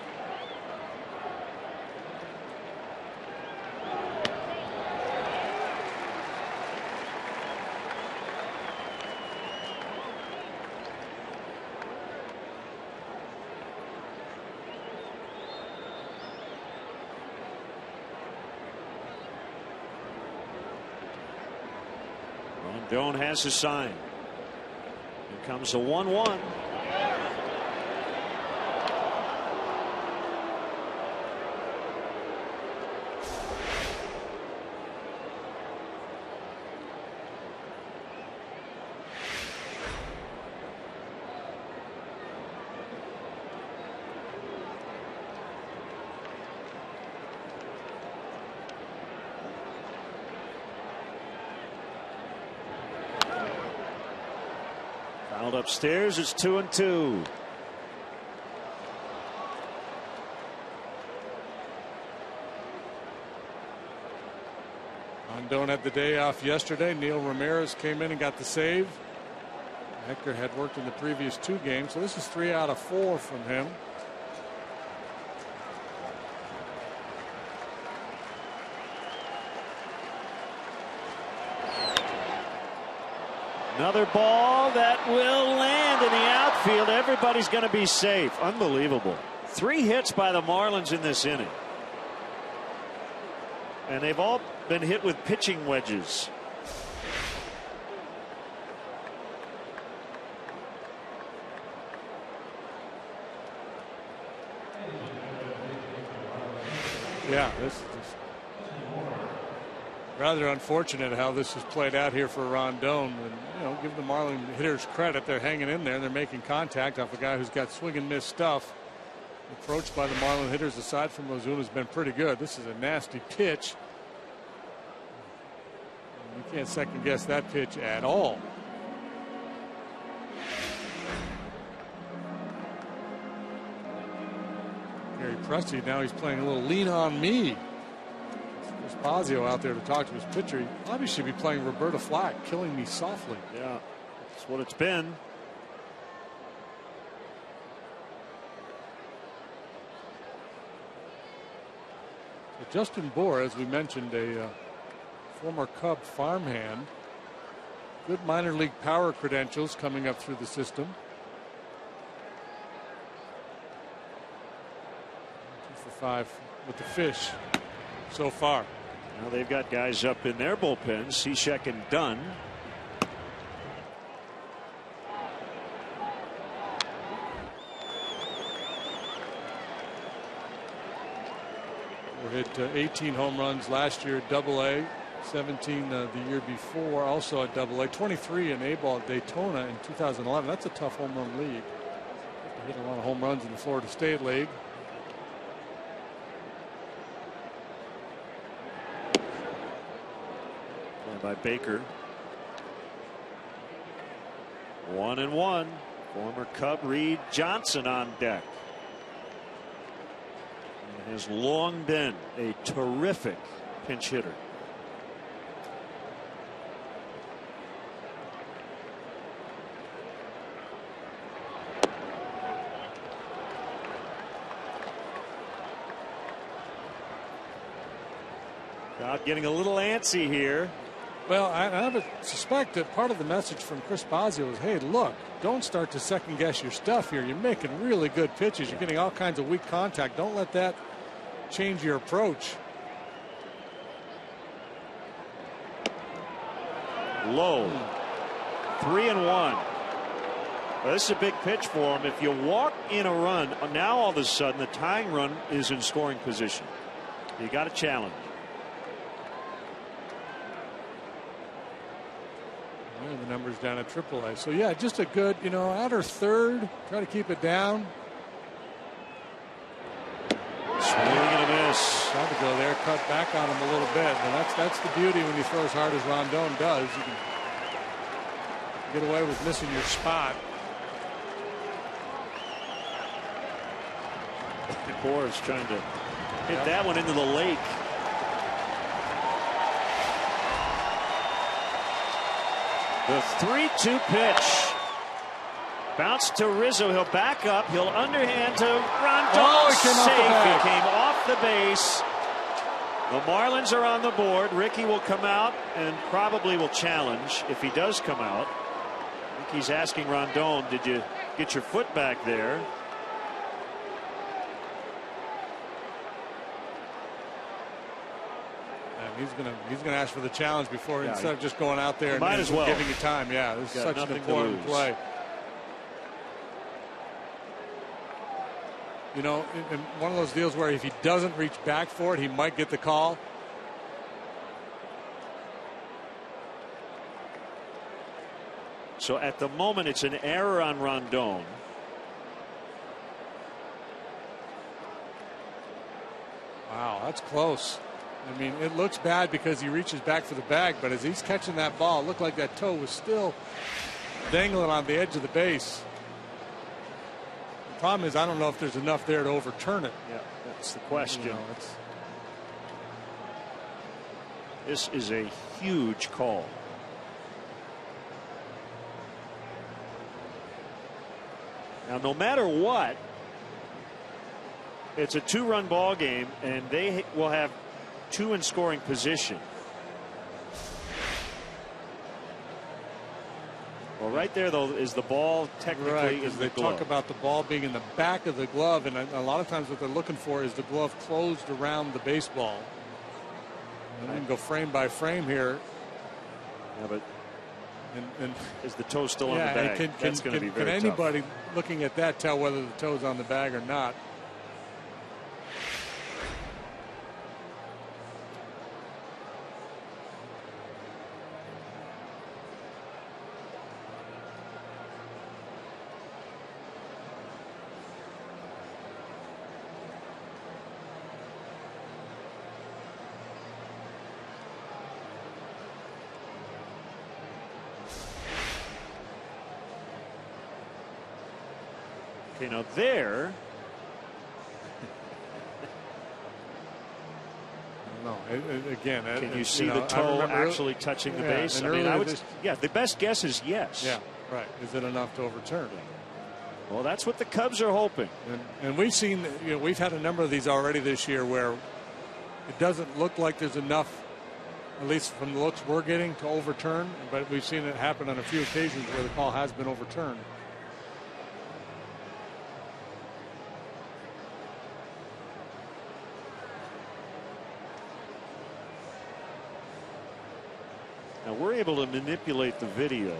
Rondon has his sign. Here comes the 1-1. Fouled upstairs. It's 2-2. Rondon had the day off yesterday. Neil Ramirez came in and got the save. Hector had worked in the previous 2 games, so this is 3 out of 4 from him. Another ball that will land in the outfield. Everybody's going to be safe. Unbelievable. 3 hits by the Marlins in this inning. And they've all been hit with pitching wedges. Yeah, this is rather unfortunate how this has played out here for Rondon. And, you know, give the Marlins hitters credit. They're hanging in there and they're making contact off a guy who's got swing and miss stuff. The approach by the Marlins hitters, aside from Ozuna, has been pretty good. This is a nasty pitch. You can't second guess that pitch at all. Gary Presti, now he's playing a little lean on me. Spazio out there to talk to his pitcher. He probably should be playing Roberta Flack, killing me softly. Yeah, that's what it's been. So Justin Bour, as we mentioned, a former Cub farmhand. Good minor league power credentials coming up through the system. 2 for 5 with the Fish so far. Now they've got guys up in their bullpens. Cishek and Dunn. Bour hit 18 home runs last year at Double-A, 17 the year before, also at Double-A, 23 in A-ball at Daytona in 2011. That's a tough home run league. Hit a lot of home runs in the Florida State League. By Baker. 1-1. Former Cub Reed Johnson on deck. And has long been a terrific pinch hitter. Crowd getting a little antsy here. Well, I would suspect that part of the message from Chris Spazio is, hey, look, don't start to second guess your stuff here. You're making really good pitches. You're getting all kinds of weak contact. Don't let that change your approach. Low. 3-1. Well, this is a big pitch for him. If you walk in a run, now all of a sudden the tying run is in scoring position. You got a challenge. The numbers down at AAA. So yeah, just a good, outer third. Try to keep it down. Swing and a miss. Tried to go there, cut back on him a little bit. But that's the beauty when you throw as hard as Rondon does. You can get away with missing your spot. Bour is trying to hit that one into the lake. The 3-2 pitch. Bounce to Rizzo. He'll back up. He'll underhand to Rondon. Oh, he came off the Safe. bag. He came off the base. The Marlins are on the board. Ricky will come out and probably will challenge if he does come out. I think he's asking Rondon, did you get your foot back there? he's gonna ask for the challenge before instead of just going out there and might as well giving you time. Yeah, this is such an important play. You know, in one of those deals where if he doesn't reach back for it, he might get the call. So at the moment, it's an error on Rondon. Wow, that's close. I mean, it looks bad because he reaches back for the bag, but as he's catching that ball, it looked like that toe was still dangling on the edge of the base. The problem is I don't know if there's enough there to overturn it. Yeah, that's the question. You know, this is a huge call. Now, no matter what, it's a 2-run ball game, and they will have 2 in scoring position. Well, right there, though, is the ball technically in the glove. Talk about the ball being in the back of the glove, and a lot of times what they're looking for is the glove closed around the baseball. And we can go frame by frame here. Yeah, but is the toe still on the bag? That's going to be very tough. Can anybody looking at that tell whether the toe's on the bag or not? Okay, now there. No, again. Can you see the toe actually touching the base? I mean, the best guess is yes. Yeah, right. Is it enough to overturn? Well, that's what the Cubs are hoping. And we've seen, we've had a number of these already this year where it doesn't look like there's enough, at least from the looks we're getting, to overturn. But we've seen it happen on a few occasions where the call has been overturned. Now we're able to manipulate the video.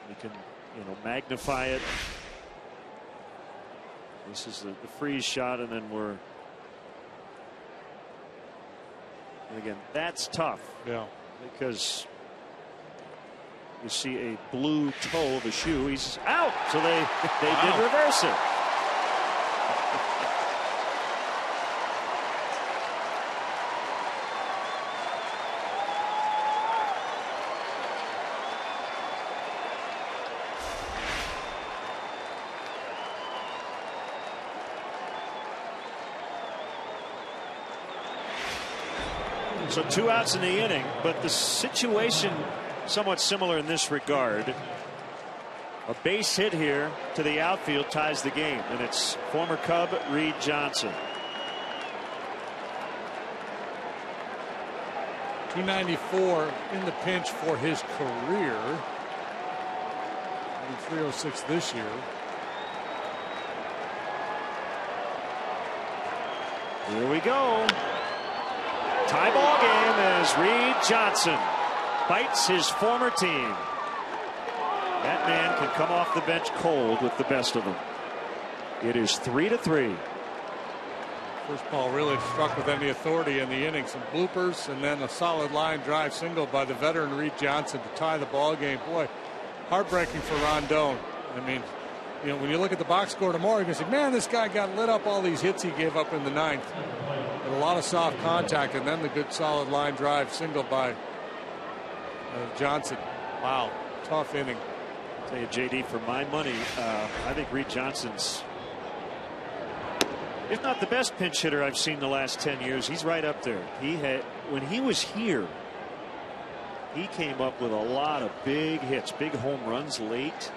We can, magnify it. This is the freeze shot, and then and again, that's tough. Yeah. Because you see a blue toe of a shoe. He's out. So they did reverse it. So 2 outs in the inning, but the situation somewhat similar in this regard. A base hit here to the outfield ties the game, and it's former Cub Reed Johnson. .294 in the pinch for his career. .306 this year. Here we go. Tie ball game as Reed Johnson bites his former team. That man can come off the bench cold with the best of them. It is 3-3. First ball really struck with any authority in the inning. Some bloopers and then a solid line drive single by the veteran Reed Johnson to tie the ball game. Boy, heartbreaking for Rondon. I mean, when you look at the box score tomorrow, you can say, man, this guy got lit up all these hits he gave up in the 9th. And a lot of soft contact, and then the good solid line drive single by Johnson. Wow, tough inning. I'll tell you, JD, for my money, I think Reed Johnson's, if not the best pinch hitter I've seen the last 10 years, he's right up there. When he was here, he came up with a lot of big hits, big home runs late.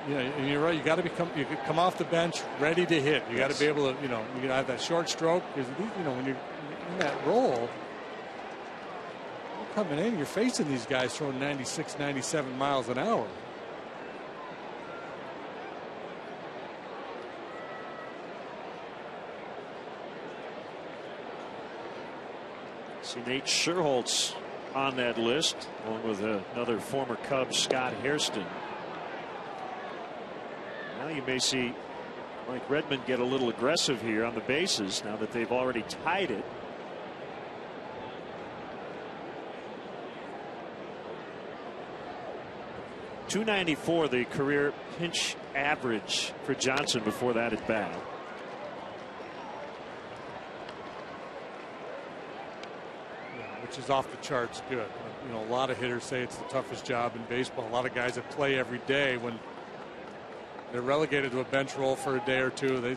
And you're right. You got to come off the bench ready to hit. You got to be able to, you got to have that short stroke. Because when you're in that role, you're coming in, you're facing these guys throwing 96, 97 miles an hour. See Nate Sherholtz on that list, along with another former Cub, Scott Hairston. Now you may see Mike Redmond get a little aggressive here on the bases now that they've already tied it. .294 the career pinch average for Johnson before that at bat. Which is off the charts good. You know, a lot of hitters say it's the toughest job in baseball. A lot of guys that play every day, when they're relegated to a bench role for a day or two, they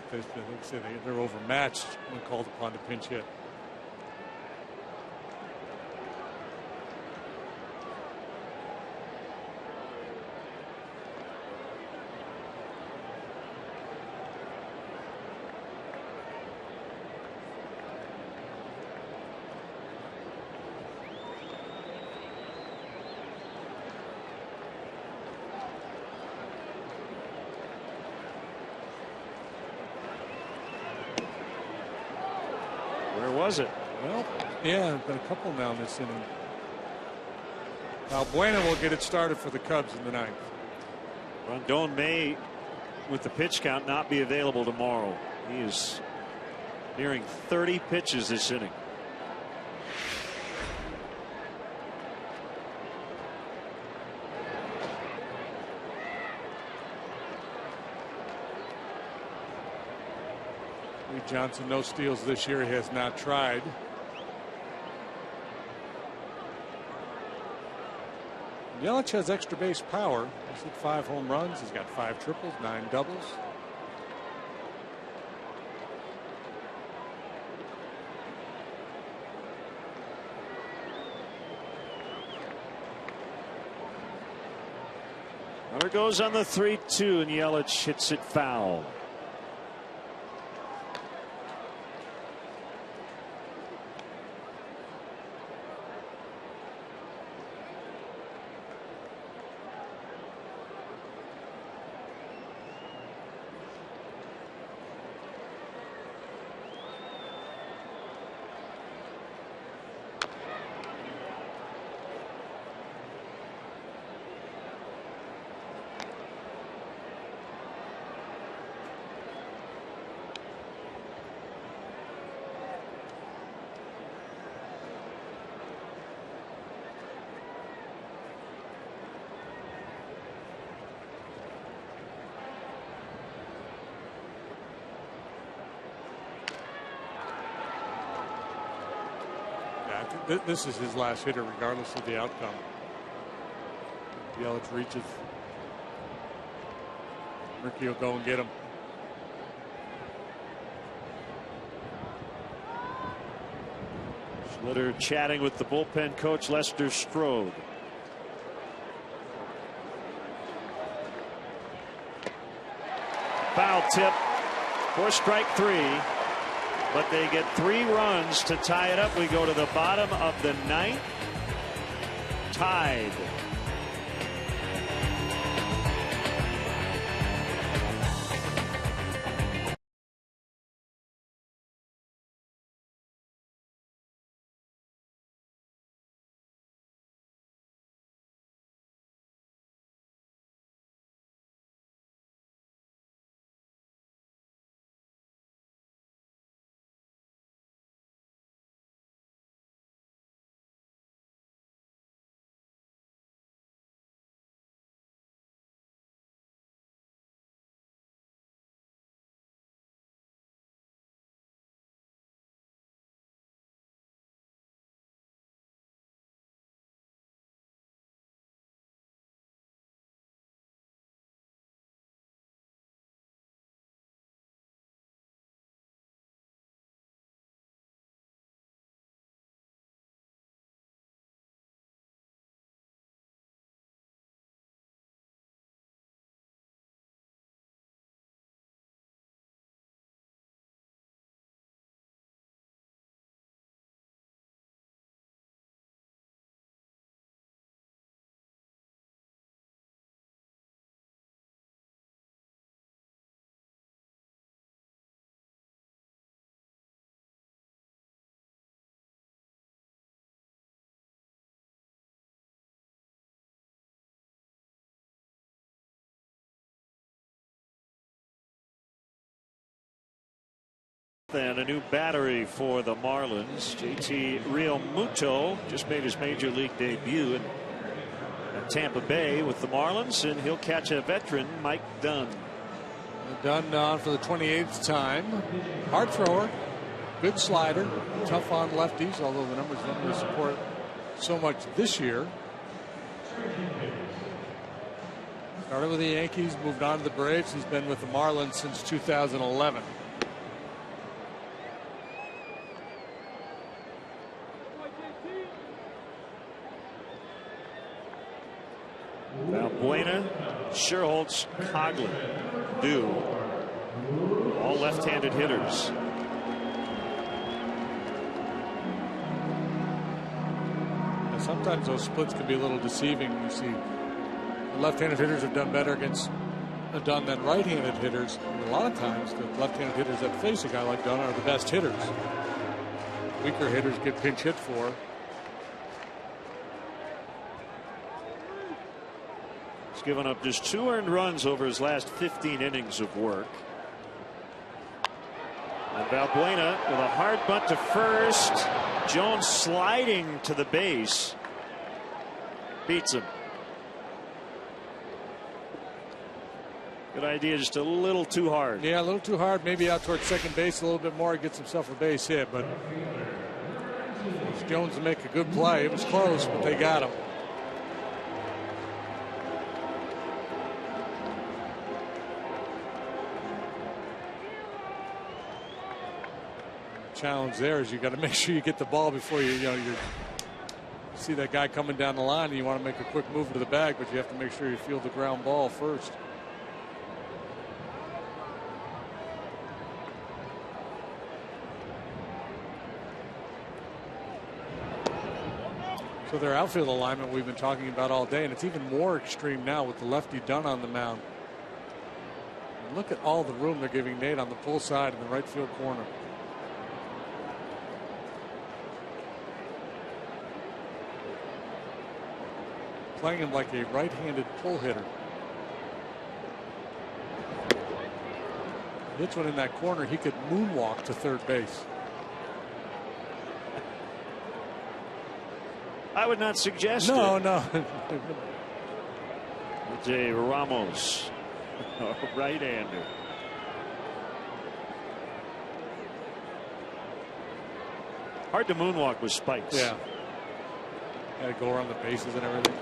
say they're overmatched when called upon to pinch hit. Was it? Well, yeah, been a couple now in this inning. Now Bueno will get it started for the Cubs in the ninth. Rondon may, with the pitch count, not be available tomorrow. He is nearing 30 pitches this inning. Johnson, no steals this year. He has not tried. Yelich has extra base power. He's hit 5 home runs. He's got 5 triples, 9 doubles. Runner goes on the 3-2, and Yelich hits it foul. This is his last hitter, regardless of the outcome. Yelich reaches. Ricky will go and get him. Schlitter chatting with the bullpen coach, Lester Strode. Foul tip for strike 3. But they get 3 runs to tie it up. We go to the bottom of the 9th. Tied. And a new battery for the Marlins. JT Realmuto just made his major league debut in Tampa Bay with the Marlins, and he'll catch a veteran, Mike Dunn. Dunn on for the 28th time. Hard thrower, good slider, tough on lefties, although the numbers don't really support so much this year. Started with the Yankees, moved on to the Braves. He's been with the Marlins since 2011. Valbuena, Sherholtz, Coghlan, Dew, all left-handed hitters. Now, sometimes those splits can be a little deceiving. You see, the left-handed hitters have done better against Dunn than right-handed hitters. And a lot of times, the left-handed hitters that face a guy like Dunn are the best hitters. Weaker hitters get pinch hit for. He's given up just 2 earned runs over his last 15 innings of work. And Valbuena with a hard bunt to first. Jones sliding to the base. Beats him. Good idea, just a little too hard. Yeah, a little too hard. Maybe out towards second base a little bit more. He gets himself a base hit, but Jones to make a good play. It was close, but they got him. Challenge there is you got to make sure you get the ball before you see that guy coming down the line, and you want to make a quick move to the bag, but you have to make sure you field the ground ball first. So their outfield alignment we've been talking about all day, and it's even more extreme now with the lefty Dunn on the mound. And look at all the room they're giving Nate on the pull side in the right field corner. Playing him like a right-handed pull hitter. Hits one in that corner, he could moonwalk to third base. I would not suggest no, it. No. Jay Ramos, right-hander. Hard to moonwalk with spikes. Yeah. Got to go around the bases and everything.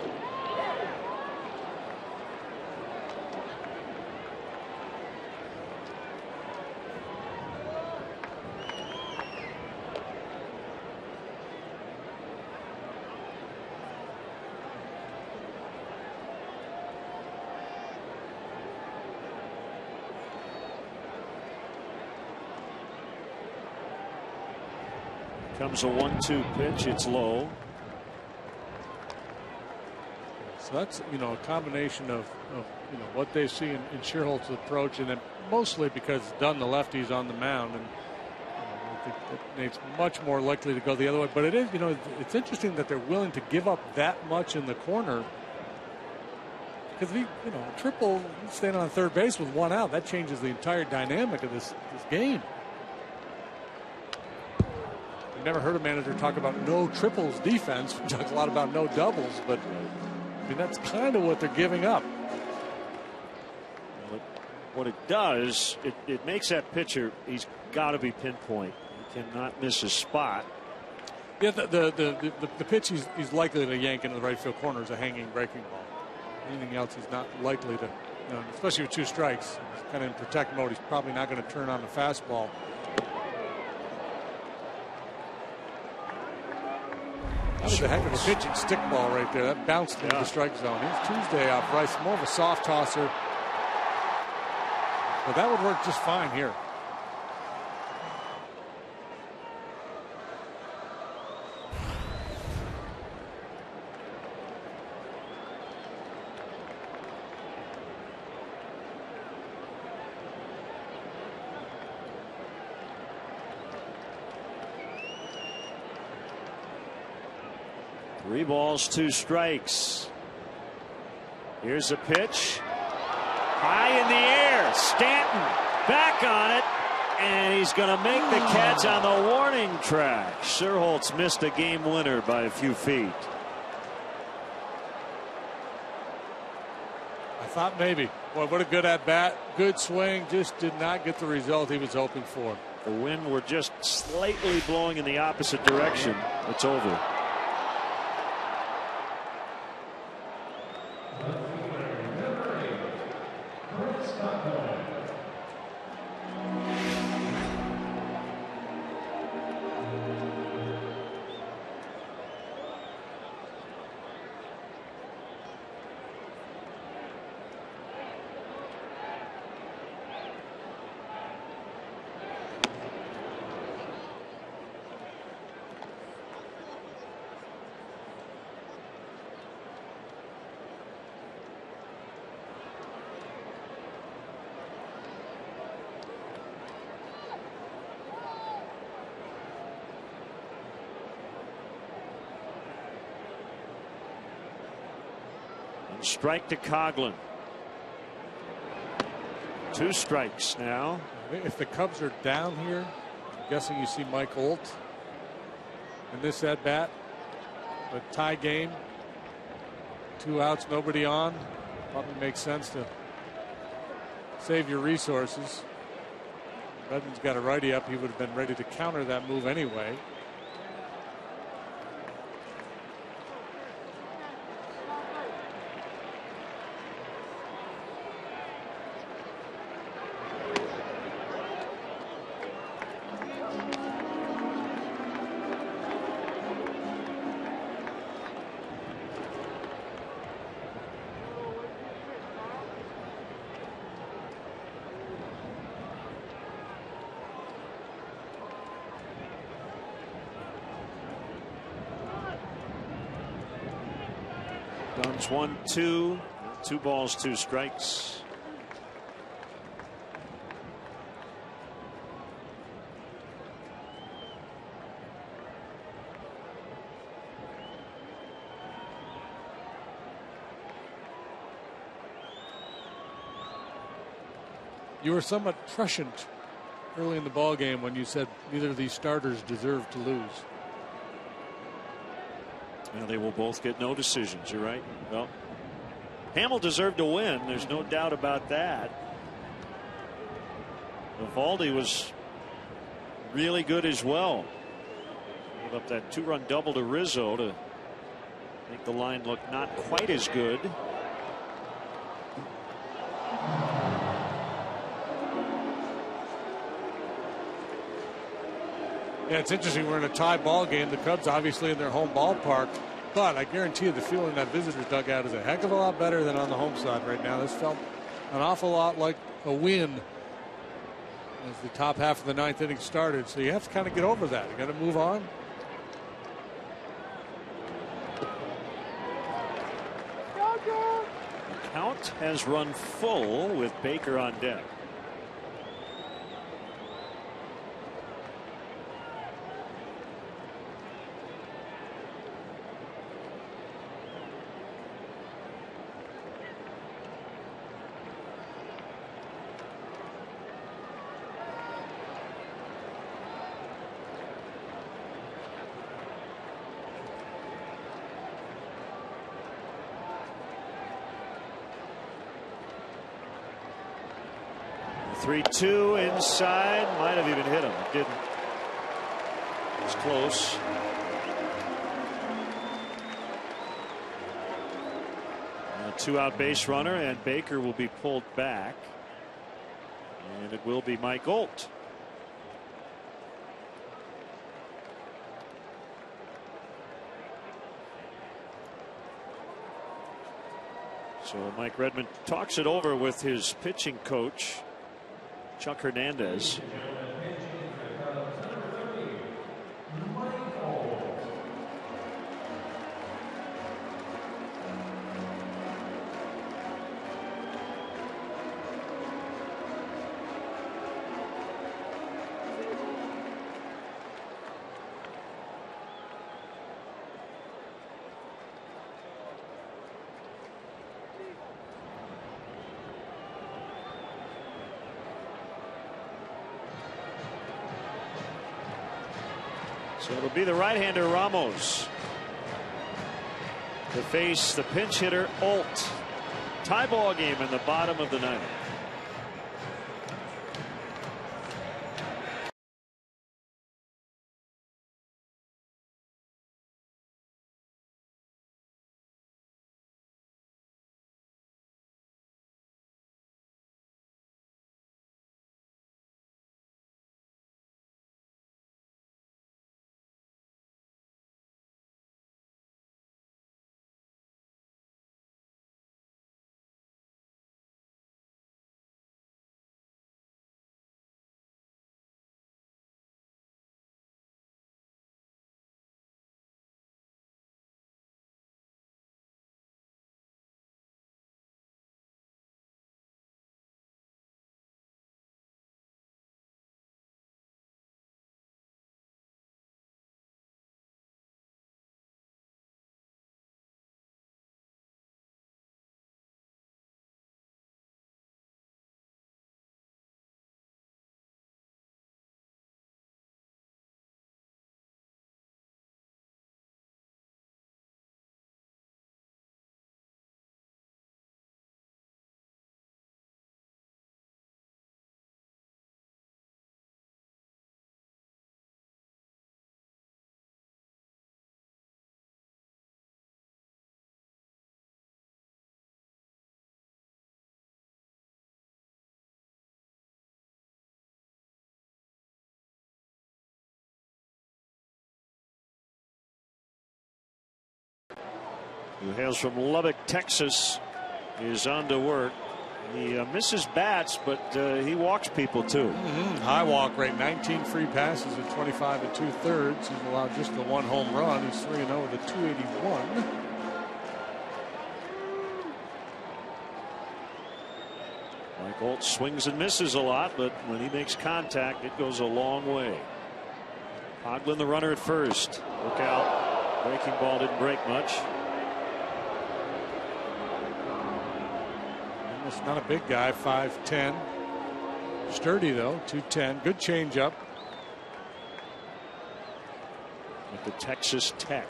Comes a 1-2 pitch. It's low. So that's, a combination of what they see in Sherholtz's approach, and then mostly because Dunn, the lefty's on the mound, and I think that Nate's much more likely to go the other way. But it is, it's interesting that they're willing to give up that much in the corner, because triple staying on third base with 1 out, that changes the entire dynamic of this game. Never heard a manager talk about no triples defense. We talk a lot about no doubles, but I mean, that's kind of what they're giving up. Well, what it does, it makes that pitcher, he's got to be pinpoint. He cannot miss a spot. Yeah, the pitch he's likely to yank into the right field corner is a hanging breaking ball. Anything else he's not likely to, especially with 2 strikes. He's kind of in protect mode. He's probably not going to turn on the fastball. That was a heck of a pitching stick ball right there. That bounced into the strike zone. He's Tuesday off. Rice, more of a soft tosser. But that would work just fine here. Three balls, 2 strikes. Here's a pitch. High in the air. Stanton back on it. And he's going to make the catch on the warning track. Sherholtz missed a game winner by a few feet. I thought maybe. Boy, what a good at bat. Good swing. Just did not get the result he was hoping for. The wind were just slightly blowing in the opposite direction. It's over. Strike to Coughlin. 2 strikes now. If the Cubs are down here, I'm guessing you see Mike Holt in this at bat. A tie game. 2 outs, nobody on. Probably makes sense to save your resources. Redmond's got a righty up. He would have been ready to counter that move anyway. Duns 1-2. 2 balls, 2 strikes. You were somewhat prescient early in the ball game when you said neither of these starters deserve to lose. Well, they will both get no decisions. You're right. Well, Hamill deserved to win. There's no doubt about that. Eovaldi was really good as well. Gave up that 2-run double to Rizzo to make the line look not quite as good. Yeah, it's interesting. We're in a tie ball game. The Cubs obviously in their home ballpark, but I guarantee you the feeling in that visitors dugout is a heck of a lot better than on the home side right now. This felt an awful lot like a win as the top half of the 9th inning started. So you have to kind of get over that. You got to move on. The count has run full with Baker on deck. The 3-2 inside, might have even hit him. It didn't. It was close. A 2-out base runner, and Baker will be pulled back. And it will be Mike Holt. So Mike Redmond talks it over with his pitching coach, Chuck Hernandez. So it'll be the right-hander Ramos to face the pinch hitter Alt. Tie ball game in the bottom of the ninth. Who hails from Lubbock, Texas, is on to work. He misses bats, but he walks people too. High walk rate, 19 free passes at 25 2/3. He's allowed just the one home run. He's 3-0 with a 281. Mike Holt swings and misses a lot, but when he makes contact, it goes a long way. Hoglund, the runner at first. Look out. Breaking ball didn't break much. It's not a big guy, 5'10". Sturdy though, 210. Good changeup. At the Texas Tech.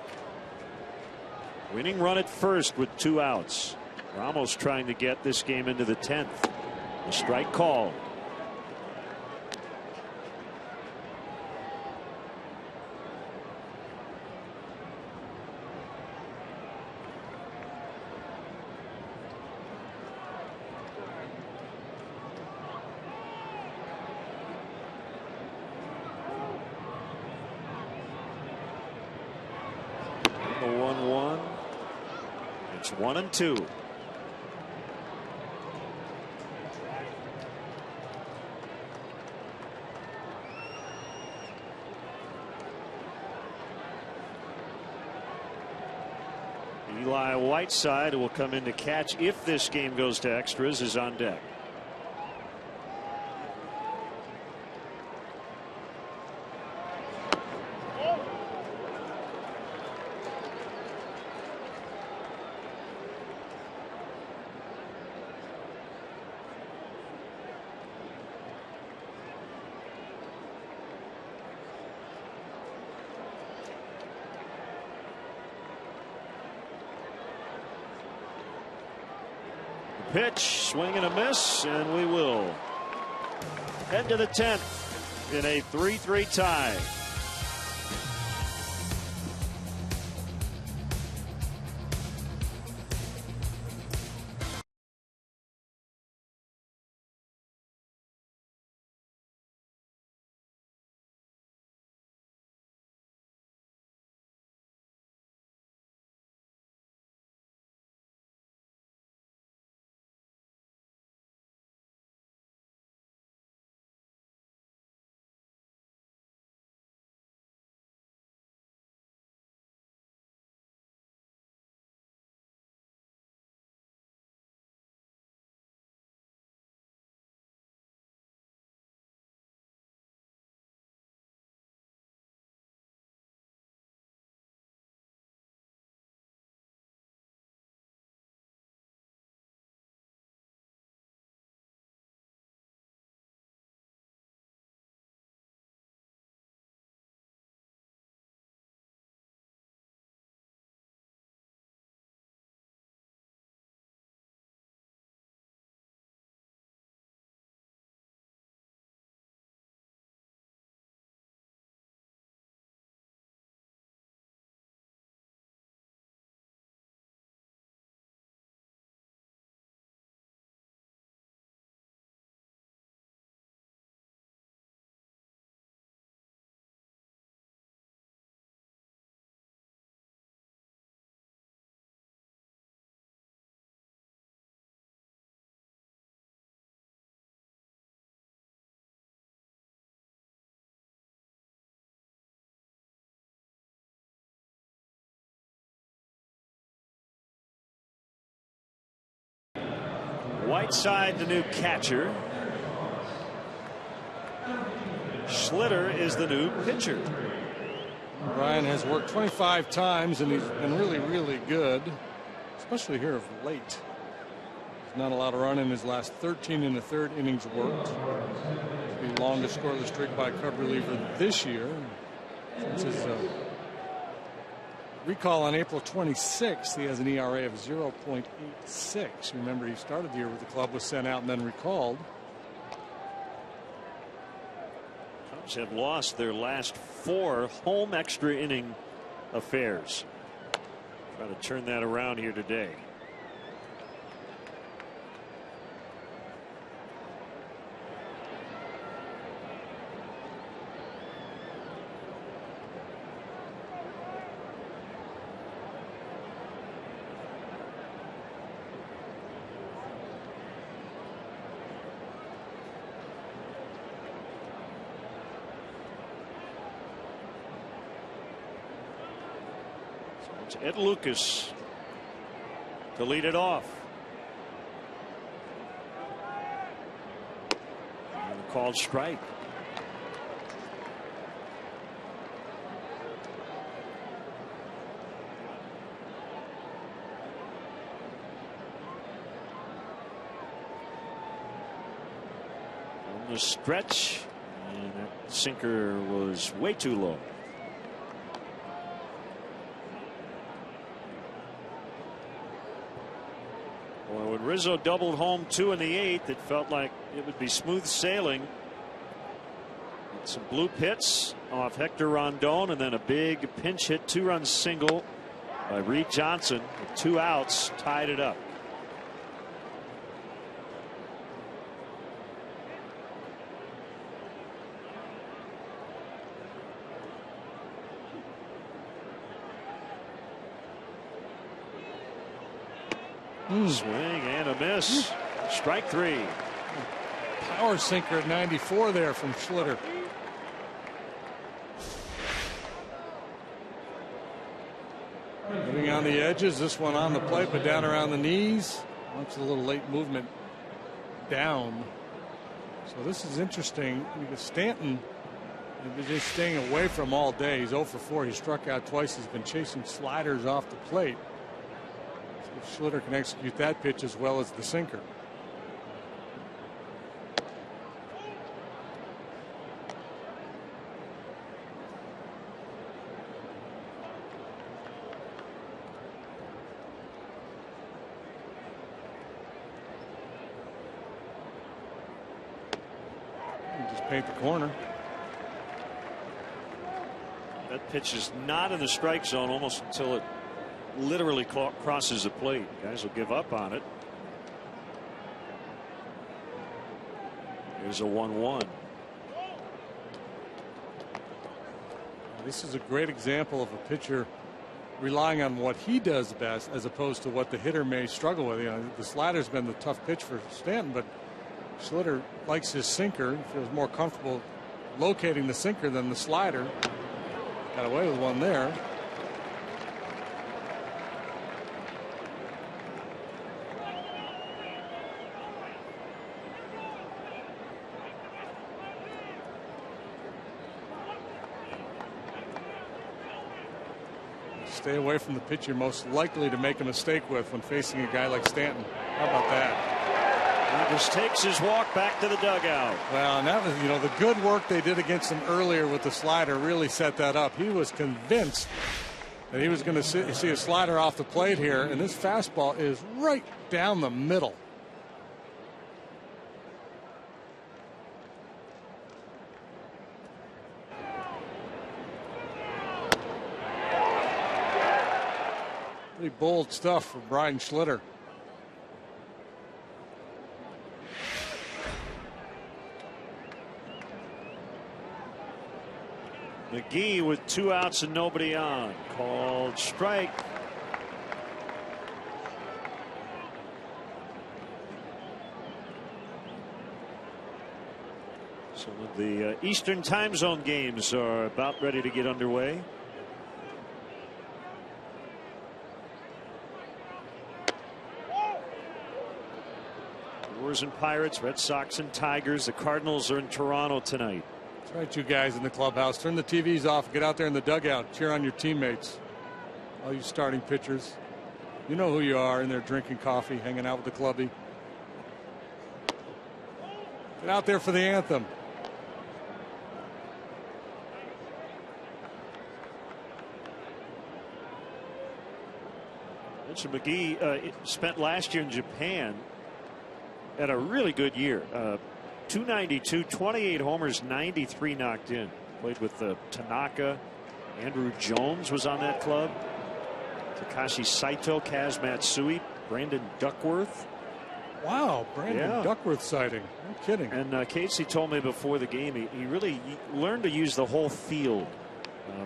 Winning run at first with 2 outs. Ramos trying to get this game into the 10th. A strike call. The 1-1. It's 1-2. Eli Whiteside, who will come in to catch if this game goes to extras, is on deck. Pitch, swing and a miss, and we will head to the 10th in a 3-3 tie. Whiteside, the new catcher. Schlitter is the new pitcher. Ryan has worked 25 times, and he's been really, really good, especially here of late. He's not allowed to run in his last 13 in the third innings worked. The longest scoreless streak by a Cub reliever this year. Since his recall on April 26th, he has an ERA of 0.86. Remember, he started the year with the club, was sent out, and then recalled. Cubs have lost their last 4 home extra inning affairs. Try to turn that around here today. It's Ed Lucas to lead it off. And called strike. On the stretch, and that sinker was way too low. When Rizzo doubled home 2 in the 8th, it felt like it would be smooth sailing. Some blue pits off Hector Rondon, and then a big pinch hit 2-run single by Reed Johnson with 2 outs tied it up. Swing and a miss. Strike 3. Power sinker at 94 there from Schlitter. Moving on the edges, this one on the plate, but down around the knees. Wants a little late movement down. So this is interesting because Stanton has been just staying away from all day. He's 0 for 4. He struck out twice. He's been chasing sliders off the plate. If Schlitter can execute that pitch as well as the sinker. Just paint the corner. That pitch is not in the strike zone almost until it literally crosses the plate. Guys will give up on it. Here's a 1-1. This is a great example of a pitcher relying on what he does best as opposed to what the hitter may struggle with. You know, the slider's been the tough pitch for Stanton, but Schlitter likes his sinker. Feels more comfortable locating the sinker than the slider. Got away with one there. Stay away from the pitch you're most likely to make a mistake with when facing a guy like Stanton. How about that? He just takes his walk back to the dugout. Well, and that was, you know, the good work they did against him earlier with the slider really set that up. He was convinced that he was going to see a slider off the plate here, and this fastball is right down the middle. Pretty bold stuff from Brian Schlitter. McGee with 2 outs and nobody on. Called strike. Some of the Eastern time zone games are about ready to get underway. Brewers and Pirates, Red Sox and Tigers. The Cardinals are in Toronto tonight. That's right, you guys in the clubhouse. Turn the TVs off. Get out there in the dugout. Cheer on your teammates. All you starting pitchers. You know who you are in there drinking coffee, hanging out with the clubby. Get out there for the anthem. Mitchell McGee spent last year in Japan. Had a really good year. 292, 28 homers, 93 knocked in. Played with Tanaka. Andrew Jones was on that club. Takashi Saito, Kaz Matsui, Brandon Duckworth. Wow, Brandon Duckworth sighting. No kidding. And Casey told me before the game he really learned to use the whole field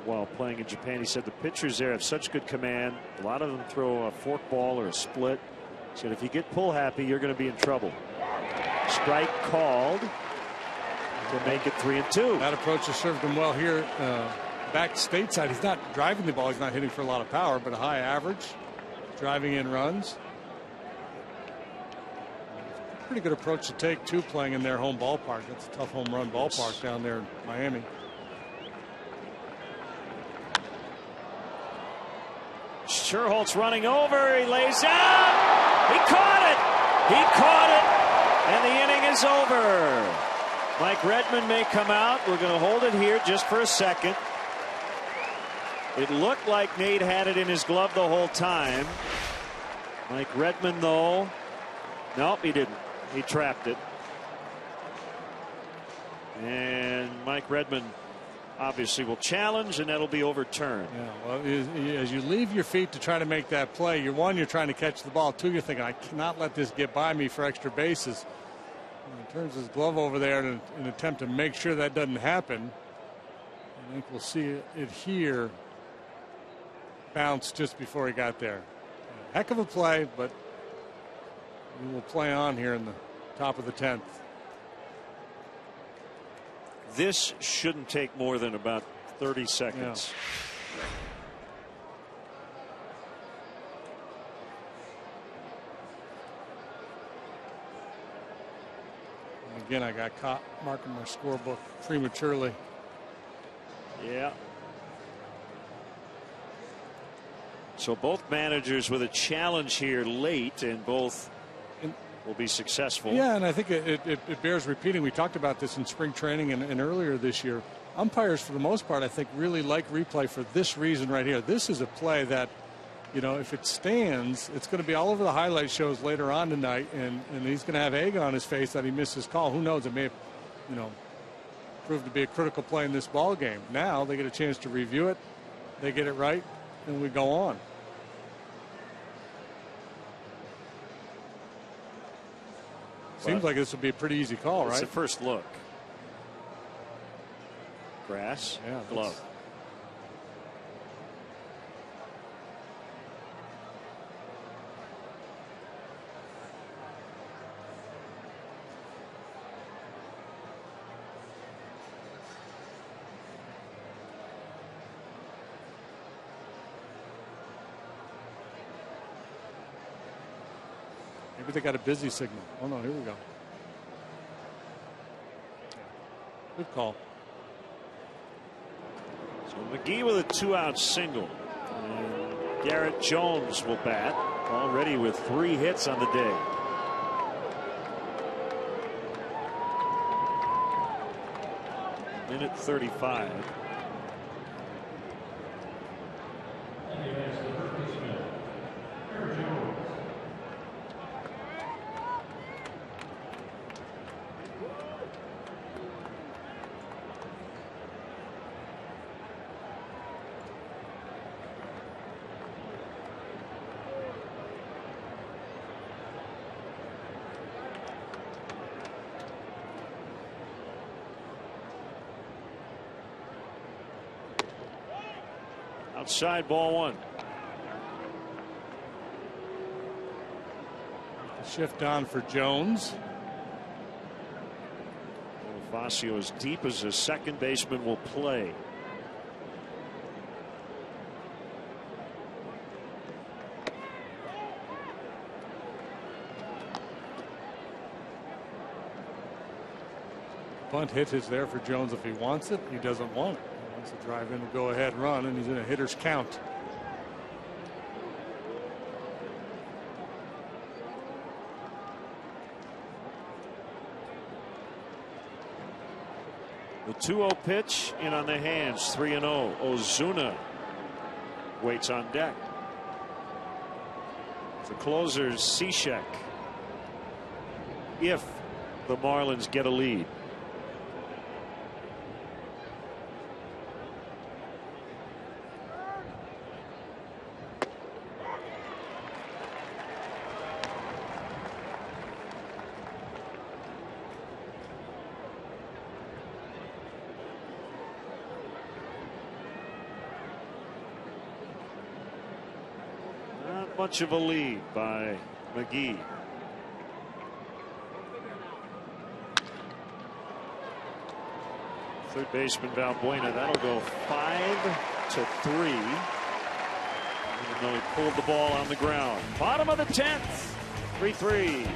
while playing in Japan. He said the pitchers there have such good command. A lot of them throw a fork ball or a split. He said if you get pull happy, you're going to be in trouble. Strike called to make it 3-2. That approach has served him well here. Back stateside, he's not driving the ball. He's not hitting for a lot of power, but a high average. Driving in runs. Pretty good approach to take, too, playing in their home ballpark. That's a tough home run ballpark down there in Miami. Sherholtz running over. He lays out. He caught it. He caught it. And the inning is over. Mike Redmond may come out. We're going to hold it here just for a second. It looked like Nate had it in his glove the whole time. Mike Redmond, though, nope, he didn't. He trapped it. And Mike Redmond obviously will challenge, and that'll be overturned. Yeah, well, as you leave your feet to try to make that play, you're trying to catch the ball. Two, you're thinking, I cannot let this get by me for extra bases. And he turns his glove over there in an attempt to make sure that doesn't happen. I think we'll see it here. Bounce just before he got there. Heck of a play, but we will play on here in the top of the 10th. This shouldn't take more than about 30 seconds. Yeah. And again, I got caught marking my scorebook prematurely. Yeah. So both managers with a challenge here late, and both will be successful. Yeah, and I think it bears repeating. We talked about this in spring training and earlier this year. Umpires, for the most part, I think really like replay for this reason right here. This is a play that, you know, if it stands, it's going to be all over the highlight shows later on tonight, and he's going to have egg on his face that he missed his call. Who knows? It may have, you know, proved to be a critical play in this ball game. Now they get a chance to review it. They get it right, and we go on. Seems like this would be a pretty easy call, right? It's the first look. Grass, glove. Maybe they got a busy signal. Oh, no, here we go. Good call. So McGee with a 2-out single. And Garrett Jones will bat, already with 3 hits on the day. Minute 35. Outside, ball 1. Shift on for Jones. Bonifacio as deep as a second baseman will play. bunt hit is there for Jones if he wants it. He doesn't want it. He wants to drive in and go ahead run, and he's in a hitter's count. The 2-0 pitch in on the hands. 3-0. Ozuna waits on deck. The closer, Cishek, if the Marlins get a lead. Much of a lead by McGee. Third baseman Valbuena. That'll go 5-3. Even though he pulled the ball on the ground. Bottom of the 10th. 3-3.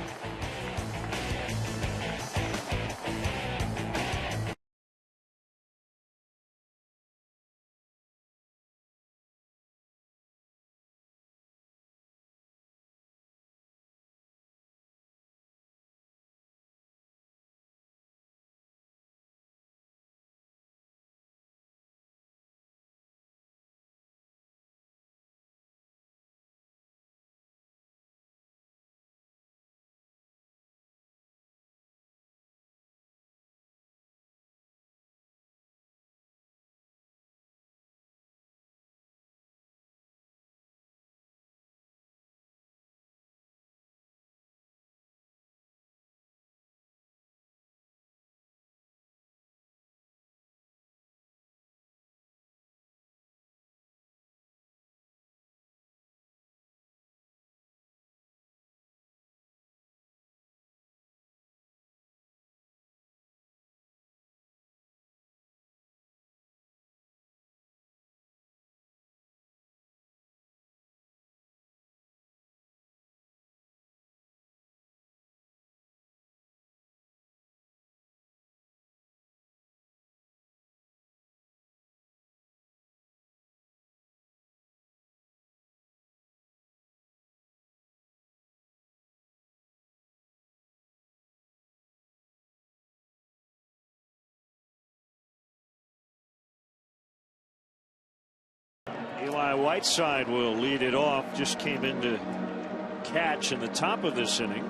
Eli Whiteside will lead it off. Just came in to catch in the top of this inning.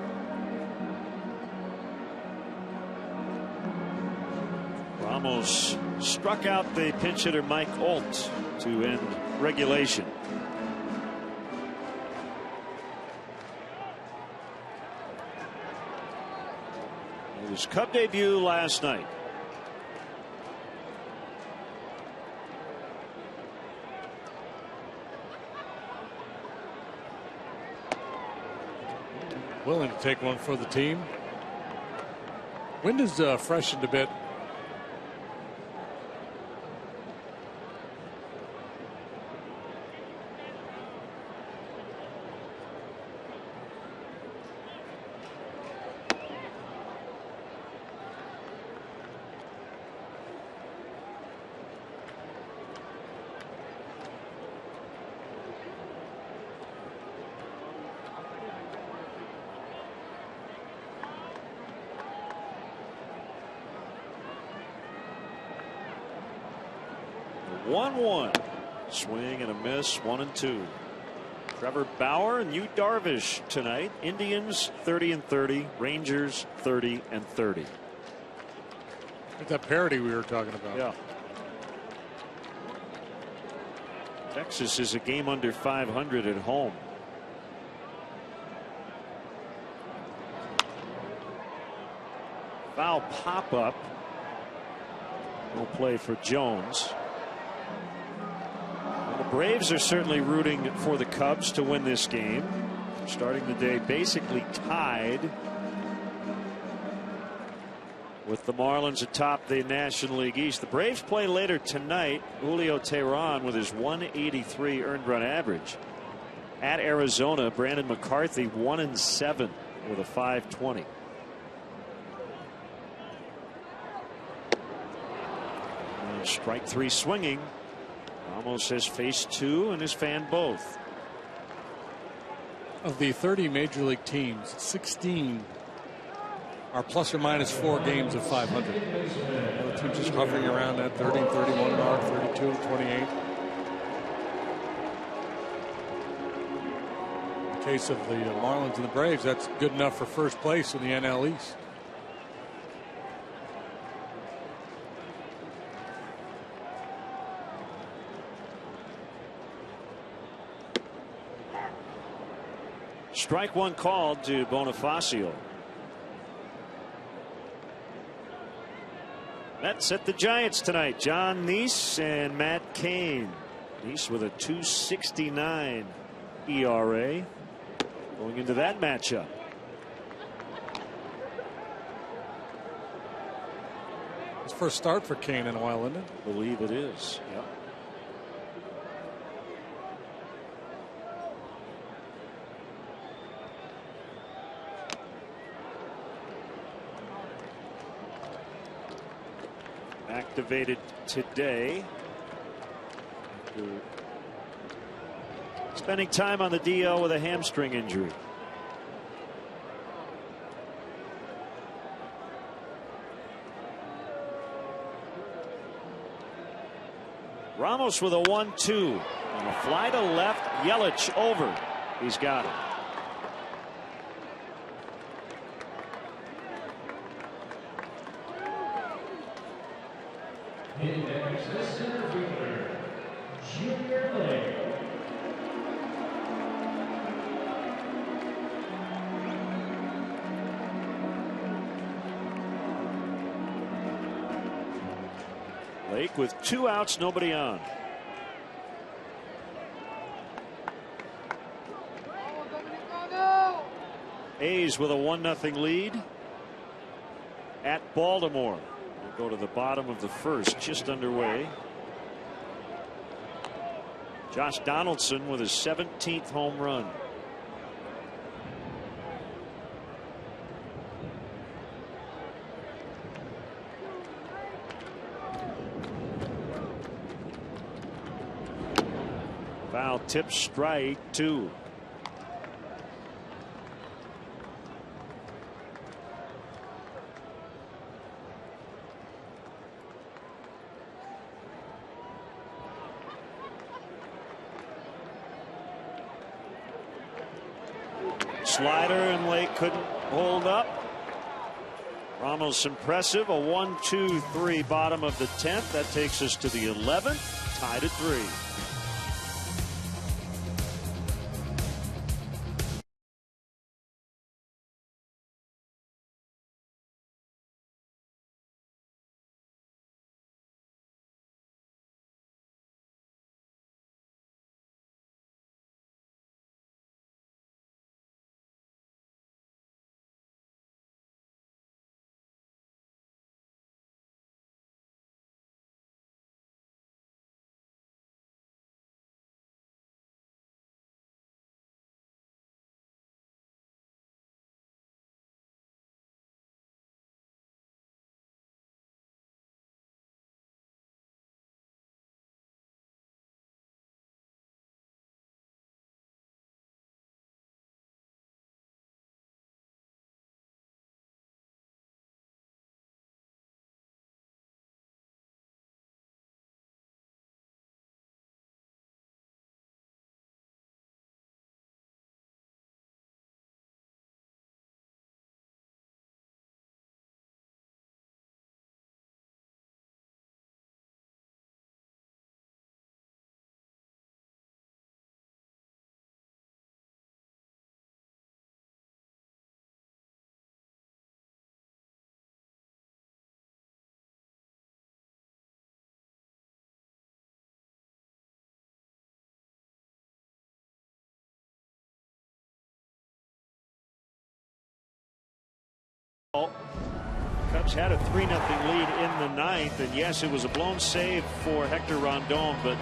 Ramos struck out the pinch hitter Mike Alt to end regulation. It was Cub debut last night. Willing to take one for the team. Wind has freshened a bit. Swing and a miss. 1-2. Trevor Bauer and Yu Darvish tonight. Indians 30-30. Rangers 30-30. That parity we were talking about. Yeah. Texas is a game under 500 at home. Foul pop up. No play for Jones. The Braves are certainly rooting for the Cubs to win this game. Starting the day basically tied with the Marlins atop the National League East. The Braves play later tonight. Julio Teheran with his 183 earned run average at Arizona. Brandon McCarthy 1-7 with a 520. Strike 3 swinging. Ramos has faced 2 and has fanned both. Of the 30 major league teams, 16 are plus or minus 4 games of 500. The teams just hovering around that 30 and 31 mark, 32 and 28. In the case of the Marlins and the Braves, that's good enough for first place in the NL East. Strike 1 called to Bonifacio. Mets at the Giants tonight. John Neese and Matt Cain. Neese with a 2.69 ERA going into that matchup. His first start for Cain in a while, isn't it? I believe it is. Yeah. Activated today. Spending time on the DL with a hamstring injury. Ramos with a 1-2 and a fly to left. Yelich over. He's got it. Lake with 2 outs, nobody on. A's with a 1-0 lead at Baltimore. We'll go to the bottom of the first, just underway. Josh Donaldson with his 17th home run. Foul tip, strike 2. Slider and Lake couldn't hold up. Ramos impressive. A 1-2-3 bottom of the 10th. That takes us to the 11th. Tied at 3. Cubs had a 3-0 lead in the 9th, and yes, it was a blown save for Hector Rondon, but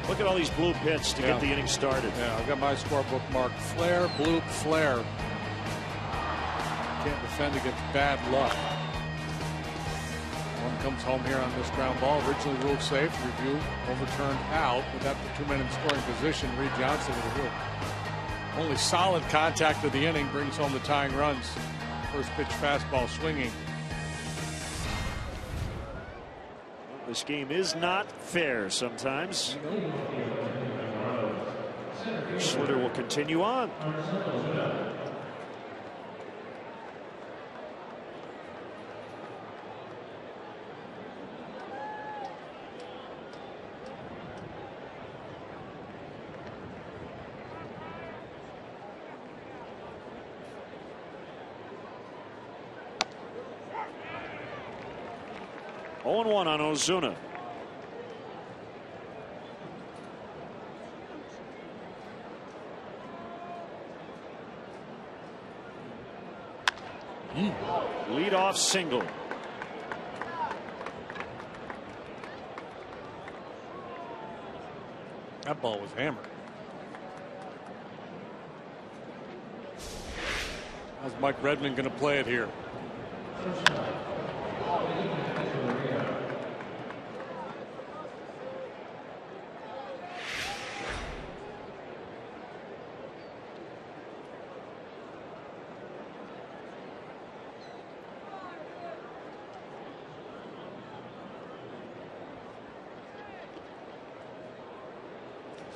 look at all these blue pits to get the inning started. Yeah, I've got my scorebook marked flare, bloop, flare. Can't defend against bad luck. One comes home here on this ground ball. Originally ruled safe. Review overturned out. With that, the 2 men in scoring position. Reed Johnson with a hit. Only solid contact of the inning brings home the tying runs. First pitch fastball swinging. This game is not fair sometimes. Schlitter will continue on. Oh, 0-1 on Ozuna. Leadoff single. That ball was hammered. How's Mike Redmond going to play it here?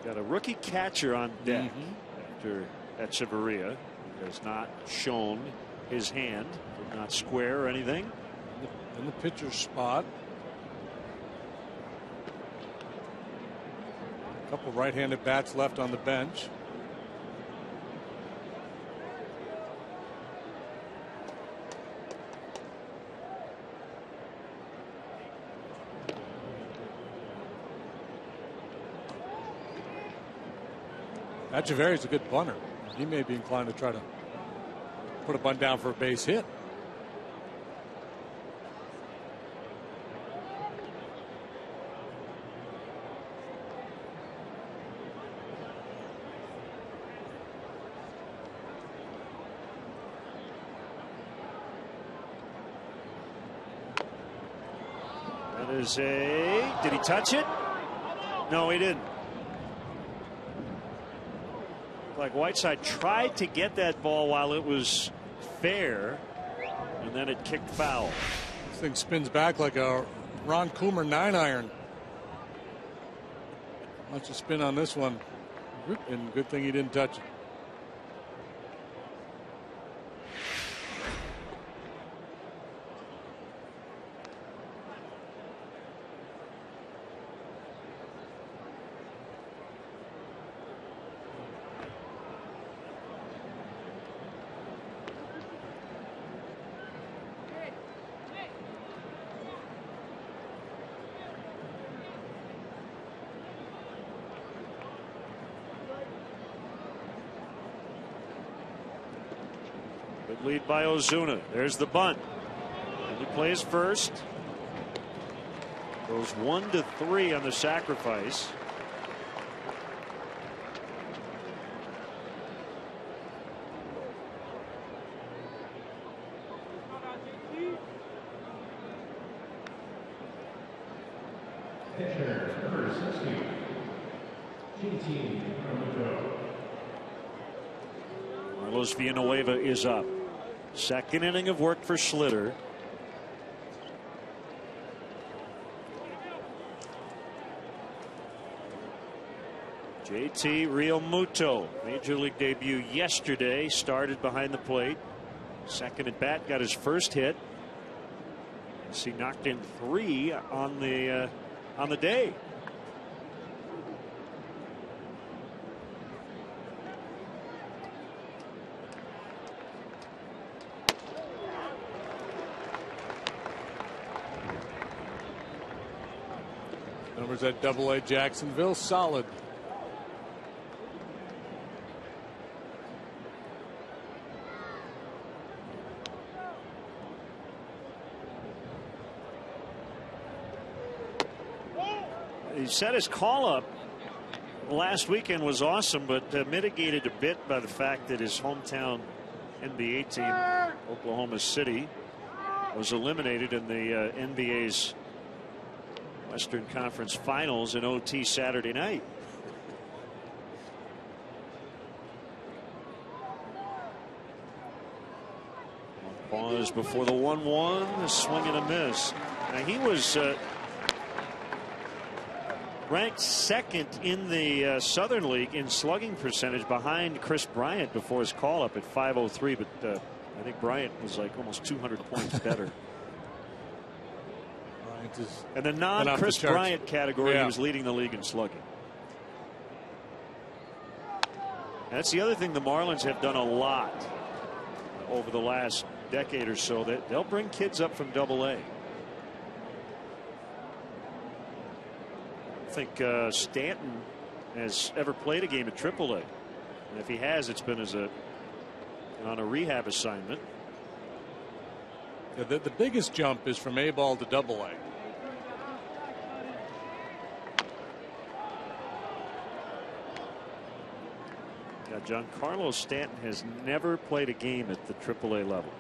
Got a rookie catcher on deck after Echeverria, who has not shown his hand, did not square or anything. In the pitcher's spot. A couple right-handed bats left on the bench. Echeverria's a good punter. He may be inclined to try to put a bunt down for a base hit. That is a. Did he touch it? No, he didn't. Like Whiteside tried to get that ball while it was fair, and then it kicked foul. This thing spins back like a Ron Coomer 9-iron. Much of spin on this one, and good thing he didn't touch it. Good lead by Ozuna. There's the bunt. And he plays first. Goes 1-3 on the sacrifice. Carlos Villanueva is up. Second inning of work for Schlitter. JT Realmuto, major league debut yesterday, started behind the plate. Second at bat, got his first hit. He knocked in 3 on the day. Numbers at Double-A Jacksonville, solid. He set his call up last weekend was awesome, but mitigated a bit by the fact that his hometown NBA team, Oklahoma City, was eliminated in the NBA's Western Conference Finals in OT Saturday night. Pause before the 1-1, a swing and a miss. Now he was ranked second in the Southern League in slugging percentage behind Chris Bryant before his call up at .503, but I think Bryant was like almost 200 points better. And the non-Chris Bryant category, he was leading the league in slugging. That's the other thing the Marlins have done a lot over the last decade or so, that they'll bring kids up from Double-A. I don't think Stanton has ever played a game at Triple-A, and if he has, it's been as on a rehab assignment. Yeah, the biggest jump is from A-ball to Double-A. Yeah, Giancarlo Stanton has never played a game at the Triple-A level.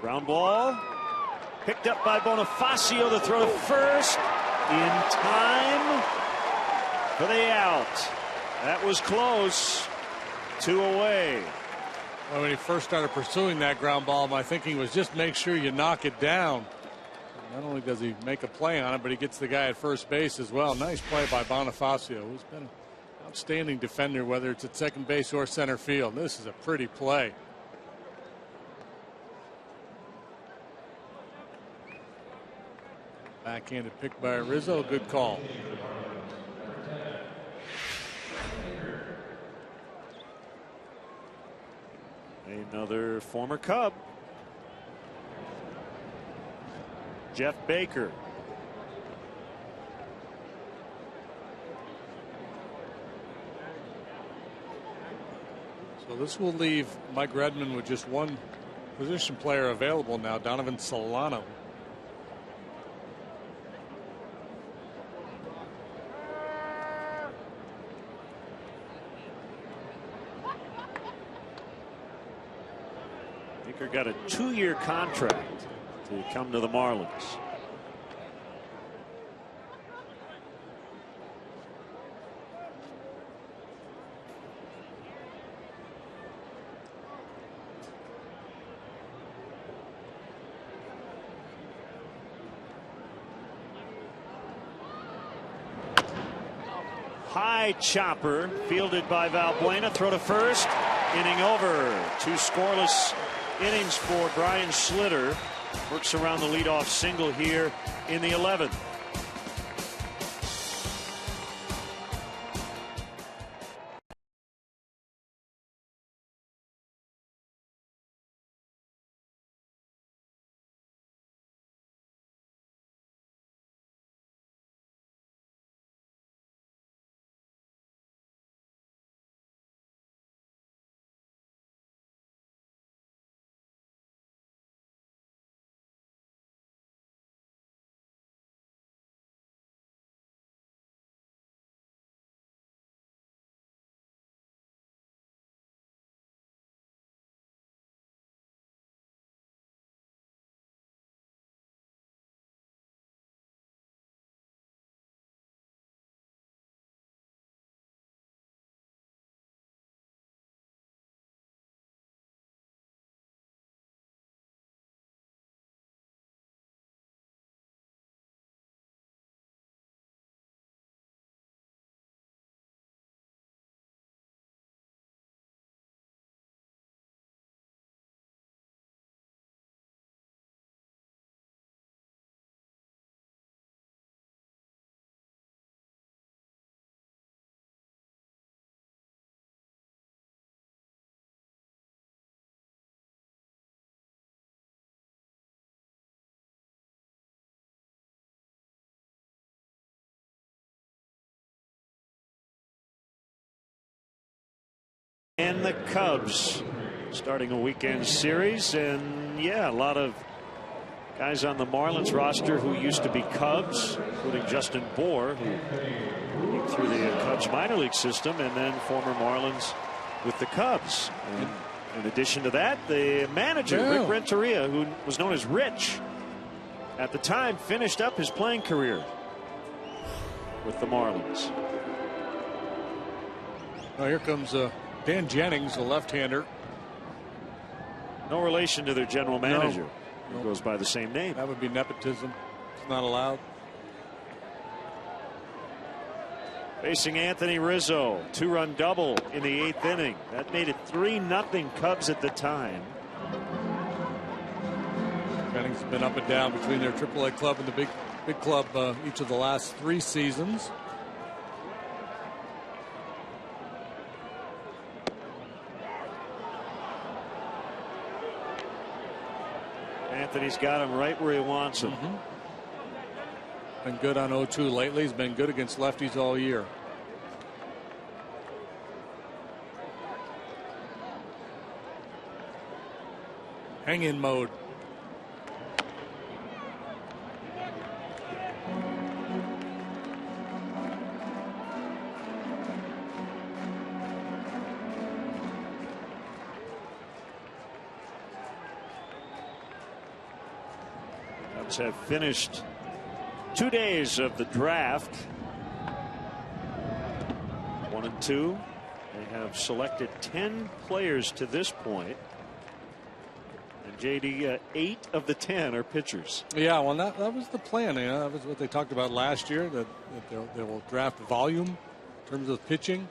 Ground ball picked up by Bonifacio. The throw to first in time for the out. That was close. 2 away. Well, when he first started pursuing that ground ball, my thinking was just make sure you knock it down. Not only does he make a play on it, but he gets the guy at first base as well. Nice play by Bonifacio, who's been an outstanding defender, whether it's at second base or center field. This is a pretty play. Backhanded pick by Rizzo. Good call. Another former Cub, Jeff Baker. So this will leave Mike Redmond with just one position player available now, Donovan Solano. Baker got a 2-year contract to come to the Marlins. High chopper fielded by Valbuena. Throw to first. Inning over. 2 scoreless innings for Brian Schlitter. Works around the leadoff single here in the 11th. and the Cubs starting a weekend series. And yeah, a lot of guys on the Marlins roster who used to be Cubs, including Justin Bour, who came through the Cubs minor league system, and then former Marlins with the Cubs. And in addition to that, the manager, Rick Renteria, who was known as Rich at the time, finished up his playing career with the Marlins. Well, here comes Dan Jennings, a left-hander. No relation to their general manager, who goes by the same name. That would be nepotism. It's not allowed. Facing Anthony Rizzo, 2-run double in the 8th inning. That made it 3-0 Cubs at the time. Jennings has been up and down between their AAA club and the big club each of the last 3 seasons. Anthony's got him right where he wants him. Been good on 0-2 lately. He's been good against lefties all year. Hang-in mode. Cubs have finished 2 days of the draft. 1 and 2. They have selected 10 players to this point. And JD, 8 of the 10 are pitchers. Yeah, well, that was the plan. You know, that was what they talked about last year, that they will draft volume in terms of pitching.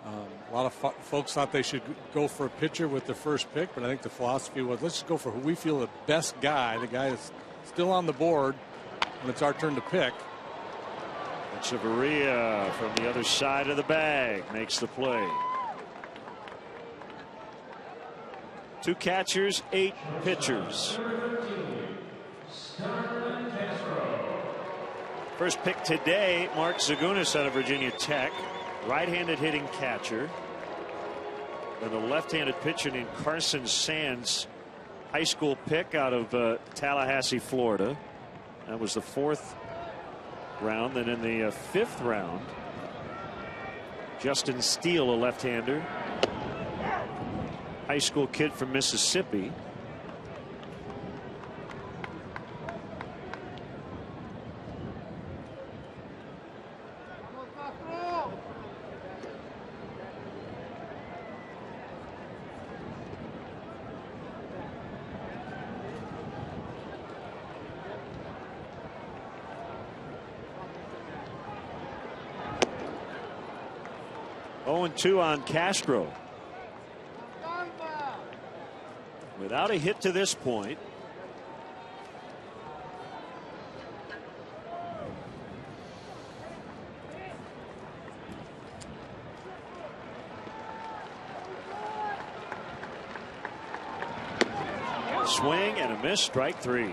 A lot of folks thought they should go for a pitcher with the first pick, but I think the philosophy was, let's just go for who we feel the best guy, the guy that's still on the board when it's our turn to pick. Echeverria from the other side of the bag makes the play. 2 catchers, 8 pitchers. First pick today, Mark Zagunis out of Virginia Tech. Right-handed hitting catcher. And a left-handed pitcher named Carson Sands, high school pick out of Tallahassee, Florida. That was the 4th round. Then in the 5th round, Justin Steele, a left-hander, high school kid from Mississippi. Two on Castro. Without a hit to this point. Swing and a miss, strike 3.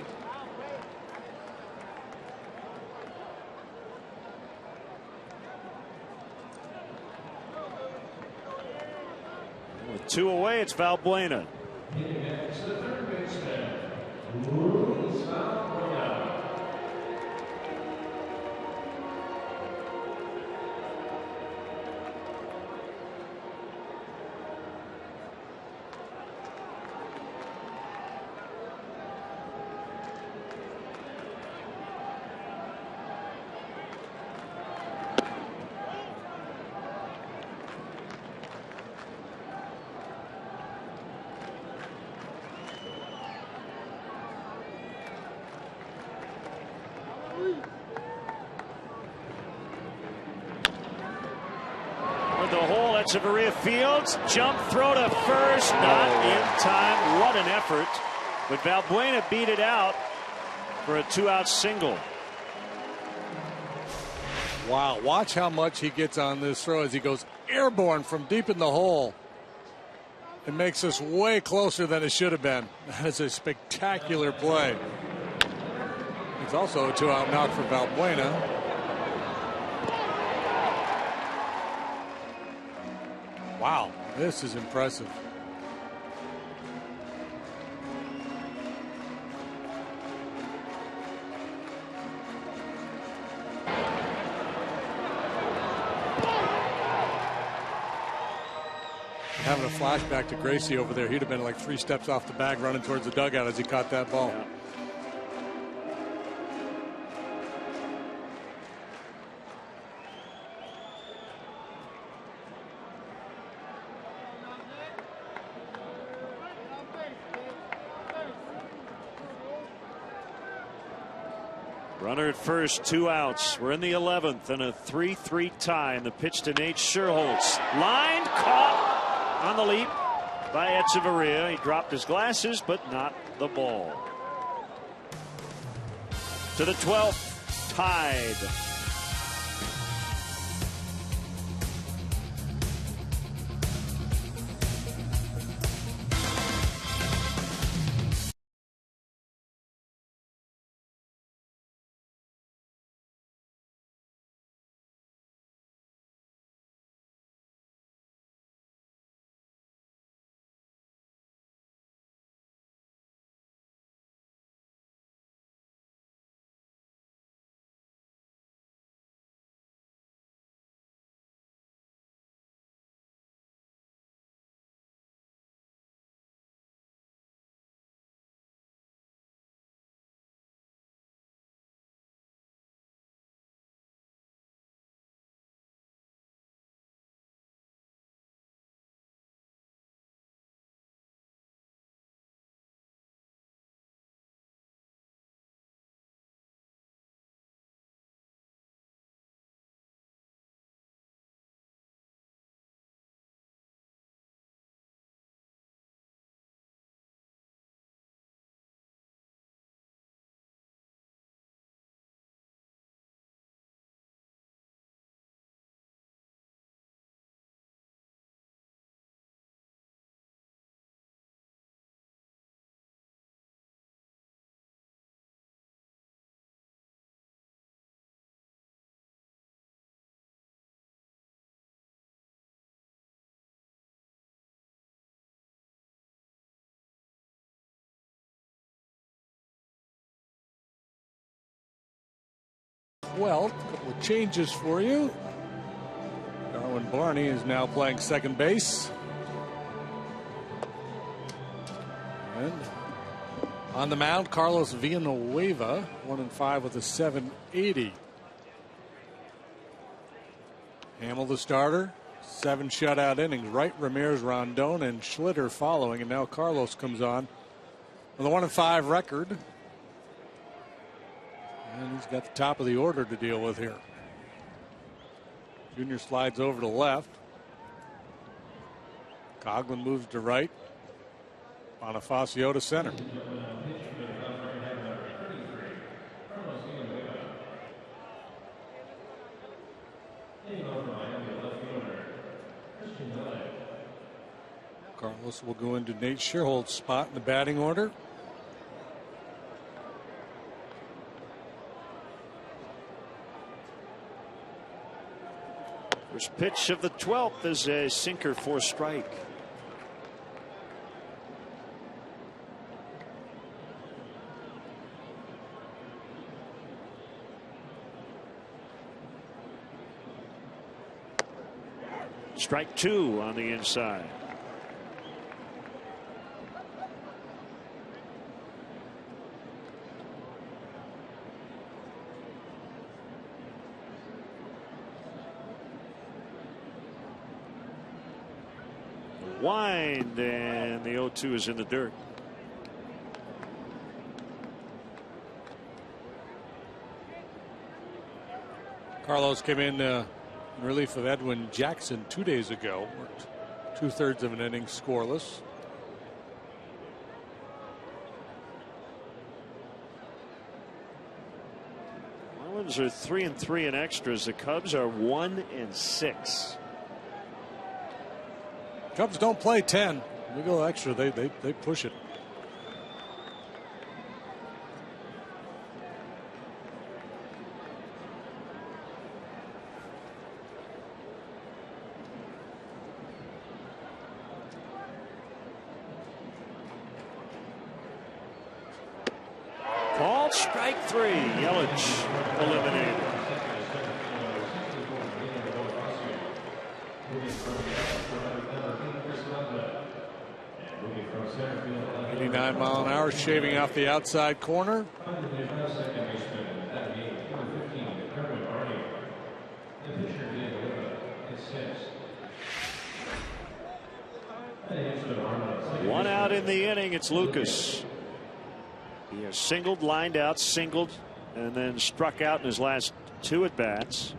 With 2 away, it's Valbuena. Echeverria fields, jump throw to first, not in time. What an effort. But Valbuena beat it out for a 2-out single. Wow, watch how much he gets on this throw as he goes airborne from deep in the hole. It makes us way closer than it should have been. That is a spectacular play. It's also a 2-out knock for Valbuena. Wow, This is impressive. Having a flashback to Gracie over there, he'd have been like 3 steps off the bag running towards the dugout as he caught that ball. Yeah. Runner at first, 2 outs. We're in the 11th and a 3-3 tie. And the pitch to Nate Scherholtz. Line caught on the leap by Echeverria. He dropped his glasses, but not the ball. To the 12th, tied. Well, a couple of changes for you. Darwin Barney is now playing second base. And on the mound, Carlos Villanueva, 1-5 with a .780. Hamill the starter, 7 shutout innings. Wright, Ramirez, Rondon, and Schlitter following, and now Carlos comes on with a 1-5 record. And he's got the top of the order to deal with here. Junior slides over to left. Coughlin moves to right. Bonifacio to center. Carlos will go into Nate Scherholtz's spot in the batting order. First pitch of the 12th is a sinker for strike. Strike 2 on the inside. Wind, and the 0-2 is in the dirt. Carlos came in relief of Edwin Jackson 2 days ago. Worked 2/3 of an inning scoreless. Marlins are 3-3 in extras. The Cubs are 1-6. Cubs don't play 10. They go extra. They push it. Ball, strike 3. Yelich eliminated. '89-mile-an-hour, shaving off the outside corner. One out in the inning. It's Lucas. He has singled, lined out, singled, and then struck out in his last 2 at-bats.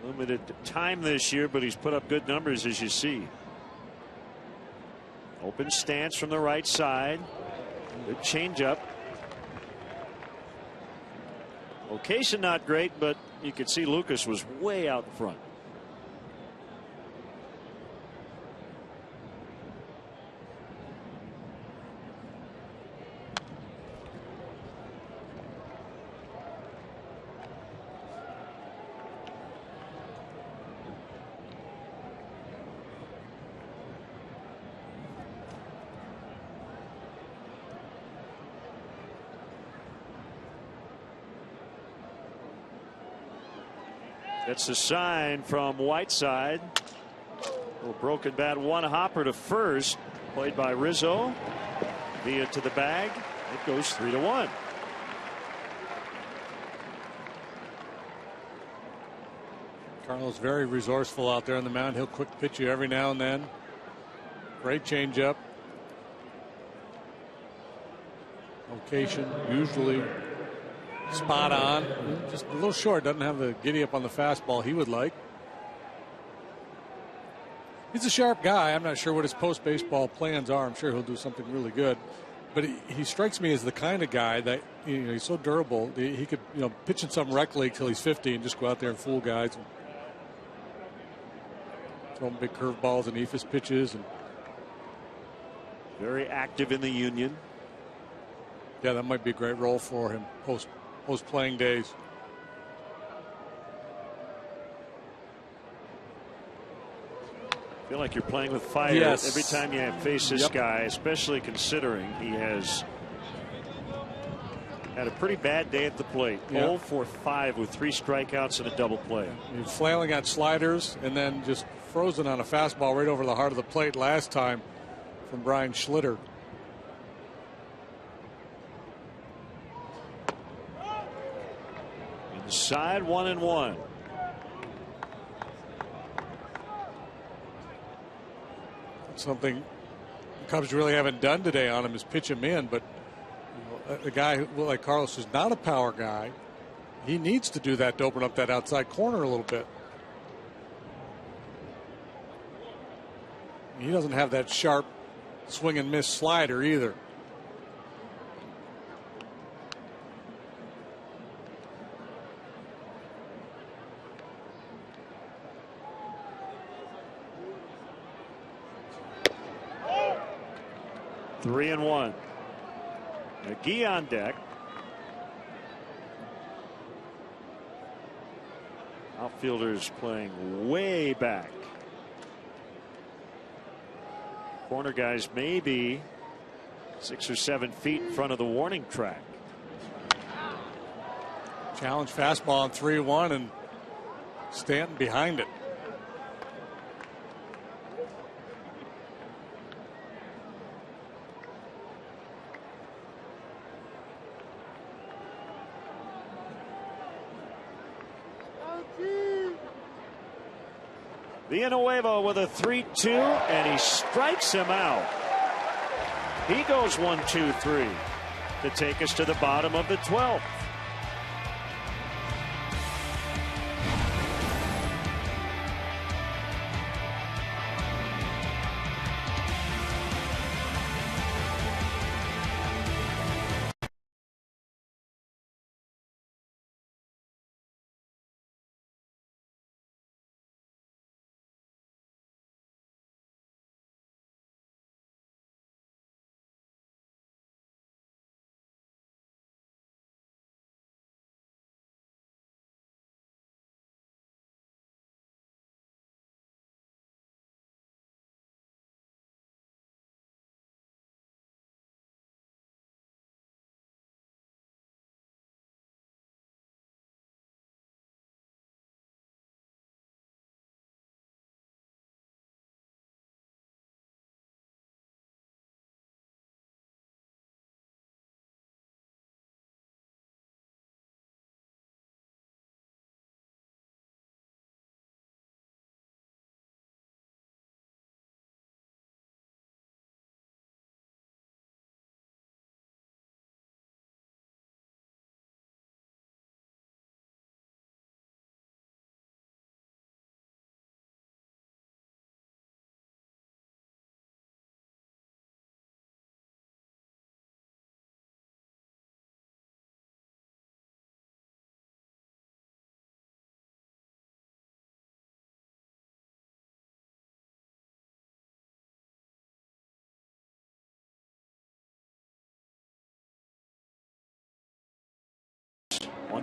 Limited time this year, but he's put up good numbers, as you see. Open stance from the right side. Good changeup. Location not great, but you could see Lucas was way out in front. That's a sign from Whiteside. Little broken bat, one hopper to first, played by Rizzo. Via to the bag. It goes 3-1. Carlos very resourceful out there on the mound. He'll quick pitch you every now and then. Great changeup. Location usually spot on. Just a little short. Doesn't have the giddy up on the fastball he would like. He's a sharp guy. I'm not sure what his post baseball plans are. I'm sure he'll do something really good. But he strikes me as the kind of guy that, you know, he's so durable. He could, you know, pitch in some rec league till he's 50 and just go out there and fool guys. And throw him big curveballs and eephus pitches. And very active in the union. Yeah, that might be a great role for him post playing days. I feel like you're playing with fire every time you face this guy, especially considering he has had a pretty bad day at the plate. 0 for 5 with 3 strikeouts and a double play. He's flailing at sliders and then just frozen on a fastball right over the heart of the plate last time from Brian Schlitter. Inside 1-1. Something the Cubs really haven't done today on him is pitch him in, but you know, a guy like Carlos is not a power guy. He needs to do that to open up that outside corner a little bit. He doesn't have that sharp swing and miss slider either. Three and 1. McGee on deck. Outfielders playing way back. Corner guys maybe 6 or 7 feet in front of the warning track. Challenge fastball on 3-1 and Stanton behind it. Villanueva with a 3-2, and he strikes him out. He goes 1-2-3 to take us to the bottom of the 12th.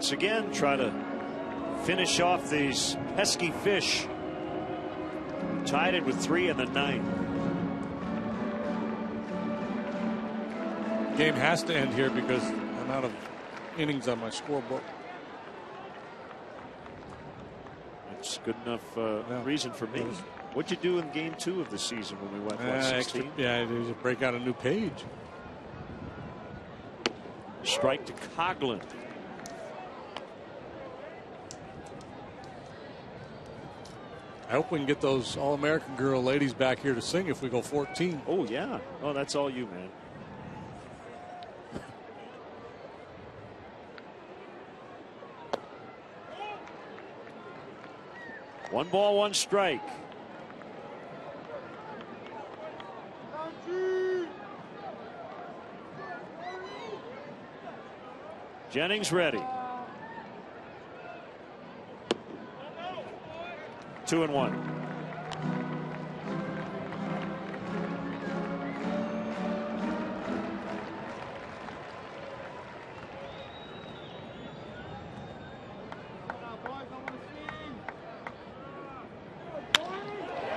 once again try to finish off these pesky fish. Tied it with 3 in the 9th. Game has to end here because I'm out of innings on my scoreboard. It's good enough reason for me. What'd you do in game 2 of the season when we went 16? Yeah, there's a break out a new page. Strike to Coughlin. I hope we can get those All-American girl ladies back here to sing if we go 14. Oh, yeah. Oh, that's all you, man. One ball, one strike. Jennings ready. 2-1.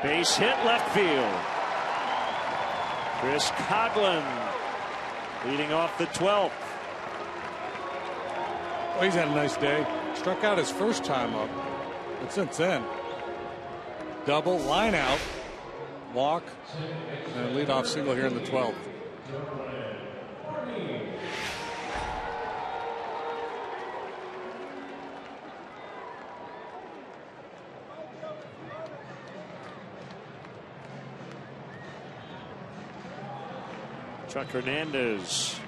Base hit left field. Chris Coughlin leading off the 12th. Oh, he's had a nice day. Struck out his first time up, but since then, double, line out, walk, and a leadoff single here in the 12th. Chuck Hernandez.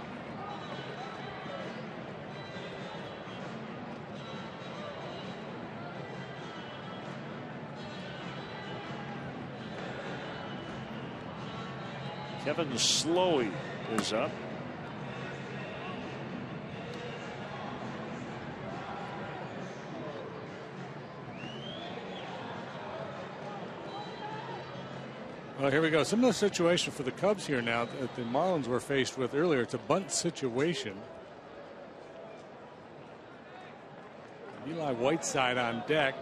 Kevin Slowey is up. Well, here we go. Similar situation for the Cubs here now that the Marlins were faced with earlier. It's a bunt situation. Eli Whiteside on deck.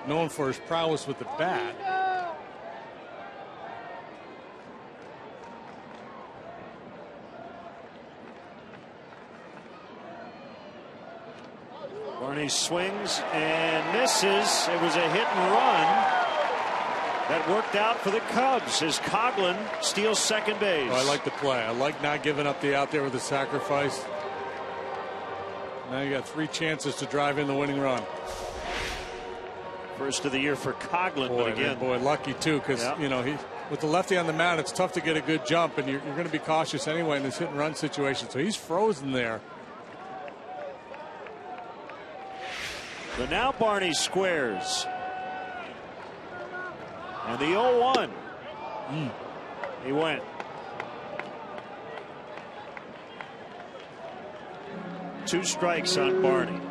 Known for his prowess with the bat. Barney swings and misses. It was a hit and run that worked out for the Cubs as Coughlin steals second base. Oh, I like the play. I like not giving up the out there with the sacrifice. Now you got 3 chances to drive in the winning run. First of the year for Coughlin, but again, lucky too, because you know, he with the lefty on the mound, it's tough to get a good jump, and you're going to be cautious anyway in this hit and run situation. So he's frozen there. So now Barney squares, and the 0-1. He went. Two strikes on Barney.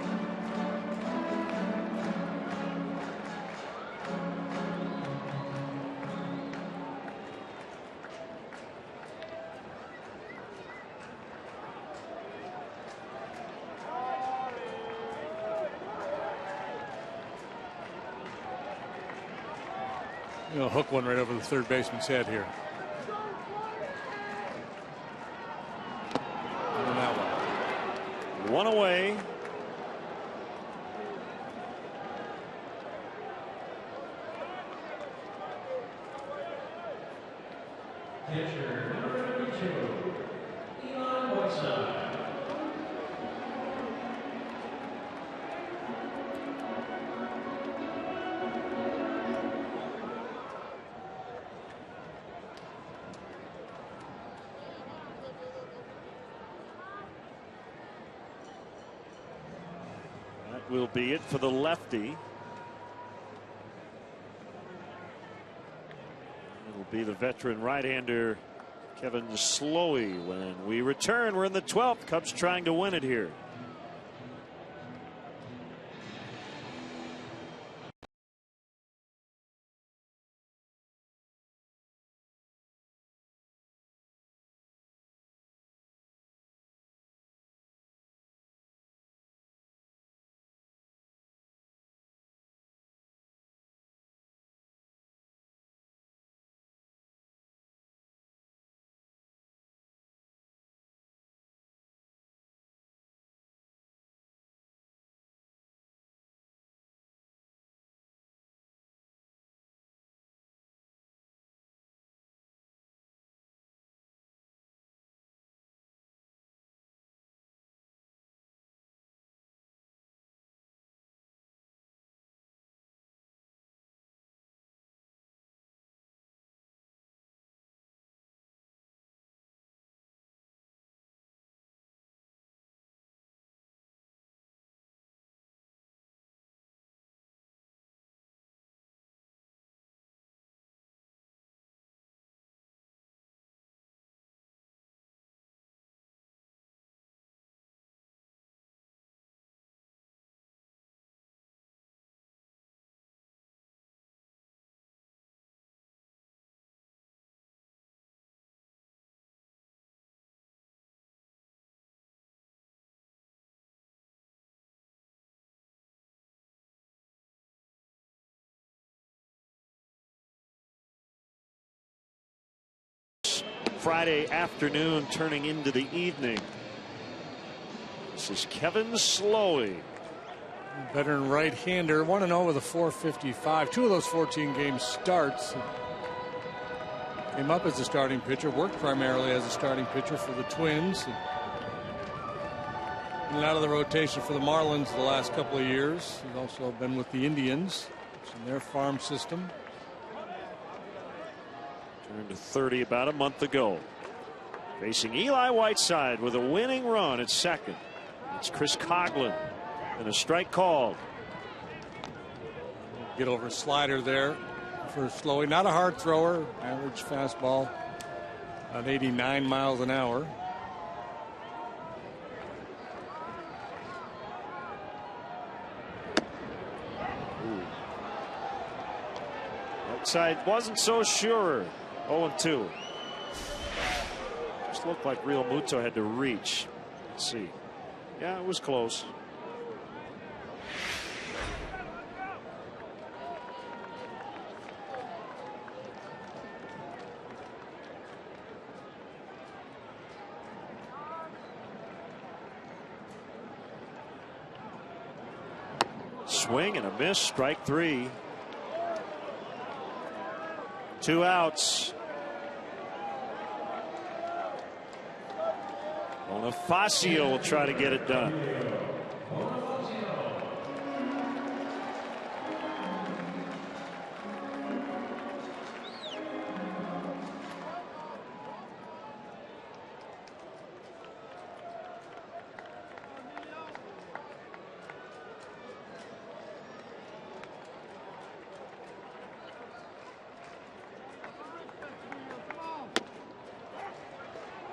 You know, hook one right over the third baseman's head here. And that one. One away. Pitcher number 32, Eli Whiteside. Will be it for the lefty. It'll be the veteran right-hander Kevin Slowey. When we return, we're in the 12th. Cubs trying to win it here. Friday afternoon turning into the evening. This is Kevin Slowey. Veteran right-hander, 1-0 with a 4.55. 2 of those 14 game starts. Came up as a starting pitcher, worked primarily as a starting pitcher for the Twins. And out of the rotation for the Marlins the last couple of years. He's also been with the Indians in their farm system. Turned to 30 about a month ago. Facing Eli Whiteside with a winning run at second. It's Chris Coghlan and a strike called. Get over a slider there for Slowey. Not a hard thrower. Average fastball at 89 miles an hour. Whiteside wasn't so sure. 0-2. Just looked like Real Muto had to reach. Let's see. Yeah, it was close. Swing and a miss. Strike 3. 2 outs. Bonifacio will try to get it done.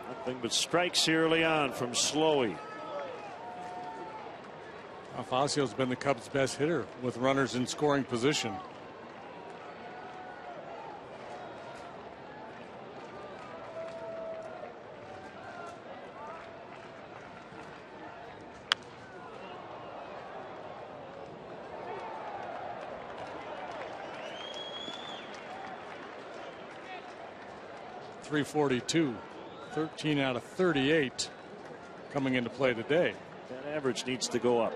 Nothing but strikes here early on from Slowey. Bonifacio has been the Cubs' best hitter with runners in scoring position. .342. 13 out of 38 coming into play today. That average needs to go up.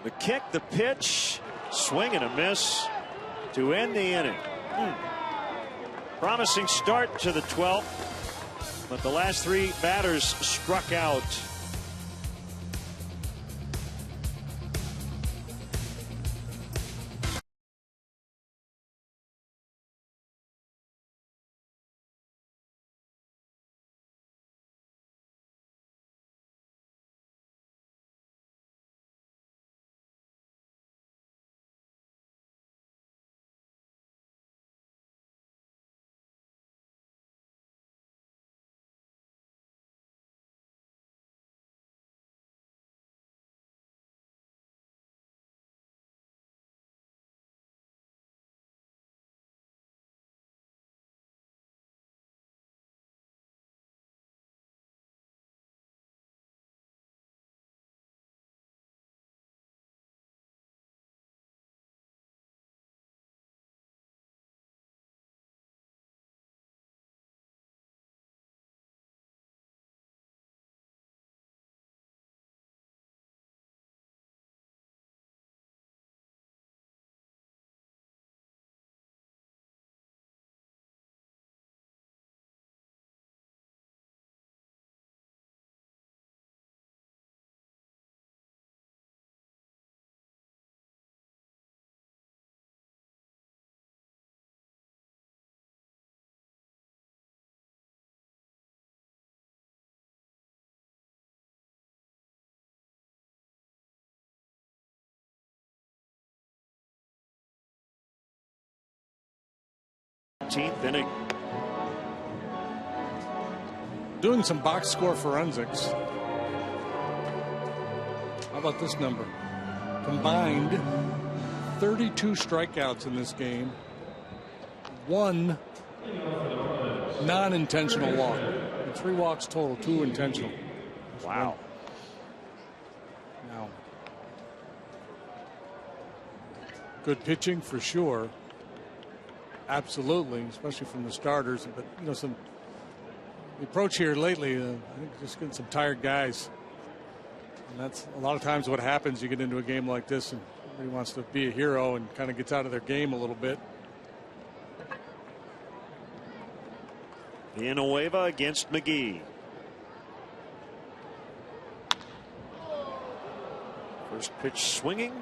The kick, the pitch, swing and a miss to end the inning. Promising start to the 12th, but the last 3 batters struck out. Inning. Doing some box score forensics. How about this number? Combined 32 strikeouts in this game. 1 non-intentional walk. 3 walks total, 2 intentional. Wow. Good pitching for sure. Absolutely, especially from the starters. But the approach here lately, I think just getting some tired guys. And that's a lot of times what happens. You get into a game like this and everybody wants to be a hero and kind of gets out of their game a little bit. Villanueva against McGee. First pitch swinging.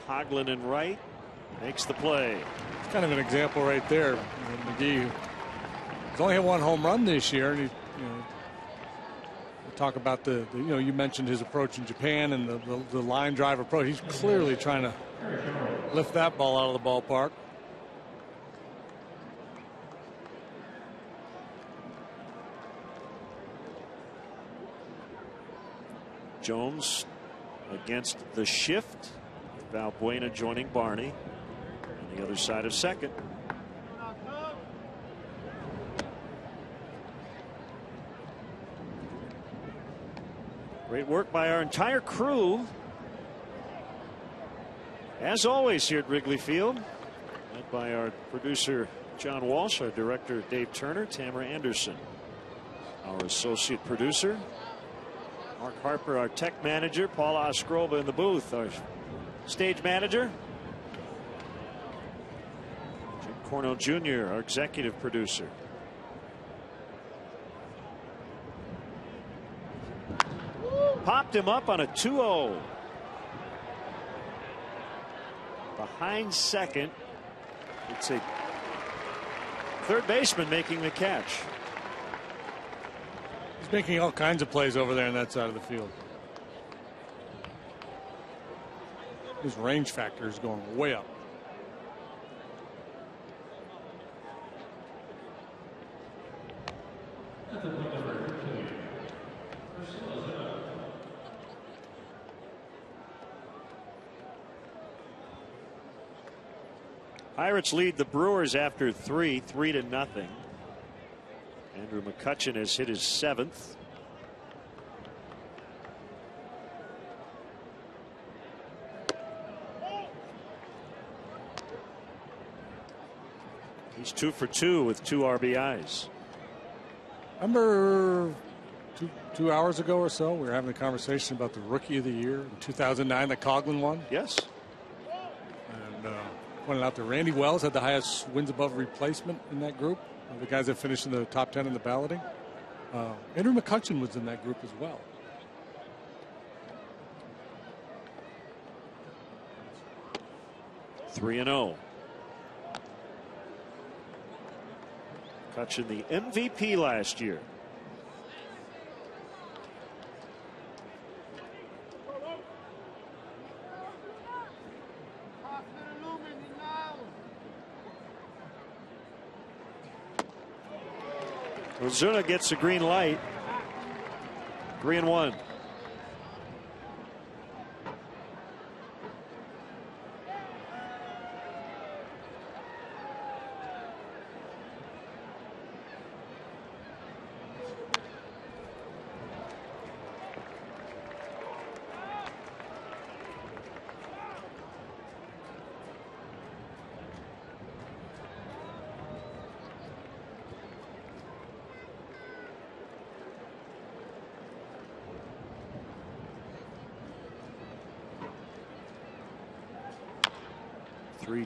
Coughlin in right. Makes the play. It's kind of an example right there. McGee has only had one home run this year, and talk about you mentioned his approach in Japan and the line drive approach. He's clearly trying to lift that ball out of the ballpark. Jones against the shift. Valbuena joining Barney on the other side of second. Great work by our entire crew, as always, here at Wrigley Field, led by our producer John Walsh, our director Dave Turner, Tamara Anderson, our associate producer Mark Harper, our tech manager, Paul Oscroba in the booth, our stage manager Jim Cornell Jr., our executive producer. Popped him up on a 2-0. Behind second. It's a third baseman making the catch. He's making all kinds of plays over there on that side of the field. His range factor is going way up. Pirates lead the Brewers after 3-0. Andrew McCutchen has hit his 7th. He's 2 for 2 with 2 RBIs. Remember two hours ago or so, we were having a conversation about the Rookie of the Year in 2009 that Coughlin won? Yes. And pointed out that Randy Wells had the highest wins above replacement in that group. The guys that finished in the top 10 in the balloting. Andrew McCutchen was in that group as well. Three and 0. McCutchen, the MVP last year. Ozuna gets a green light. 3-1.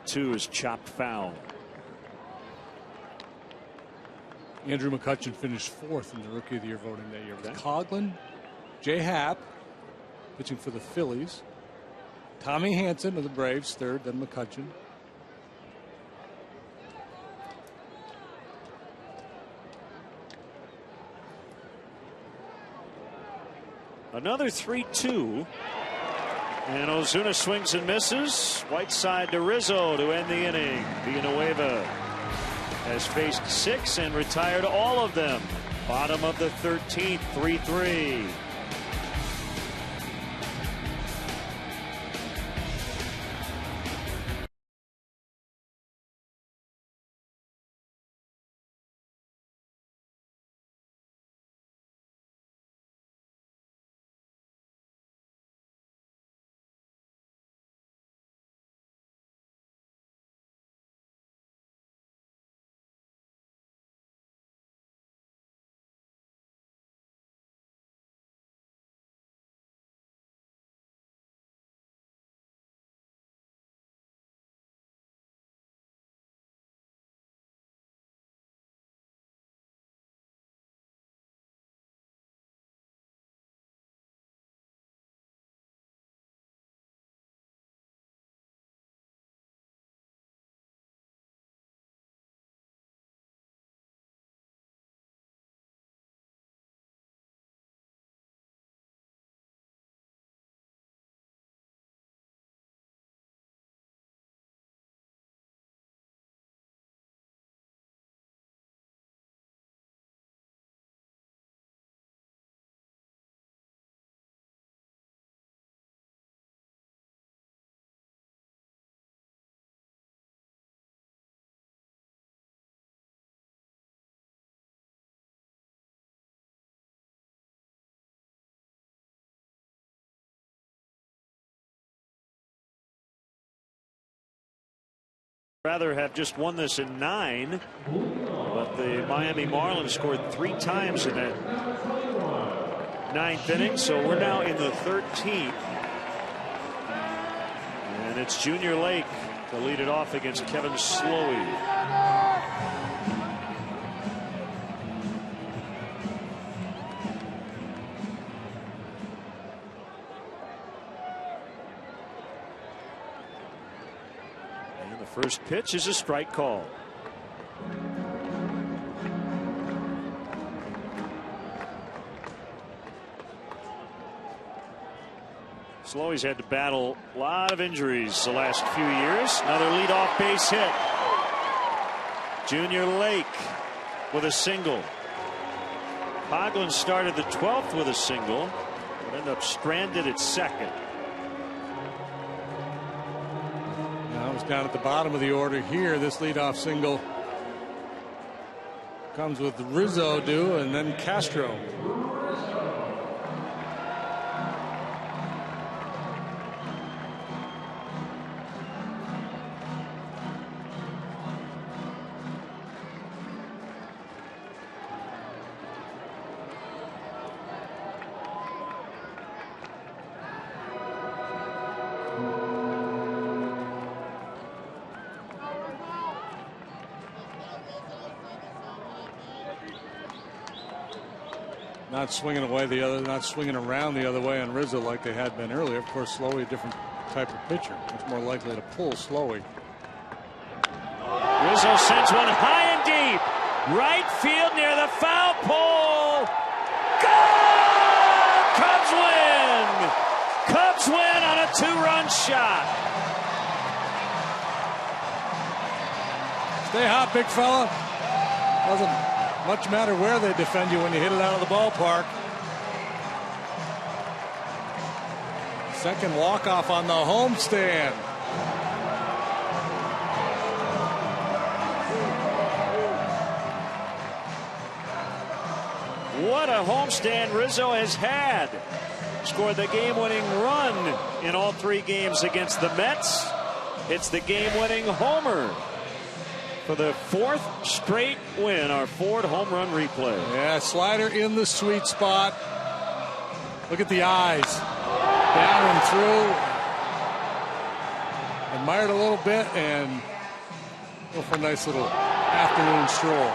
Two is chopped foul. Andrew McCutchen finished 4th in the Rookie of the Year voting that year. With Coughlin, Jay Happ pitching for the Phillies, Tommy Hanson of the Braves 3rd, then McCutchen. Another 3-2. And Ozuna swings and misses. White side to Rizzo to end the inning. Villanueva has faced 6 and retired all of them. Bottom of the 13th, 3-3. Rather have just won this in 9, but the Miami Marlins scored 3 times in that 9th inning, so we're now in the 13th. And it's Junior Lake to lead it off against Kevin Slowey. First pitch is a strike call. Slowey's had to battle a lot of injuries the last few years. Another leadoff base hit. Junior Lake with a single. Coghlan started the 12th with a single, but ended up stranded at second. Down at the bottom of the order here. This leadoff single comes with Rizzo due and then Castro. Not swinging away the other, not swinging around the other way on Rizzo like they had been earlier. Of course, Slowey, a different type of pitcher, much more likely to pull Slowey. Rizzo sends one high and deep, right field near the foul pole. Goal! Cubs win. Cubs win on a 2-run shot. Stay hot, big fella. Doesn't much matter where they defend you when you hit it out of the ballpark. Second walk-off on the homestand. What a homestand Rizzo has had. Scored the game-winning run in all 3 games against the Mets. It's the game-winning homer for the 4th straight win, our Ford home run replay. Yeah, slider in the sweet spot. Look at the eyes. Down and through. Admired a little bit and go for a nice little afternoon stroll.